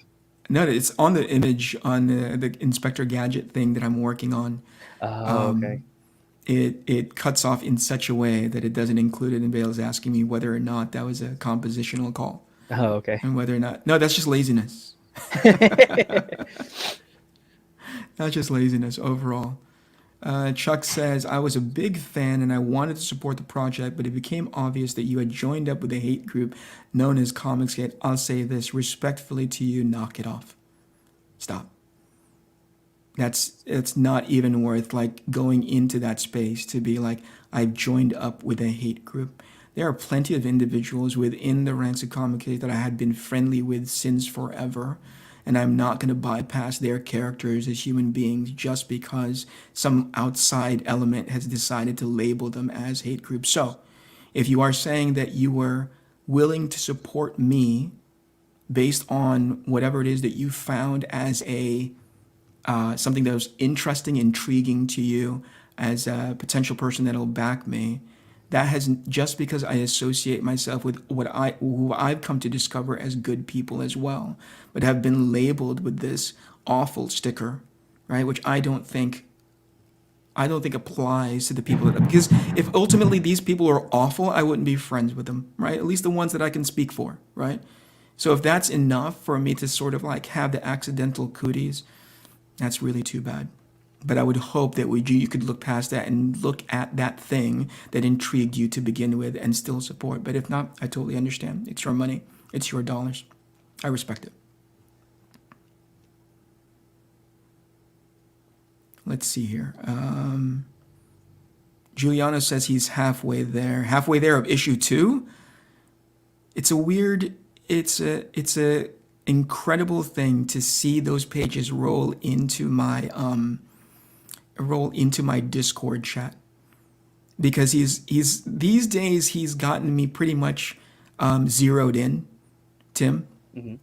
No, it's on the image on the Inspector Gadget thing that I'm working on. Oh, okay. It cuts off in such a way that it doesn't include it. And Bale's asking me whether or not that was a compositional call, Oh, okay. and whether or not that's just laziness. That's just laziness overall. Chuck says, I was a big fan and I wanted to support the project, but it became obvious that you had joined up with a hate group known as Comicsgate. I'll say this respectfully to you, knock it off. Stop. It's not even worth like going into that space to be like, I've joined up with a hate group. There are plenty of individuals within the ranks of Comicsgate that I had been friendly with since forever. And I'm not going to bypass their characters as human beings just because some outside element has decided to label them as hate groups. So, if you are saying that you were willing to support me based on whatever it is that you found as a something that was interesting, intriguing to you as a potential person that'll back me, that has just because I associate myself with who I've come to discover as good people as well, but have been labeled with this awful sticker, right? Which I don't think applies to the people because if ultimately these people are awful, I wouldn't be friends with them, right? At least the ones that I can speak for, right? So if that's enough for me to sort of like have the accidental cooties, that's really too bad. But I would hope that you could look past that and look at that thing that intrigued you to begin with and still support. But if not, I totally understand. It's your money. It's your dollars. I respect it. Let's see here. Giuliano says he's halfway there. Halfway there of issue 2. It's a incredible thing to see those pages roll into my Discord chat, because he's these days he's gotten me pretty much zeroed in, Tim. Mm-hmm.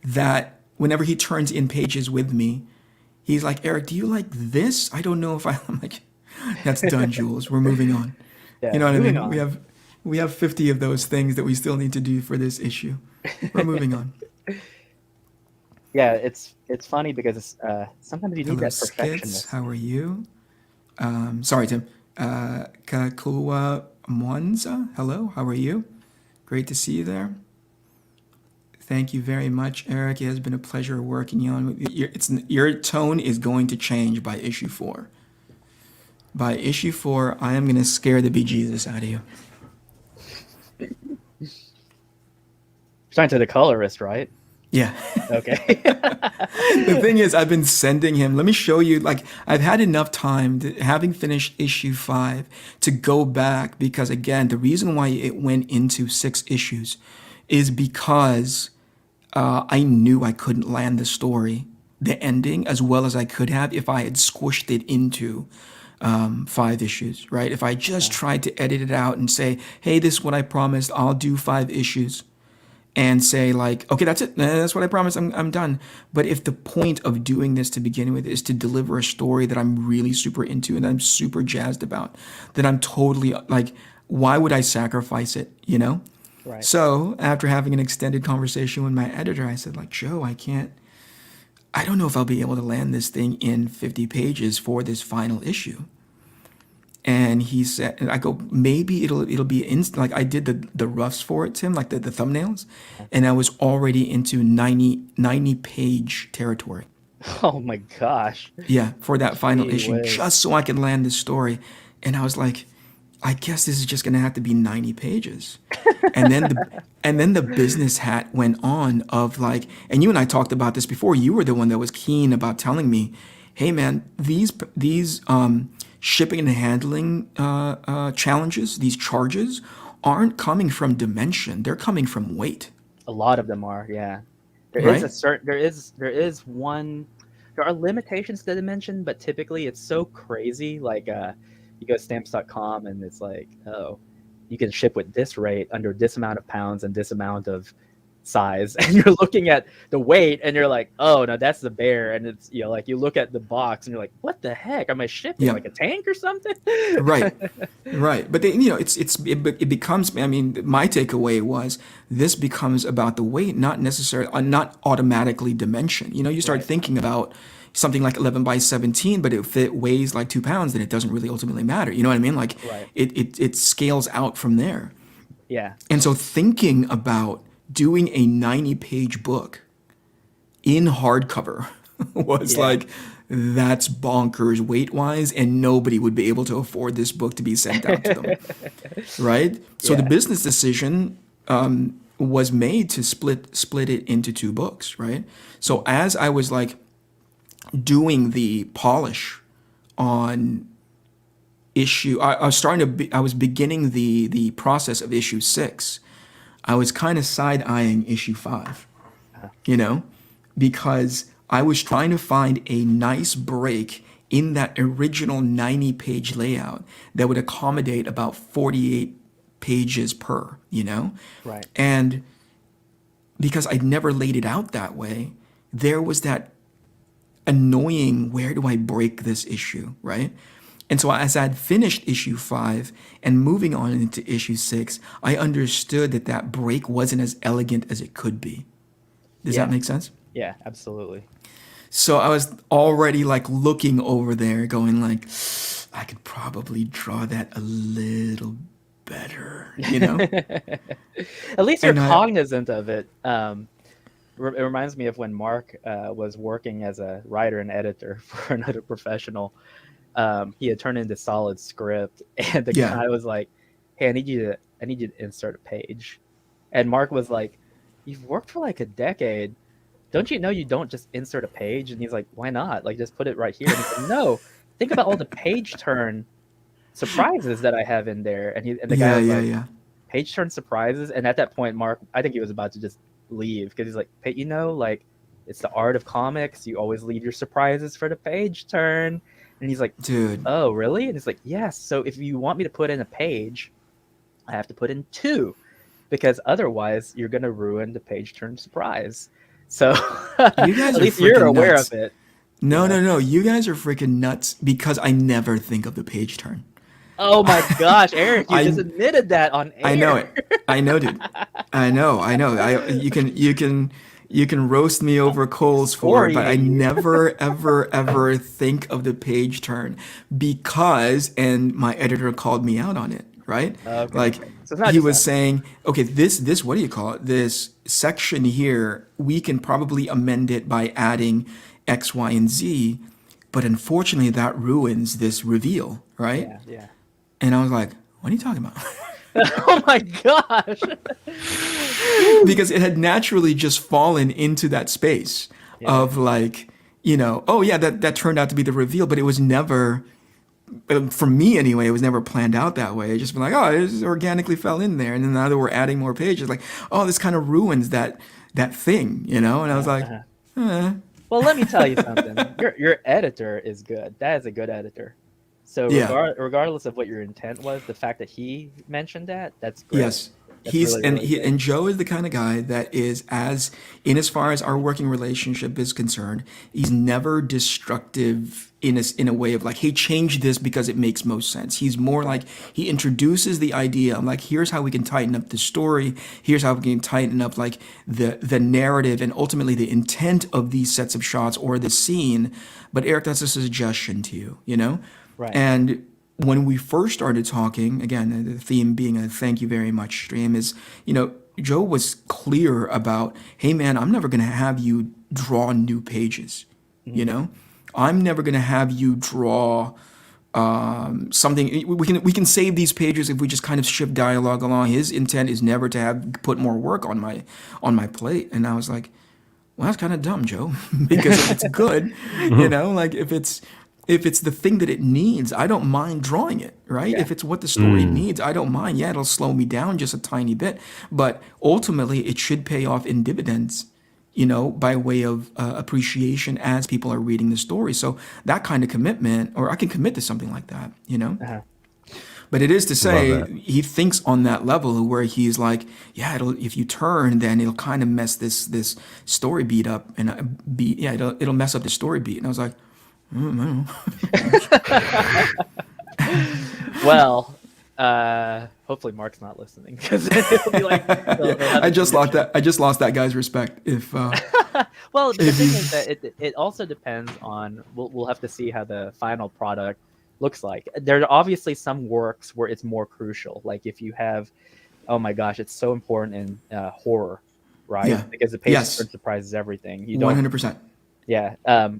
That whenever he turns in pages with me, he's like, Eric, do you like this? I don't know if I'm like, that's done, Jules. We're moving on. Yeah, You know what I mean? on. We have 50 of those things that we still need to do for this issue. We're moving on. Yeah, it's funny because sometimes you need Hello, that Skits. perfectionist. How are you? Sorry, Tim. Kakua Mwanza. Hello, how are you? Great to see you there. Thank you very much, Eric. It has been a pleasure working on with you. Your tone is going to change by issue 4. By issue 4, I am going to scare the bejesus out of you. You're talking to the colorist, right? Yeah. Okay. The thing is, I've been sending him. Let me show you. Like, I've had enough time, having finished issue 5, to go back because, again, the reason why it went into 6 issues is because I knew I couldn't land the story, the ending, as well as I could have if I had squished it into 5 issues, right? If I just tried to edit it out and say, hey, this is what I promised, I'll do 5 issues. And say like, okay, that's it. That's what I promised. I'm done. But if the point of doing this to begin with is to deliver a story that I'm really super into and I'm super jazzed about, then I'm totally like, why would I sacrifice it? You know? Right. So after having an extended conversation with my editor, I said like, Joe, I don't know if I'll be able to land this thing in 50 pages for this final issue. And he said, and I go, maybe it'll be like I did the roughs for it, Tim, like the thumbnails, and I was already into 90 page territory. Oh my gosh. Yeah, for that final Gee issue, whiz. just so I could land this story. And I was like, I guess this is just gonna have to be 90 pages. And then the business hat went on of like, and you and I talked about this before. You were the one that was keen about telling me, hey man, these shipping and handling challenges, these charges, aren't coming from dimension. They're coming from weight. A lot of them are, yeah. There is right? a certain there is one there are limitations to the dimension, but typically it's so crazy. Like you go to stamps.com and it's like, oh, you can ship with this rate under this amount of pounds and this amount of size, and you're looking at the weight and you're like, oh no, that's the bear. And it's, you know, like you look at the box and you're like, what the heck am I shipping, Yeah, like a tank or something? right. Right, but then, it becomes. I mean, my takeaway was this becomes about the weight, not necessarily, not automatically dimension. You start Right, thinking about something like 11 by 17, but if it weighs like 2 pounds, then it doesn't really ultimately matter. You know what I mean? Like right, it scales out from there. yeah, And so thinking about doing a 90-page book in hardcover was yeah. like, that's bonkers weight wise, and nobody would be able to afford this book to be sent out to them, right? So the Yeah, business decision was made to split it into two books, right? So as I was like doing the polish on I was starting I was beginning the process of issue 6. I was kind of side eyeing issue 5, uh, you know, because I was trying to find a nice break in that original 90-page layout that would accommodate about 48 pages per, right, and because I'd never laid it out that way, there was that annoying, where do I break this issue, right? And so as I'd finished issue 5 and moving on into issue 6, I understood that that break wasn't as elegant as it could be. Does that yeah, make sense? yeah, absolutely. So I was already like looking over there going like, I could probably draw that a little better. At least you're And I, cognizant of it. It reminds me of when Mark was working as a writer and editor for another professional. He had turned in this solid script, and the yeah, guy was like, "Hey, I need you to insert a page." And Mark was like, "You've worked for like a decade. Don't you know you don't just insert a page?" And he's like, "Why not? Like, just put it right here." And he's like, "No, think about all the page turn surprises that I have in there." And the guy yeah, was yeah, like, yeah. "Page turn surprises?" And at that point, Mark, I think he was about to just leave because he's like, "Hey, like, it's the art of comics. You always leave your surprises for the page turn." And he's like, Dude, "Oh, really?" And it's like, "Yes. So if you want me to put in a page, I have to put in 2, because otherwise you're gonna ruin the page turn surprise." So you at guys are least you're freaking aware of nuts. it, you No, know. no, no. You guys are freaking nuts because I never think of the page turn. Oh my gosh, Eric, you just I admitted that on I know air. it. I know, dude. I know. I know. You can roast me over coals for it, but I Excoriate you. never ever ever think of the page turn because, and my editor called me out on it, right? Okay, Like okay. So it's not he just was us. saying, okay, this what do you call it? This section here, we can probably amend it by adding X, Y, and Z, but unfortunately that ruins this reveal, right? Yeah, yeah. And I was like, what are you talking about? Oh my gosh. Because it had naturally just fallen into that space Yeah, of like, oh yeah, that turned out to be the reveal, but it was never, for me anyway, it was never planned out that way. It just been like, oh, it just organically fell in there, and then now that we're adding more pages, like, oh, this kind of ruins that thing. And I was like, uh-huh. eh, Well, let me tell you something. Your editor is good. That is a good editor. So yeah. regardless of what your intent was, the fact that he mentioned that, that's great. Yes. That's He's really, and really he good. and Joe is the kind of guy that is as far as our working relationship is concerned, he's never destructive in a way of like, hey, change this because it makes most sense. He's more like Right. he introduces the idea. I'm like, here's how we can tighten up the story. Here's how we can tighten up like the narrative and ultimately the intent of these sets of shots or the scene. But Eric, that's a suggestion to you. Right. And when we first started talking, again, the theme being a thank you very much stream, is, Joe was clear about, hey man, I'm never going to have you draw new pages. You Mhm. know, I'm never going to have you draw something. We can save these pages if we just kind of shift dialogue along. His intent is never to have put more work on my plate. And I was like, well, that's kind of dumb, Joe, because if it's good, like if it's if it's the thing that it needs, I don't mind drawing it, right? Yeah. If it's what the story needs, I don't mind. Yeah, it'll slow me down just a tiny bit, but ultimately it should pay off in dividends, by way of appreciation as people are reading the story. So that kind of commitment, or I can commit to something like that. Uh-huh. But it is to Love say, that. he thinks on that level where he's like, yeah, if you turn, then it'll kind of mess this story beat up, and it'll mess up the story beat. And I was like, Well, hopefully Mark's not listening because he'll be like, he'll have I this just lost conviction. that. I just lost that guy's respect. If Well, the if thing he, is that it also depends on. We'll have to see how the final product looks like. There are obviously some works where it's more crucial. Like if you have, oh my gosh, it's so important in horror, right? yeah, Because the page yes, turn surprises everything. You don't. 100%. Yeah.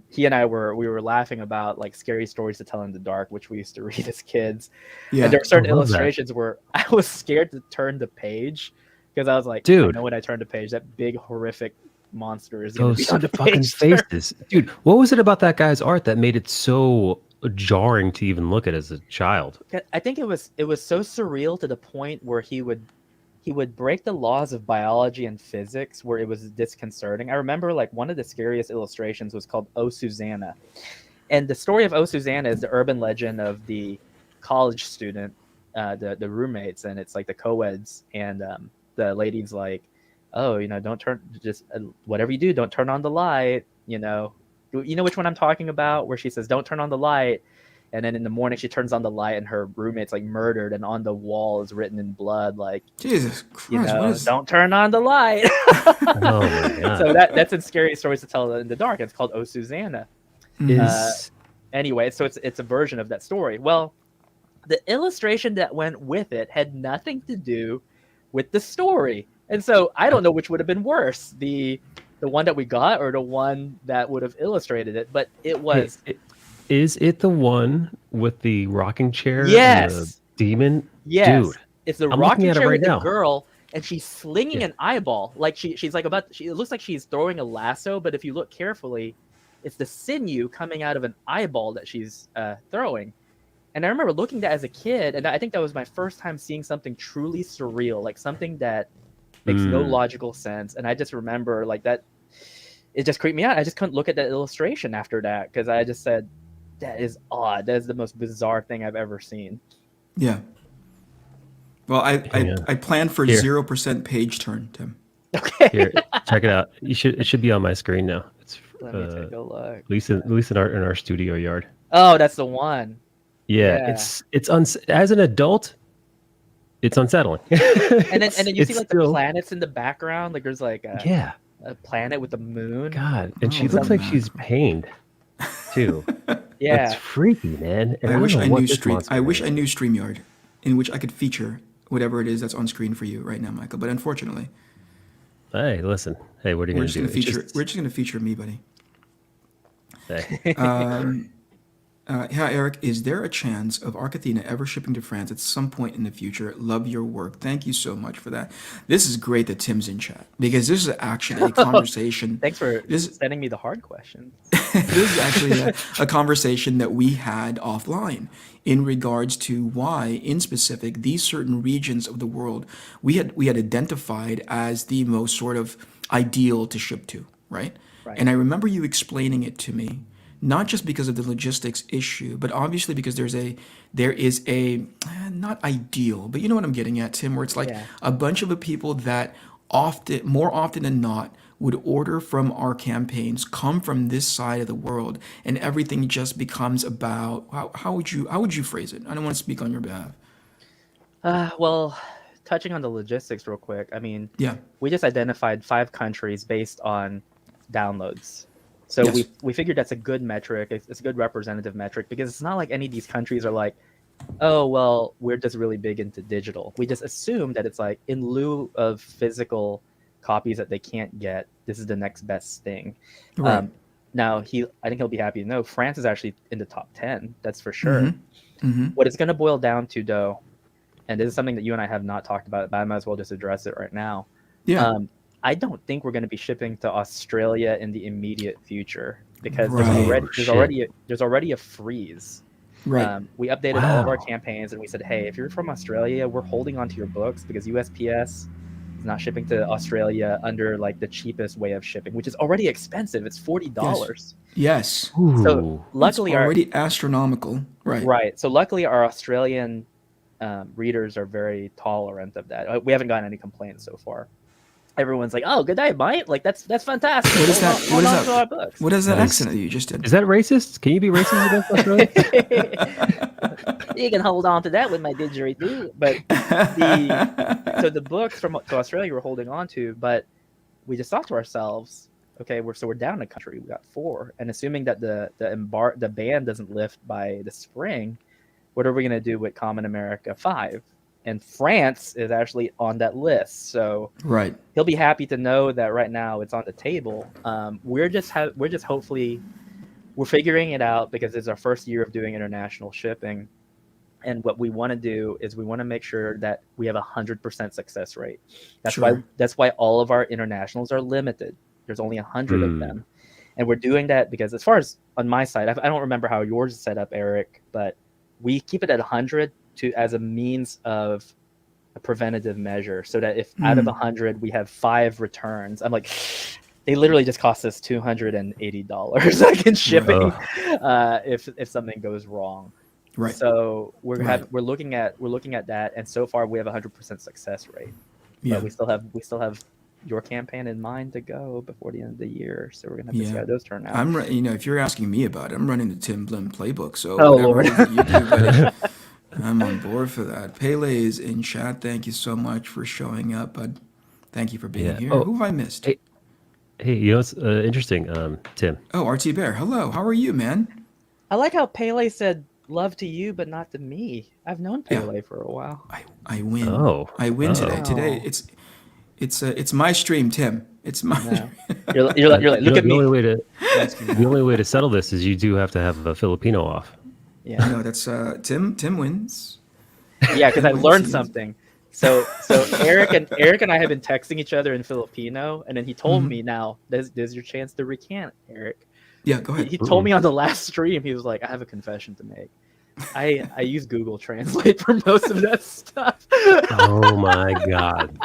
He and I were laughing about like scary stories to tell in the dark, which we used to read as kids. And Yeah, there were certain love that. illustrations where I was scared to turn the page because I was like, I Dude. know when I turn the page, that big horrific monster is going to Those be on the fucking page. turn. faces. Dude, what was it about that guy's art that made it so jarring to even look at as a child? I think it was so surreal to the point where he would break the laws of biology and physics where it was disconcerting. I remember like one of the scariest illustrations was called Oh Susanna. And the story of Oh Susanna is the urban legend of the college student, the roommates, and it's like the co-eds, and the lady's like, oh, don't turn, just whatever you do, don't turn on the light. You know which one I'm talking about, where she says, don't turn on the light. And then in the morning, she turns on the light, and her roommate's like murdered, and on the wall is written in blood, like, Jesus Christ, what is? don't turn on the light. Oh my god. So that's in Scary Stories to Tell in the Dark. It's called Oh Susanna. Is Anyway, so it's a version of that story. Well, the illustration that went with it had nothing to do with the story, and so I don't know which would have been worse, the one that we got or the one that would have illustrated it. But it was is it the one with the rocking chair and the yes, demon? yes. Dude, It's the I'm looking rocking at it chair right with the now. girl, and she's slinging Yeah. an eyeball. Like she's like it looks like she's throwing a lasso, but if you look carefully, it's the sinew coming out of an eyeball that she's throwing. And I remember looking at that as a kid, and I think that was my first time seeing something truly surreal, like something that makes no logical sense. And I just remember like that, it just creeped me out. I just couldn't look at that illustration after that because I just said, that is odd. That is the most bizarre thing I've ever seen. Yeah. Well, Yeah. I planned for Here. 0% page turn, Tim. Okay. Here, check it out. It should be on my screen now. It's Let me take a look. at least in our studio yard. Oh, that's the one. Yeah, Yeah. it's as an adult, it's unsettling. And then you see It's like the still- planets in the background. Like there's like Yeah, a planet with the moon. God, and she Oh, looks like man. she's pained too. Yeah. It's freaky, man. And I wish don't I know what knew this monster I wish is. I knew StreamYard, in which I could feature whatever it is that's on screen for you right now, Michael. But unfortunately, Hey, listen. Hey, what are you we're gonna just do? gonna It's feature just- we're just gonna feature me, buddy. hey. Yeah, Eric, is there a chance of ARC Athena ever shipping to France at some point in the future? Love your work. Thank you so much for that. This is great that Tim's in chat because this is actually a conversation. Thanks for This sending me the hard questions. this is actually a conversation that we had offline in regards to why, in specific, these certain regions of the world we had identified as the most sort of ideal to ship to, right? Right. And I remember you explaining it to me, not just because of the logistics issue, but obviously because there is a not ideal, but you know what I'm getting at, Tim, where it's like Yeah. a bunch of the people that more often than not, would order from our campaigns come from this side of the world, and everything just becomes about how would you phrase it? I don't want to speak on your behalf. Well, touching on the logistics real quick. I mean, Yeah. we just identified 5 countries based on downloads. So Yes. we figured that's a good metric. It's a good representative metric because it's not like any of these countries are like, oh, well, we're just really big into digital. We just assume that it's like in lieu of physical copies that they can't get, this is the next best thing. Right. Now, I think he'll be happy to know France is actually in the top 10. That's for sure. Mm-hmm. What it's going to boil down to, though, and this is something that you and I have not talked about, but I might as well just address it right now. Yeah. I don't think we're going to be shipping to Australia in the immediate future. because Right. there's already a freeze. Right. We updated all of our Wow. campaigns and we said, hey, if you're from Australia, we're holding onto your books because USPS is not shipping to Australia under like the cheapest way of shipping, which is already expensive. It's $40. Yes. So Ooh. It's luckily already astronomical. Right. right. So luckily our Australian readers are very tolerant of that. We haven't gotten any complaints so far. Everyone's like, "Oh, good day, mate! Like that's fantastic. What is that? Hold on to our books." What is that That is- accent that you just did? Is that racist? Can you be racist against Australia? You can hold on to that with my didgeridoo. But so the books to Australia we're holding on to, but we just thought to ourselves, okay, we're down a country. We got 4, and assuming that the ban doesn't lift by the spring, what are we gonna do with Common America 5? And France is actually on that list, so Right. he'll be happy to know that right now it's on the table. We're just hopefully we're figuring it out because it's our first year of doing international shipping, and what we want to do is we want to make sure that we have 100% success rate. That's Sure. why all of our internationals are limited. There's only 100 of them, and we're doing that because as far as on my side, I don't remember how yours is set up, Eric, but we keep it at 100 as a means of a preventative measure, so that if out of 100 we have 5 returns, I'm like, they literally just cost us $280 like in shipping if something goes wrong. Right. So we're looking at that, and so far we have 100% success rate. Yeah. But we still have your campaign in mind to go before the end of the year, so we're gonna have to see how those turn out. If you're asking me about it, I'm running the Tim Blim playbook. So Oh, whatever Lord. it is that you do, buddy, I'm on board for that. Pele is in chat. Thank you so much for showing up, bud. Thank you for being here. Oh, Who have I missed? Hey, you know what's interesting, Tim? Oh, RT Bear. Hello. How are you, man? I like how Pele said love to you, but not to me. I've known Pele for a while. I win. Oh. I win today. Oh. Today it's my stream, Tim. It's my. No. You're like, look at me. The only way to settle this is you do have to have a Filipino off. Yeah, No, that's Tim wins. yeah, because I Wait, learned see. something. So Eric and I have been texting each other in Filipino, and then he told me now there's your chance to recant, Eric. Yeah, go ahead. He told me on the last stream, he was like, I have a confession to make. I use Google Translate for most of that stuff. Oh my god.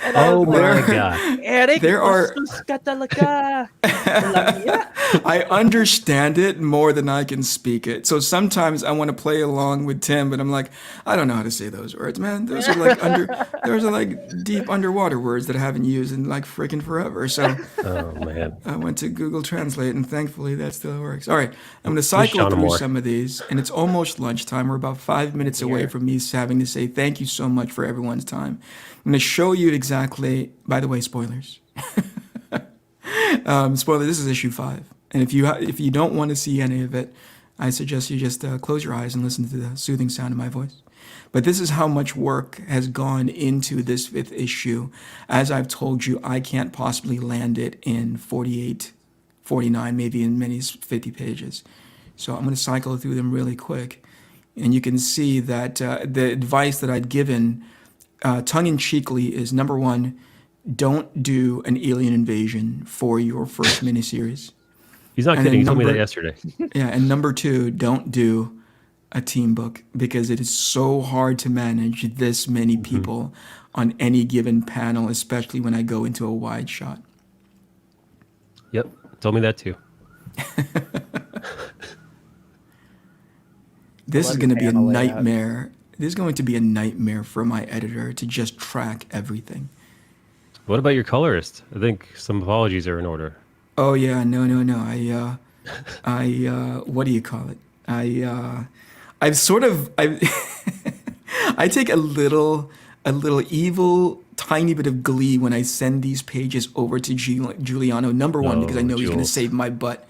And I Oh was like, my god. Eric, There are- bastos ka talaga. Walang iya. I understand it more than I can speak it. So sometimes I want to play along with Tim, but I'm like, I don't know how to say those words, man. Those are like deep underwater words that I haven't used in like freaking forever. So Oh man. I went to Google Translate, and thankfully that still works. All right, I'm going to cycle Shauna through Moore. some of these, and it's almost lunchtime. We're about 5 minutes away from me having to say thank you so much for everyone's time. I'm going to show you exactly. By the way, spoilers. Spoiler. This is issue 5, and if you don't want to see any of it, I suggest you just close your eyes and listen to the soothing sound of my voice. But this is how much work has gone into this 5th issue. As I've told you, I can't possibly land it in 48, 49, maybe in many 50 pages. So I'm going to cycle through them really quick. And you can see that the advice that I'd given tongue-in-cheekly is, number 1, don't do an alien invasion for your first miniseries. He's not And kidding. then He told me that number- yesterday. Yeah, and number 2, don't do a team book because it is so hard to manage this many people on any given panel, especially when I go into a wide shot. Yep. Told me that too. This love is your going to be a panel layout. nightmare. This is going to be a nightmare for my editor to just track everything. What about your colorist? I think some apologies are in order. Oh yeah, no. I what do you call it? I've sort of I I take a little evil tiny bit of glee when I send these pages over to Giuliano. Number 1, because I know he's going to Jules. save my butt.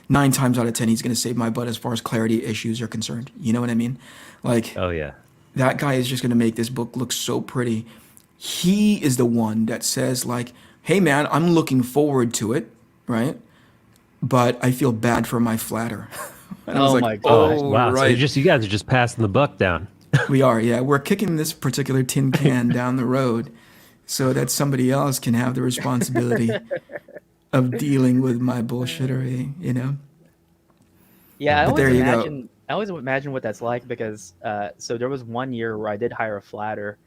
9 times out of 10, he's going to save my butt as far as clarity issues are concerned. You know what I mean? Like, Oh yeah. that guy is just going to make this book look so pretty. He is the one that says, like, hey man, I'm looking forward to it, right? But I feel bad for my flatter. And I was Oh like, my gosh. oh, Wow. right. So you guys are just passing the buck down. We are, yeah. We're kicking this particular tin can down the road so that somebody else can have the responsibility of dealing with my bullshittery, you know. Yeah, But there you go. I always imagine what that's like because so there was one year where I did hire a flatter.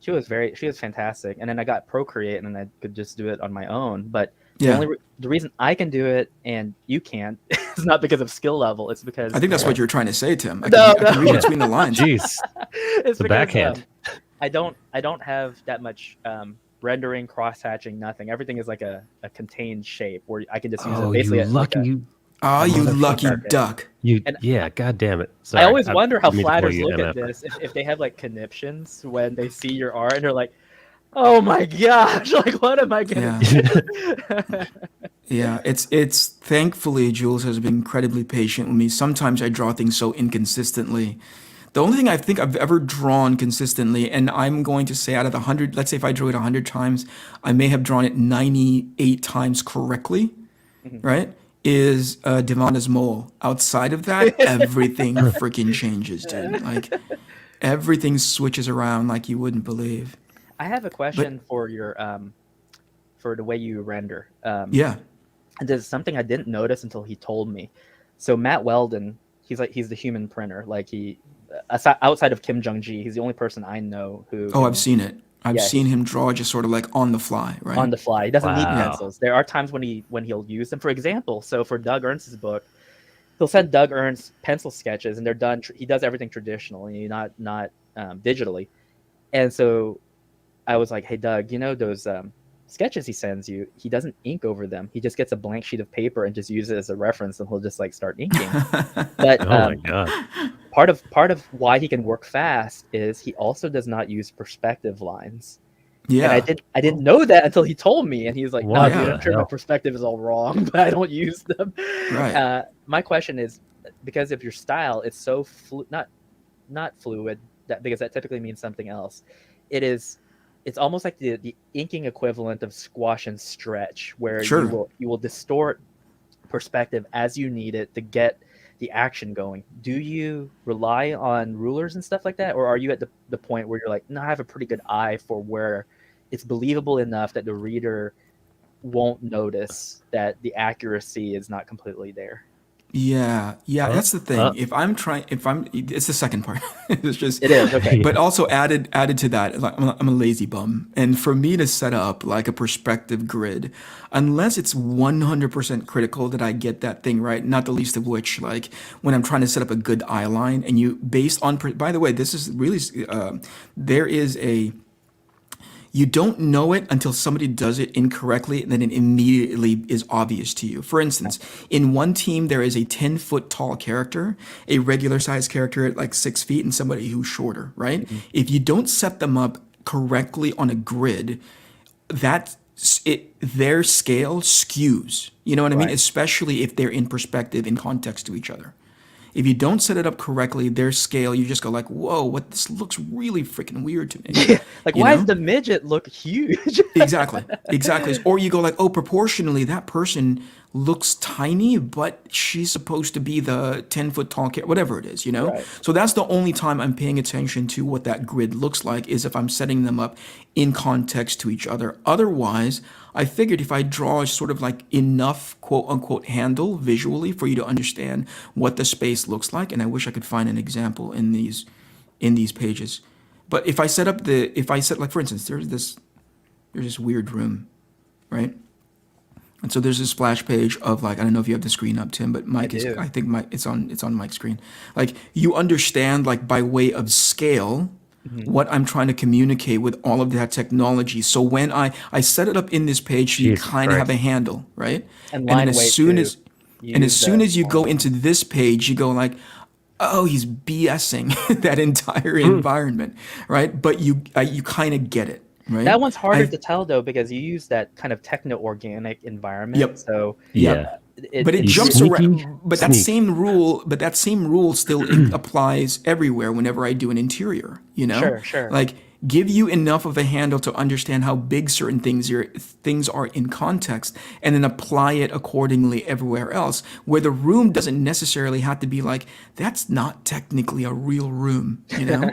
She was fantastic, and then I got Procreate, and then I could just do it on my own. But Yeah, the reason I can do it and you can't is not because of skill level. It's I because think that's what you're trying to say, Tim. no, I can read no, between the lines. Jeez, it's the because backhand. I don't have that much rendering, cross hatching, nothing. Everything is like a contained shape where I can just use it Oh, basically you like lucky a you, Ah, you lucky Motherfucker. duck. you. and Yeah, god damn it. I Sorry, always wonder how didn't mean to call flatters you look at MF. this if they have like conniptions when they see your art and they're like, oh my gosh, like what am I gonna Yeah. do? Yeah, it's thankfully Jules has been incredibly patient with me. Sometimes I draw things so inconsistently. The only thing I think I've ever drawn consistently, and I'm going to say out of the 100, let's say if I drew it 100 times, I may have drawn it 98 times correctly, Mhm. right? Is Divana's mole. Outside of that, everything freaking changes, dude. Like everything switches around like you wouldn't believe. I have a But question for your for the way you render. yeah. And there's something I didn't notice until he told me. So Matt Weldon, he's the human printer. Like outside of Kim Jong Ji, he's the only person I know who Oh, I've can. seen it. I've Yeah, seen him draw just sort of like on the fly, on right? the fly. He doesn't need Yeah. Wow. pencils. There are times when he'll use them. For example, so for Doug Ernst's book, he'll send Doug Ernst pencil sketches, and they're done. He does everything traditionally, not digitally. And so I was like, "Hey, Doug, you know those sketches he sends you? He doesn't ink over them. He just gets a blank sheet of paper and just uses it as a reference, and he'll just like start inking." But Oh my god. part of why he can work fast is he also does not use perspective lines. And Yeah. I didn't know that until he told me, and he was like, "No, What dude, Yeah. I'm the sure my hell? perspective is all wrong, but I don't use them." Right. My question is, because of your style, it's so not fluid, that because that typically means something else. It is, it's almost like the inking equivalent of squash and stretch, where Sure. you will distort perspective as you need it to get the action going. Do you rely on rulers and stuff like that, or are you at the point where you're like, no, I have a pretty good eye for where it's believable enough that the reader won't notice that the accuracy is not completely there? Yeah. Yeah. Uh, That's the thing. uh, It's the second part. It's just, It is okay. but also added to that, like I'm a lazy bum. And for me to set up like a perspective grid, unless it's 100% critical that I get that thing right, not the least of which, like when I'm trying to set up a good eye line and you based on, by the way, this is really, there is a, you don't know it until somebody does it incorrectly, and then it immediately is obvious to you. For instance, in one team, there is a 10-foot tall character, a regular sized character at like 6 feet, and somebody who's shorter, right? Mhm. If you don't set them up correctly on a grid, their scale skews. You know what I mean? Right. Especially if they're in perspective, in context to each other. If you don't set it up correctly, their scale, you just go like, whoa, what, this looks really freaking weird to me. Yeah. Like, You why does know? the midget look huge? Exactly. Or you go like, oh, proportionally, that person looks tiny, but she's supposed to be the 10-foot tall cat, whatever it is, you know? Right. So that's the only time I'm paying attention to what that grid looks like is if I'm setting them up in context to each other. Otherwise, I figured if I draw sort of like enough quote unquote handle visually for you to understand what the space looks like, and I wish I could find an example in these pages. But if I set like for instance, there's this weird room, right? And so there's this splash page of like, I don't know if you have the screen up, Tim, but Mike is, do. I think it's on Mike's screen. Like you understand like by way of scale Mhm. what I'm trying to communicate with all of that technology. So when I set it up in this page, so you Jesus kind of have a Christ. handle, right? And And then line as weight soon too. as You and as use soon the as you go line weight. into this page, you go like, oh, he's BSing that entire Hmm. environment, right? But you kind of get it, right? That one's harder I to tell though because you use that kind of techno-organic environment. Yep. So Yeah. But it You jumps sneaky around. But that same rule still applies everywhere whenever I do an interior. You know, sure. like give you enough of a handle to understand how big certain things are in context, and then apply it accordingly everywhere else. Where the room doesn't necessarily have to be like that's not technically a real room. You know,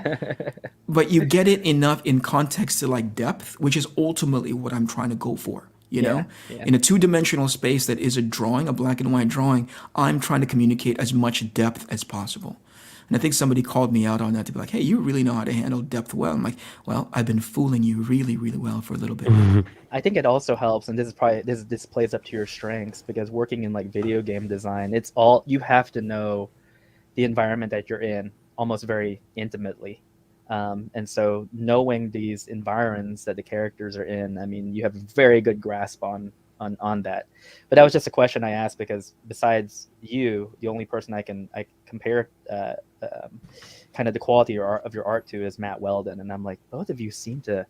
but you get it enough in context to like depth, which is ultimately what I'm trying to go for. You know, yeah. in a two-dimensional space that is a drawing, a black and white drawing, I'm trying to communicate as much depth as possible. And I think somebody called me out on that to be like, hey, you really know how to handle depth well. I'm like, well, I've been fooling you really, really well for a little bit. I think it also helps, and this is probably this plays up to your strengths, because working in like video game design, it's all you have to know the environment that you're in almost very intimately. And so knowing these environs that the characters are in, I mean, you have a very good grasp on that. But that was just a question I asked because besides you, the only person I compare kind of the quality of your art to is Matt Weldon, and I'm like, both of you seem to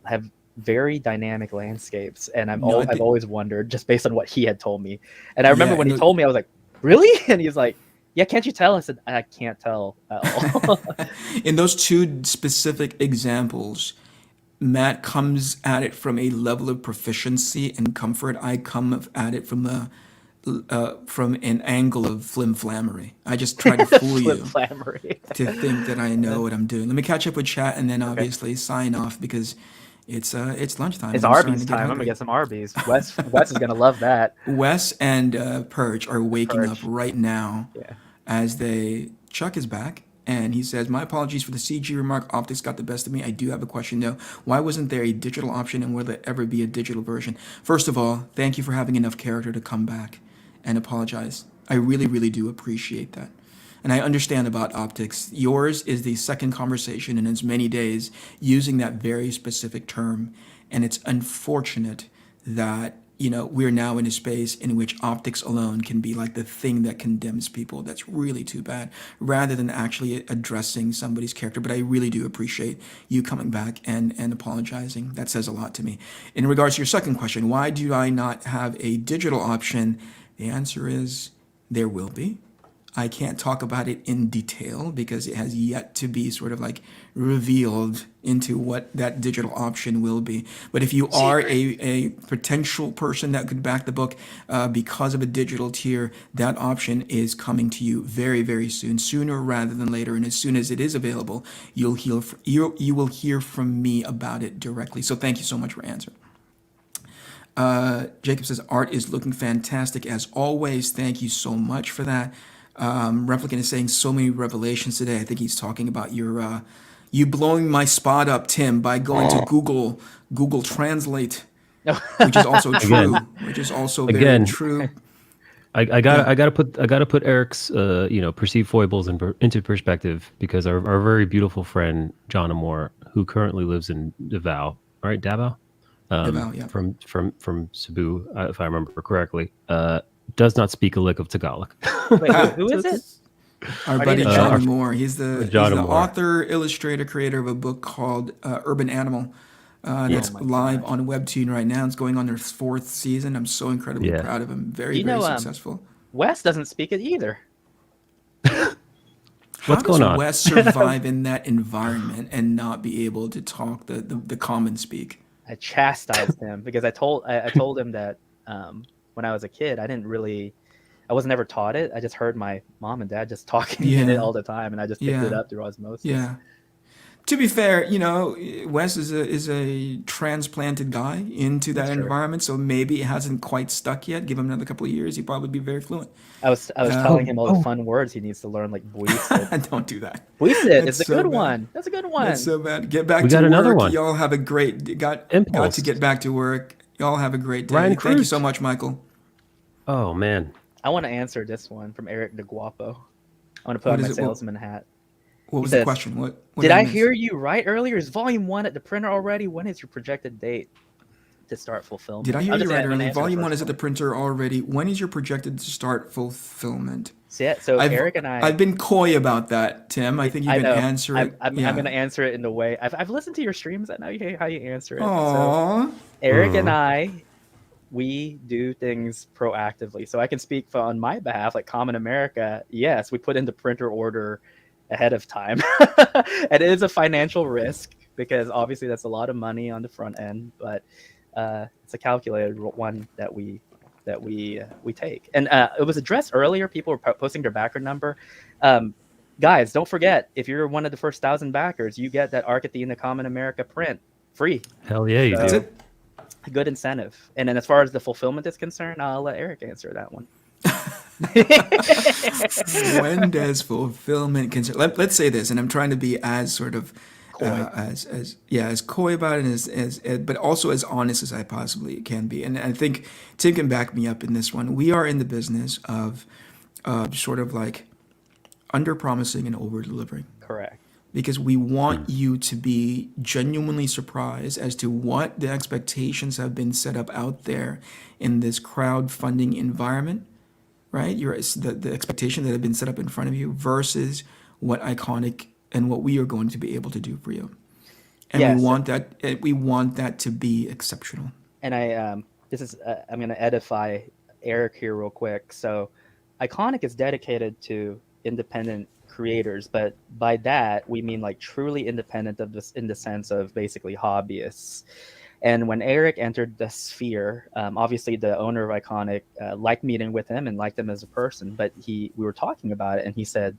have very dynamic landscapes, and I've always wondered, just based on what he had told me. And I remember when he told me, I was like, really? And he's like, yeah, can't you tell? I said, I can't tell at all. In those two specific examples, Matt comes at it from a level of proficiency and comfort. I come at it from an angle of flimflammery. I just try to fool you to think that I know what I'm doing. Let me catch up with chat and then obviously sign off because it's lunchtime. It's Arby's time. I'm gonna get some Arby's. Wes is gonna love that. Wes and Purge are waking up right now. Yeah. As Chuck is back. And he says, my apologies for the CG remark. Optics got the best of me. I do have a question, though. Why wasn't there a digital option, and will there ever be a digital version? First of all, thank you for having enough character to come back and apologize. I really, really do appreciate that. And I understand about optics. Yours is the second conversation in as many days using that very specific term. And it's unfortunate that we're now in a space in which optics alone can be like the thing that condemns people. That's really too bad, rather than actually addressing somebody's character. But I really do appreciate you coming back and apologizing. That says a lot to me. In regards to your second question, why do I not have a digital option? The answer is there will be. I can't talk about it in detail because it has yet to be sort of like revealed into what that digital option will be. But if you are a potential person that could back the book because of a digital tier, that option is coming to you very, very soon, sooner rather than later. And as soon as it is available, you will hear from me about it directly. So thank you so much for answering. Jacob says, art is looking fantastic as always. Thank you so much for that. Replicant is saying so many revelations today. I think he's talking about your you blowing my spot up, Tim, by going to Google Translate, which is also true. Which is also very true. I gotta put Eric's perceived foibles into perspective, because our very beautiful friend John Amore, who currently lives in Davao, right? Davao, yeah. from Cebu, if I remember correctly, does not speak a lick of Tagalog. Wait, who is it? Our buddy John Moore. He's the author, illustrator, creator of a book called Urban Animal. That's live on Webtoon right now. It's going on their 4th season. I'm so incredibly proud of him. Very successful. Wes doesn't speak it either. How does Wes survive in that environment and not be able to talk the common speak? I chastised him because I told him that when I was a kid, I wasn't ever taught it. I just heard my mom and dad just talking in it all the time, and I just picked it up through osmosis. Yeah. To be fair, Wes is a transplanted guy into that environment, so maybe it hasn't quite stuck yet. Give him another couple of years, he'd probably be very fluent. I was telling him all the fun words he needs to learn, like buisit. Don't do that. Buisit is a good one. That's a good one. That's so bad. Get back to work. Another one. Y'all have a great got to get back to work. Y'all have a great day. Thank you so much, Michael. Oh man. I want to answer this one from Eric De Guapo. I want to put on my salesman hat. What was the question? What did I hear you right earlier? Is Volume 1 at the printer already? When is your projected date to start fulfillment? Did I hear you right earlier? Volume 1 is at the printer already. When is your projected to start fulfillment? So Eric and I've been coy about that, Tim. I think you can answer it. I'm going to answer it in the way I've listened to your streams. I know how you answer it. Aww. So Eric and I, we do things proactively. So I can speak on my behalf, like Common America. Yes, we put into printer order ahead of time. And it is a financial risk because obviously that's a lot of money on the front end, but it's a calculated one that we take. And it was addressed earlier. People were posting their backer number. Guys, don't forget, if you're one of the first 1,000 backers, you get that ARC Athena Common America print free. Hell yeah, you do. a good incentive. And then as far as the fulfillment is concerned, I'll let Eric answer that one. When does fulfillment concern? Let's say this, and I'm trying to be as sort of Coy. as coy about it as but also as honest as I possibly can be. And I think Tim can back me up in this one. We are in the business of sort of like under promising and over delivering, Correct. because we want you to be genuinely surprised as to what the expectations have been set up out there in this crowdfunding environment, right? The expectation that have been set up in front of you versus what Iconic and what we are going to be able to do for you. And Yes. we want that to be exceptional. And I'm going to edify Eric here real quick. So Iconic is dedicated to independent creators, but by that we mean like truly independent of this, in the sense of basically hobbyists. And when Eric entered the sphere, obviously the owner of Iconic liked meeting with him and liked him as a person, but we were talking about it, and he said,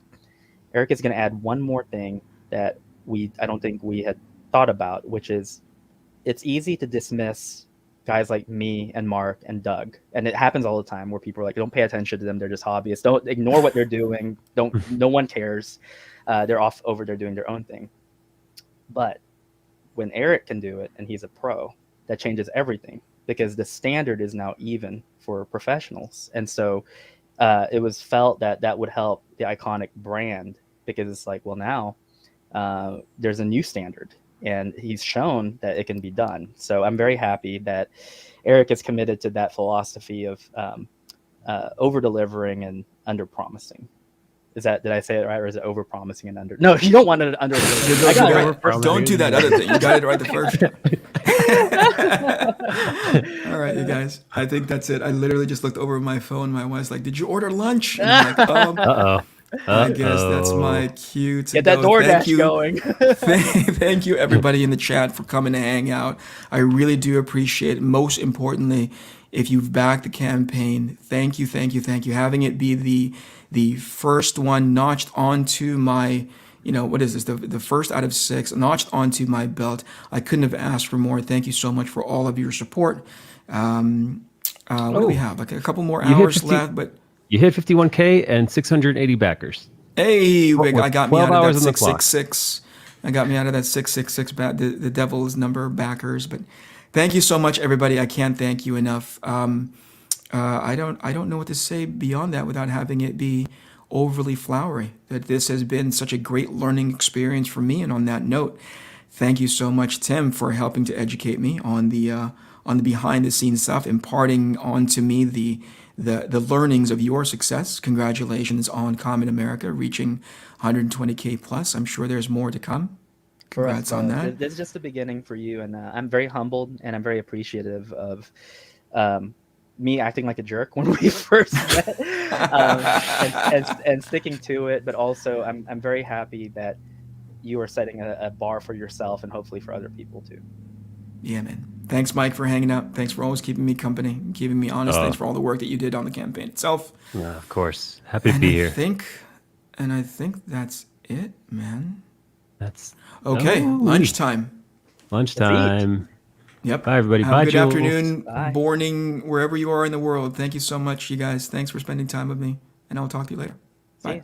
Eric is going to add one more thing that I don't think we had thought about, which is it's easy to dismiss guys like me and Mark and Doug, and it happens all the time where people are like, don't pay attention to them, they're just hobbyists, don't ignore what they're doing, no one cares, they're off over there doing their own thing. But when Eric can do it and he's a pro, that changes everything, because the standard is now even for professionals. And so it was felt that would help the Iconic brand, because it's like, well, now there's a new standard, and he's shown that it can be done. So I'm very happy that Eric is committed to that philosophy of over delivering and under promising. Did I say it right, or is it over promising and under? No, you don't want it under. Don't do that other thing. You got it right the first time. All right, you guys. I think that's it. I literally just looked over at my phone. My wife's like, "Did you order lunch?" And I'm like, I guess that's my cue to get that DoorDash going. Thank you, everybody in the chat, for coming to hang out. I really do appreciate it. Most importantly, if you've backed the campaign, thank you. Having it be the first one notched onto my, what is this? The first out of 6 notched onto my belt. I couldn't have asked for more. Thank you so much for all of your support. What do we have? Like a couple more hours left, but you hit 51K and 680 backers. Hey, I got me out of that 666. I got me out of that 666, the devil's number of backers. But thank you so much, everybody. I can't thank you enough. I don't know what to say beyond that without having it be overly flowery. That this has been such a great learning experience for me. And on that note, thank you so much, Tim, for helping to educate me on the behind the scenes stuff, imparting onto me the learnings of your success. Congratulations on Common America reaching 120K plus. I'm sure there's more to come. Congrats on that. This is just the beginning for you, and I'm very humbled and I'm very appreciative of me acting like a jerk when we first met, and sticking to it. But also, I'm very happy that you are setting a bar for yourself and hopefully for other people too. Yeah, man. Thanks, Mike, for hanging out. Thanks for always keeping me company, keeping me honest. Thanks for all the work that you did on the campaign itself. Yeah, of course. Happy to be here. I think that's it, man. That's okay. Lunchtime. Yep. Bye, everybody. Have Bye, a good Jules. afternoon, Bye. morning, wherever you are in the world. Thank you so much, you guys. Thanks for spending time with me, and I'll talk to you later. Bye. See ya.